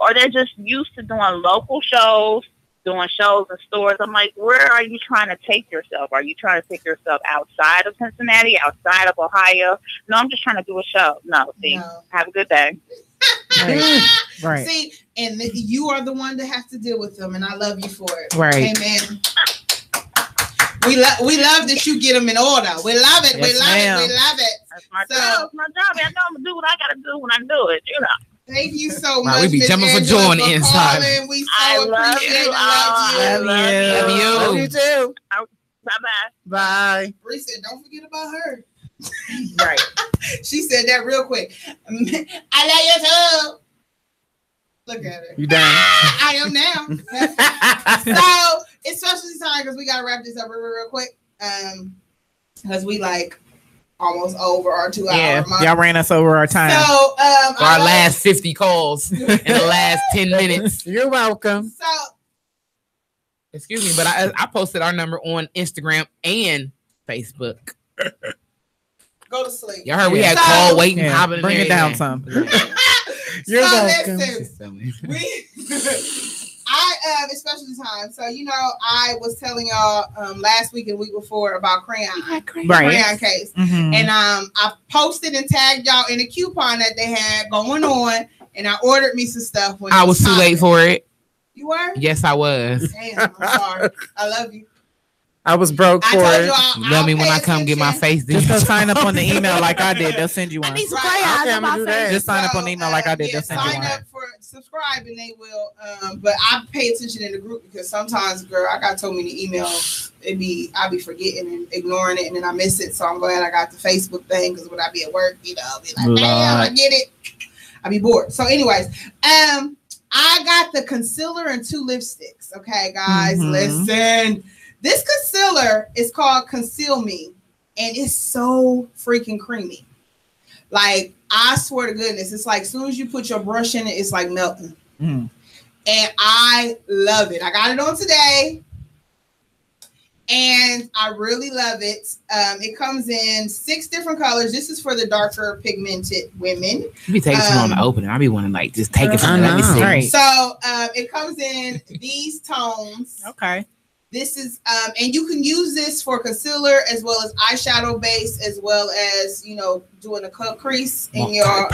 Or they're just used to doing local shows, doing shows in stores. I'm like, where are you trying to take yourself? Are you trying to take yourself outside of Cincinnati, outside of Ohio? No, I'm just trying to do a show. No, see, have a good day. Right. See, and you are the one that has to deal with them, and I love you for it. Right. Amen. We love that you get them in order. We love it. Yes, we love ma'am. it. We love it. That's my job. It's my job. I know I'm gonna do what I gotta do when I do it. You know. Thank you so much. We be jumping for joy on the inside. Calling. We so appreciate it. Love you too. Bye-bye. Bye. Bree said, don't forget about her. Right. She said that real quick. I love you too. Look at her. You done? I am now. So it's specialty time because we gotta wrap this up real quick. Because we like almost over our 2 hour mark. Y'all ran us over our time. So our last 50 calls in the last 10 minutes. You're welcome. So excuse me, but I posted our number on Instagram and Facebook. Go to sleep. Y'all heard we had call waiting, hopping. Bring it down some. You're welcome. I especially time. So I was telling y'all last week and the week before about crayon case, and I posted and tagged y'all in a coupon that they had going on, and I ordered me some stuff. When I was too late for it. You were? Yes, I was. Damn, I'm sorry. I love you. I was broke for it. You love me when I come get my face. Just go sign up on the email like I did. They'll send you one. I need some crayons. Just sign up on the email like I did. They'll send you one. Sign up for subscribe and they will. But I pay attention in the group because sometimes, girl, I got so many emails. I be forgetting and ignoring it, and then I miss it. So I'm glad I got the Facebook thing because when I be at work, I'll be like, damn, I get it. I be bored. So, anyways, I got the concealer and 2 lipsticks. Okay, guys, listen. This concealer is called Conceal Me, and it's so freaking creamy. Like, I swear to goodness, it's like as soon as you put your brush in it, it's like melting. And I love it. I got it on today, and I really love it. It comes in 6 different colors. This is for the darker pigmented women. You be taking some on the opening. I be wanting to just take it from the Right. So it comes in these tones. Okay. This is and you can use this for concealer as well as eyeshadow base, as well as doing a cut crease in your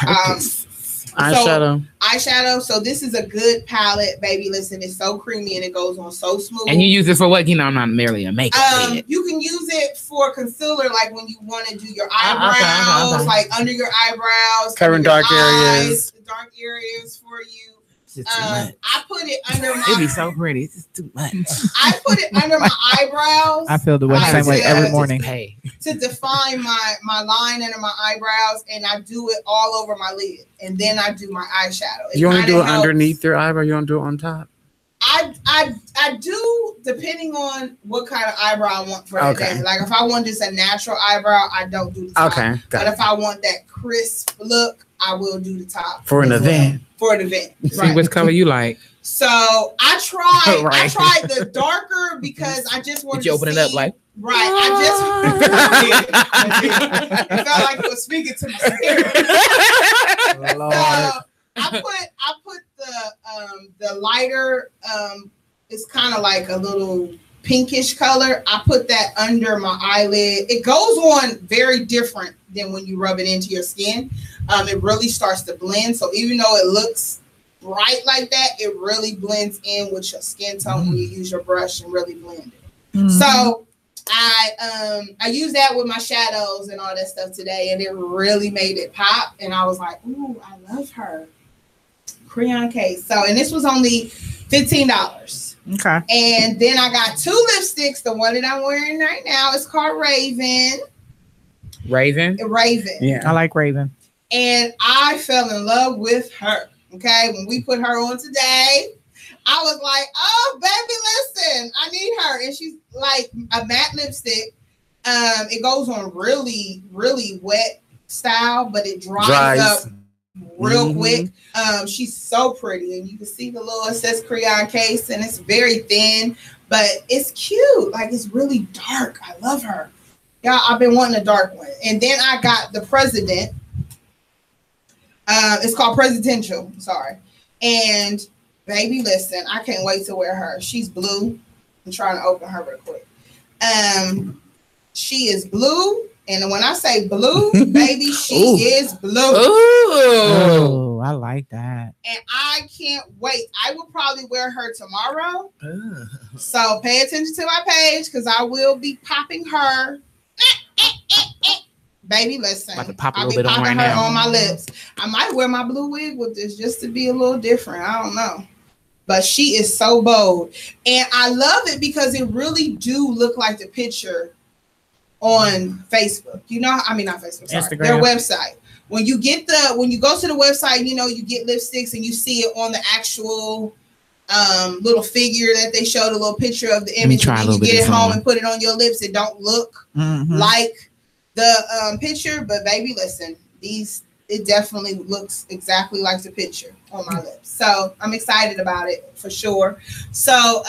eyeshadow. So this is a good palette, baby. Listen, it's so creamy and it goes on so smooth. And you use it for what? I'm not merely a makeup head. You can use it for concealer, like when you want to do your eyebrows, like under your eyebrows, covering dark areas, the dark areas for you. It's too much. I put it under my. It'd be so pretty. It's just too much. I put it under my eyebrows. I feel the same way every morning. To define my line under my eyebrows, and I do it all over my lid, and then I do my eyeshadow. You want to do it underneath your eyebrow? You want to do it on top? I do, depending on what kind of eyebrow I want for the day. Like if I want just a natural eyebrow, I don't do the top. But if I want that crisp look, I will do the top for an event. For an event. See what color you like. So I tried. I tried the darker because I just wanted. Did you open it up like? Right. I it felt like it was speaking to my spirit. So I put the lighter. It's kind of like a little pinkish color. I put that under my eyelid. It goes on very different than when you rub it into your skin. It really starts to blend. So even though it looks bright like that, it really blends in with your skin tone when you use your brush and really blend it. So I used that with my shadows and all that stuff today, and it really made it pop. And I was like, ooh, I love her. Crayon case. So, and this was only $15. Okay. And then I got 2 lipsticks. The one that I'm wearing right now is called Raven. Raven? Raven. Yeah, I like Raven. And I fell in love with her. Okay, when we put her on today, I was like, oh, baby, listen, I need her. And she's like a matte lipstick. It goes on really, really wet style, but it dries up real quick. She's so pretty, and you can see the little access crayon case, and it's very thin, but it's cute. Like, it's really dark. I love her. Y'all, I've been wanting a dark one. And then I got the President. It's called Presidential. Sorry. And baby, listen, I can't wait to wear her. She's blue. I'm trying to open her real quick. She is blue. And when I say blue, baby, she is blue. Oh, I like that. And I can't wait. I will probably wear her tomorrow. So pay attention to my page because I will be popping her. Baby, listen. About to pop a I'll little be bit popping on her right now. on my lips. I might wear my blue wig with this just to be a little different. I don't know. But she is so bold. And I love it because it really do look like the picture on Facebook. You know, I mean, not Facebook, sorry. Instagram. Their website. When you go to the website, you know, you get lipsticks and you see it on the actual little figure that they showed, a little picture of the image. And then you get it home and put it on your lips. It don't look like the picture, but baby, listen, it definitely looks exactly like the picture on my lips. So I'm excited about it for sure. So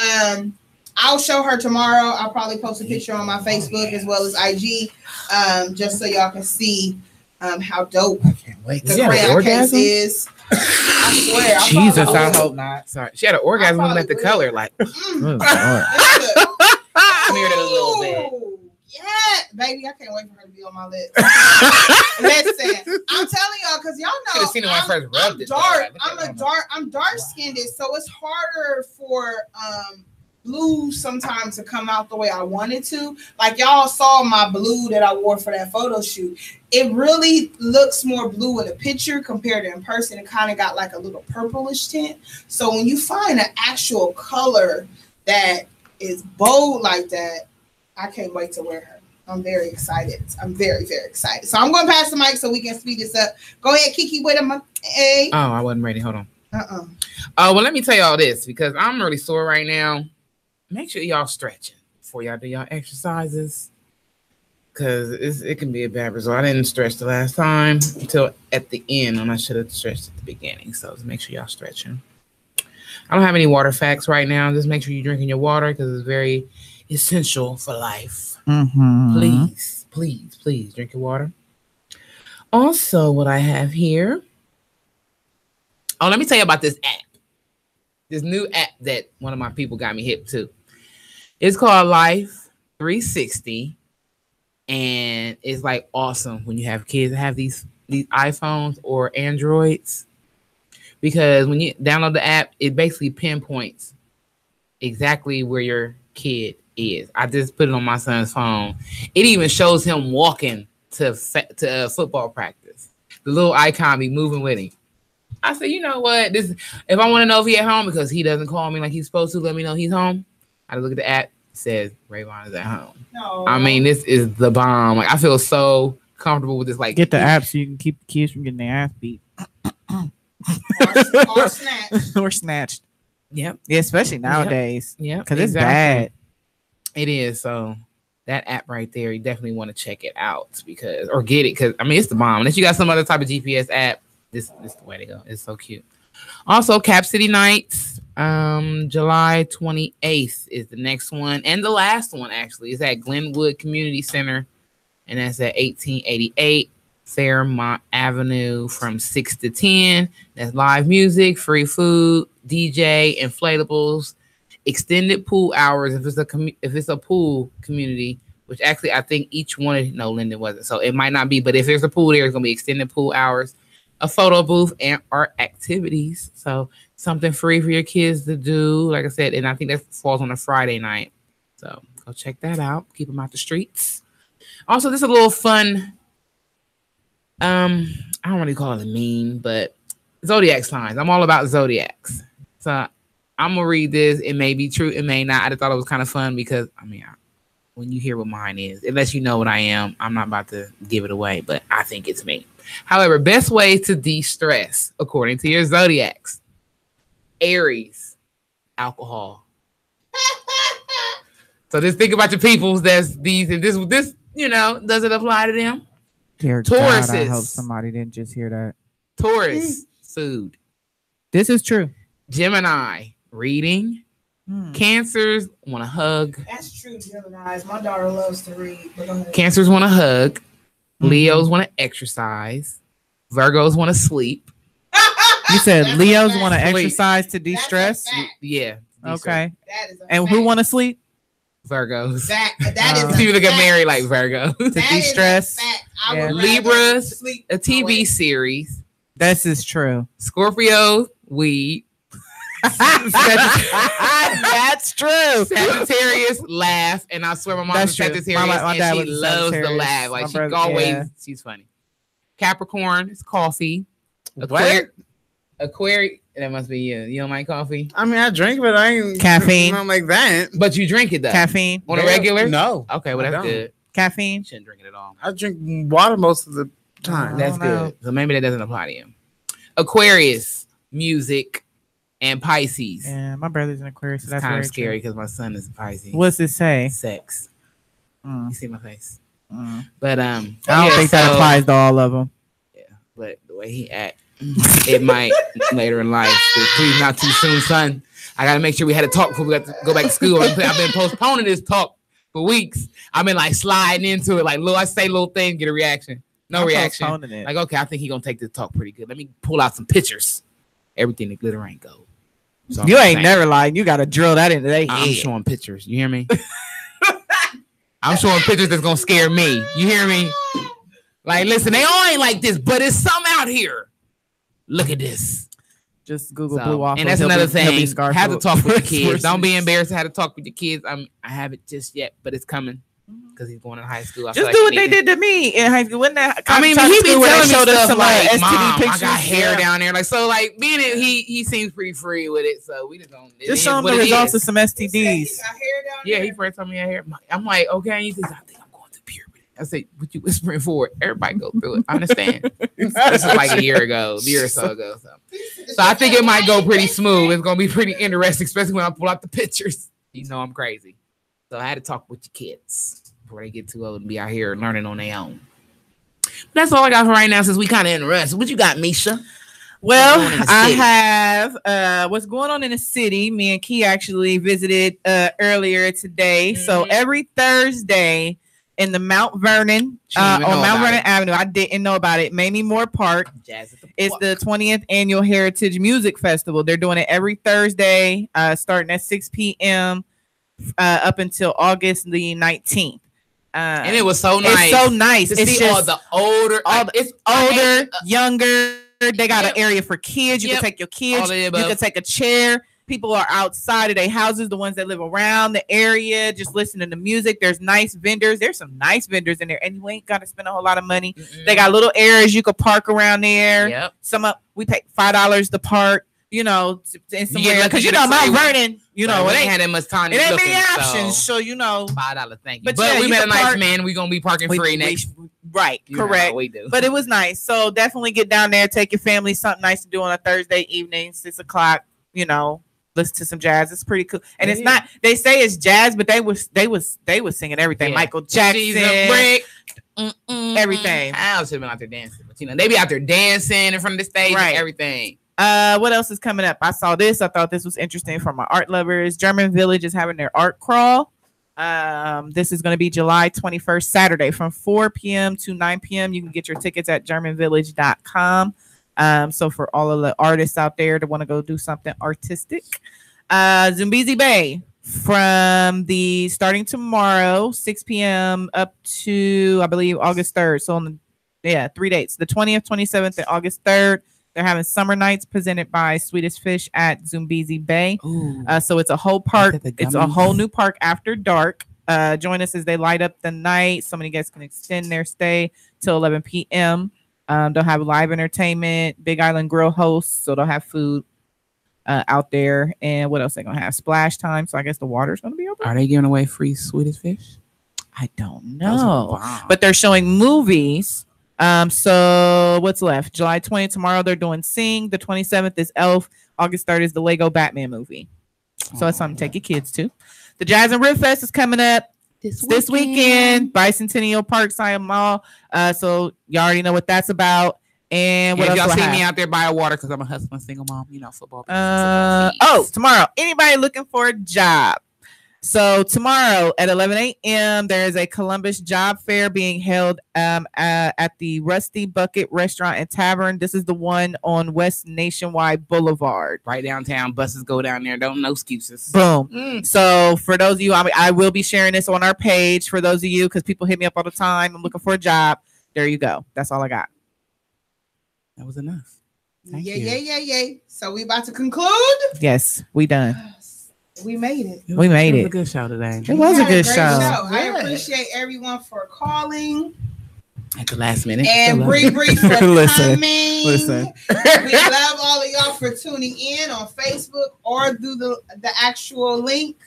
I'll show her tomorrow. I'll probably post a picture on my Facebook as well as IG, just so y'all can see how dope the crayon case is. I swear. Jesus, I hope not. Sorry, she had an orgasm looking at the color, like smeared it a little bit. Yeah, baby, I can't wait for her to be on my lips. Listen, I'm telling y'all, because y'all know I'm dark skinned, so it's harder for blue sometimes to come out the way I wanted to. Like y'all saw my blue that I wore for that photo shoot. It really looks more blue in the picture compared to in person. It kind of got like a little purplish tint. So when you find an actual color that is bold like that, I can't wait to wear her. I'm very excited. I'm very, very excited. So I'm going to pass the mic so we can speed this up. Go ahead, Kiki, with him. Hey. Oh, I wasn't ready. Hold on. Well, let me tell y'all this because I'm really sore right now. Make sure y'all stretching before y'all do y'all exercises because it can be a bad result. I didn't stretch the last time until at the end, and I should have stretched at the beginning. So just make sure y'all stretching. I don't have any water facts right now. Just make sure you're drinking your water because it's very essential for life. Please drink your water. Also, what I have here. Oh, let me tell you about this app. This new app that one of my people got me hip to. It's called Life 360. And it's like awesome when you have kids that have these iPhones or Androids. Because when you download the app, it basically pinpoints exactly where your kid is. I just put it on my son's phone. It even shows him walking to football practice. The little icon be moving with him. I said, you know what? If I want to know if he's at home because he doesn't call me like he's supposed to, let me know he's home. I look at the app. It says Rayvon is at home. No. I mean, this is the bomb. Like I feel so comfortable with this. Like get the app so you can keep the kids from getting their ass beat or snatched. Or snatched. Yep. Yeah, especially nowadays. Yeah. Because it's bad. It is. So that app right there, you definitely want to check it out or get it because I mean it's the bomb. Unless you got some other type of GPS app, this is the way to go. It's so cute. Also, Cap City Nights, July 28th is the next one and the last one actually is at Glenwood Community Center, and that's at 1888 Fairmont Avenue from 6 to 10. That's live music, free food, DJ, inflatables. Extended pool hours if it's a pool community, which actually I think each one Linden wasn't, so it might not be, but if there's a pool there's gonna be extended pool hours, a photo booth, and art activities. So something free for your kids to do, like I said, and I think that falls on a Friday night. So go check that out. Keep them out the streets. Also, this is a little fun. I don't really call it a meme, but zodiac signs. I'm all about zodiacs. So I'm gonna read this. It may be true, it may not. I just thought it was kind of fun because when you hear what mine is. Unless you know what I am, I'm not about to give it away, but I think it's me. However, best way to de-stress, according to your zodiacs. Aries, alcohol. So just think about your peoples that's these and this, you know, does it apply to them? Dear Taurus. God, I hope somebody didn't just hear that. Taurus, food. This is true. Gemini, reading. Cancers want to hug. That's true, Gemini. My daughter loves to read. Cancers want to hug. Leos want to exercise. Virgos want to sleep. You said Leos want to exercise to de-stress? Yeah. Okay. And who want to sleep? Virgos. That is people get married like Virgo. To de-stress. Yeah. Libras, a TV series. This is true. Scorpio, weed. That's true. Sagittarius, laugh. And I swear my mom is Sagittarius my dad and she loves the laugh. Like she always, she's funny. Capricorn is coffee. Aquarius, that must be you. You don't like coffee? I mean, I drink, but I ain't caffeine. Not like that. But you drink it though. Caffeine on a regular? No. Okay, well that's good. Caffeine. You shouldn't drink it at all. I drink water most of the time. That's good. So maybe that doesn't apply to you. Aquarius, music, and Pisces. Yeah, my brother's an Aquarius. So that's kind of scary because my son is a Pisces. What's it say? Sex. You see my face. But I don't think that applies to all of them. Yeah, but the way he act, it might later in life. Please, not too soon, son. I gotta make sure we had a talk before we got to go back to school. I've been postponing this talk for weeks. I've been like sliding into it, like I say little thing, get a reaction. No reaction. Like, okay, I think he's gonna take this talk pretty good. Let me pull out some pictures. Everything that glitter ain't gold. So you ain't never lying. You gotta drill that into their head. I'm showing pictures. You hear me? I'm showing pictures that's gonna scare me. You hear me? Like, listen, they all ain't like this, but it's some out here. Look at this. Just Google Blue Waffle. And that's another thing. Have to talk with your kids. Don't be embarrassed to have to talk with your kids. I haven't just yet, but it's coming because he's going to high school. Just do what they did to me in high school. When that, I mean, he be telling me stuff like, STD Mom, pictures. I got hair down there. Like, so, like, being it, he seems pretty free with it. So we just don't. Just show him the results of some STDs. Yeah, he first told me I hair. I'm like, okay. And he says, I think I'm going to puberty. I say, what you whispering for? Everybody go through it. I understand. This is like a year or so ago. So I think it might go pretty smooth. It's gonna be pretty interesting, especially when I pull out the pictures. You know I'm crazy. So I had to talk with your kids before they get too old and be out here learning on their own. But that's all I got for right now since we kind of interested. What you got, Misha? Well, I have what's going on in the city. Me and Key actually visited earlier today. So every Thursday in the Mount Vernon on Mount Vernon Avenue. I didn't know about it. Mamie Moore Park. It's the 20th annual Heritage Music Festival. They're doing it every Thursday, starting at 6 p.m. Up until August the 19th. And it was so nice. It's so nice to see all the older, it's older, younger. They got an area for kids. You can take your kids. You can take a chair. People are outside of their houses, the ones that live around the area, just listening to music. There's nice vendors. There's some nice vendors in there, and you ain't got to spend a whole lot of money. They got little areas you could park around there. Yep. We pay $5 to park, in somewhere. Because, Mount Vernon, it ain't had that much time. It ain't many options. So, $5, thank you. But we met a nice man. We're going to be parking free next. Right, correct. We do. But it was nice. So definitely get down there, take your family, something nice to do on a Thursday evening, 6 o'clock, listen to some jazz. It's pretty cool. And it's not, they say it's jazz, but they was singing everything. Yeah. Michael Jackson, everything. I should have been out there dancing. But they be out there dancing in front of the stage and everything. What else is coming up? I saw this. I thought this was interesting for my art lovers. German Village is having their art crawl. This is going to be July 21st, Saturday from 4 p.m. to 9 p.m. You can get your tickets at germanvillage.com. So for all of the artists out there that want to go do something artistic, Zumbizi Bay from starting tomorrow, 6 p.m. up to, I believe, August 3rd. So 3 dates, the 20th, 27th, and August 3rd. They're having summer nights presented by Swedish Fish at Zumbizi Bay. So it's a whole park. It's a whole new park after dark. Join us as they light up the night. So many guests can extend their stay till 11 p.m. They'll have live entertainment, Big Island Grill hosts. So they'll have food out there. And what else they're going to have? Splash time. So I guess the water's going to be open. Are they giving away free Swedish Fish? I don't know. But they're showing movies. So what's left? July 20th, tomorrow they're doing Sing. The 27th is Elf. August 3rd is the Lego Batman movie. So it's something to take your kids to. The Jazz and Riff Fest is coming up this weekend. Bicentennial Parkside Mall. So you already know what that's about. And what else y'all see me out there buying water because I'm a hustling single mom, football. Tomorrow, anybody looking for a job? So tomorrow at 11 a.m., there is a Columbus job fair being held at the Rusty Bucket Restaurant and Tavern. This is the one on West Nationwide Boulevard. Right downtown. Buses go down there. No excuses. Boom. So for those of you, I will be sharing this on our page for those of you because people hit me up all the time. I'm looking for a job. There you go. That's all I got. That was enough. Yeah. So we about to conclude? Yes, we done. We made it. We made it. It was a good show today. It was a good show. I appreciate everyone for calling at the last minute. And Bree for coming. Listen. We love all of y'all for tuning in on Facebook or through the actual link.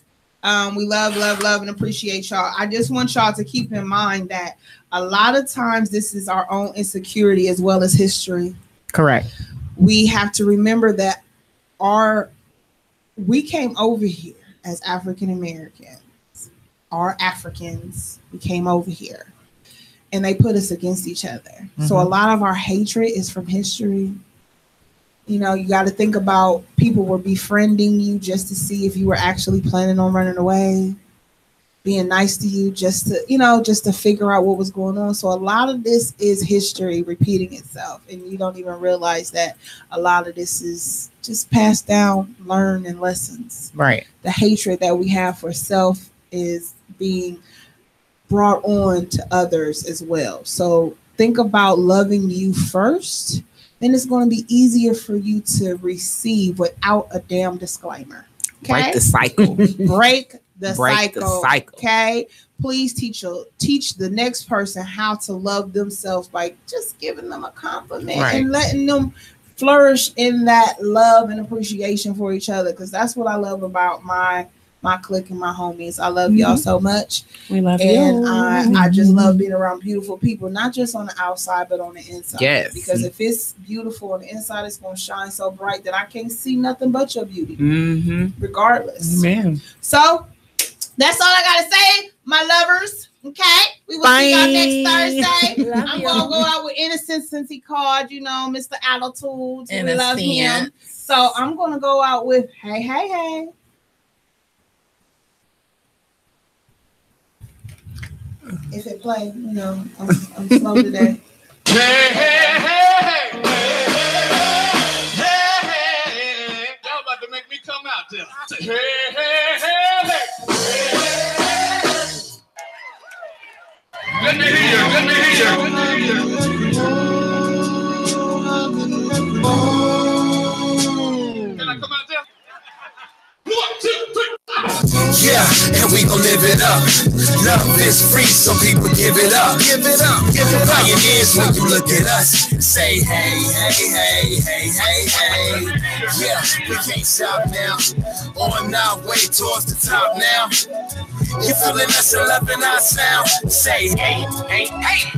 We love, and appreciate y'all. I just want y'all to keep in mind that a lot of times this is our own insecurity as well as history. Correct. We have to remember that we came over here as African Americans, we came over here and they put us against each other. Mm-hmm. So a lot of our hatred is from history. You got to think about people were befriending you just to see if you were actually planning on running away, being nice to you just to figure out what was going on. So a lot of this is history repeating itself, and you don't even realize that a lot of this is just passed down, learned, and lessons. Right. The hatred that we have for self is being brought on to others as well. So think about loving you first, then it's going to be easier for you to receive without a damn disclaimer. Okay? Break the cycle. Break the cycle. Okay, please teach the next person how to love themselves by just giving them a compliment and letting them flourish in that love and appreciation for each other, because that's what I love about my clique and my homies. I love y'all so much. We love you. And I just love being around beautiful people, not just on the outside, but on the inside. Yes. Because if it's beautiful on the inside, it's going to shine so bright that I can't see nothing but your beauty, regardless. Amen. So that's all I got to say, my lovers. Okay. We will see y'all next Thursday. I'm going to go out with Innocence since he called, Mr. Attitude. We love him. So I'm going to go out with Hey, Hey, Hey. If it play, I'm slow today. Hey, hey, hey, hey, hey, hey, y'all about to make me come out there. Hey, hey, hey, hey. Let me hear. Can I come out there? 1, 2, 3. Yeah, and we gon' live it up. Love is free, so people give it up. Give it up. Give it pioneers when you look at us. Say hey, hey, hey, hey, hey, hey. Yeah, we can't stop now. On our way towards the top now. You feeling us and loving our sound. Say hey, hey, hey.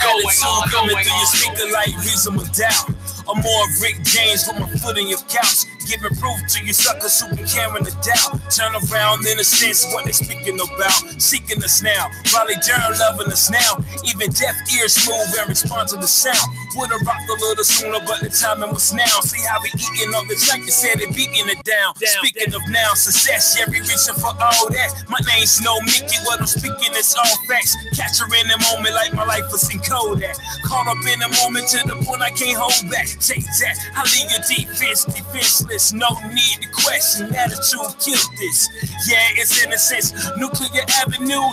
Attitude coming through your speaker like reasonable doubt. I'm more Rick James with my foot in your couch. Giving proof to you suckers who been carrying the doubt. Turn around in a sense what they speaking about. Seeking us now, Raleigh Durham loving us now. Even deaf ears smooth and respond to the sound. Would've rocked a little sooner, but the timing was now. See how we eating up the track, you said it beating it down. Speaking of now, success, yeah, we reaching for all that. My name's no Mickey, what I'm speaking is all facts. Catch her in the moment like my life was in Kodak. Caught up in the moment to the point I can't hold back. Take that, I leave your defenseless. No need to question, attitude killed this. Yeah, it's innocence, Nuclear Avenue.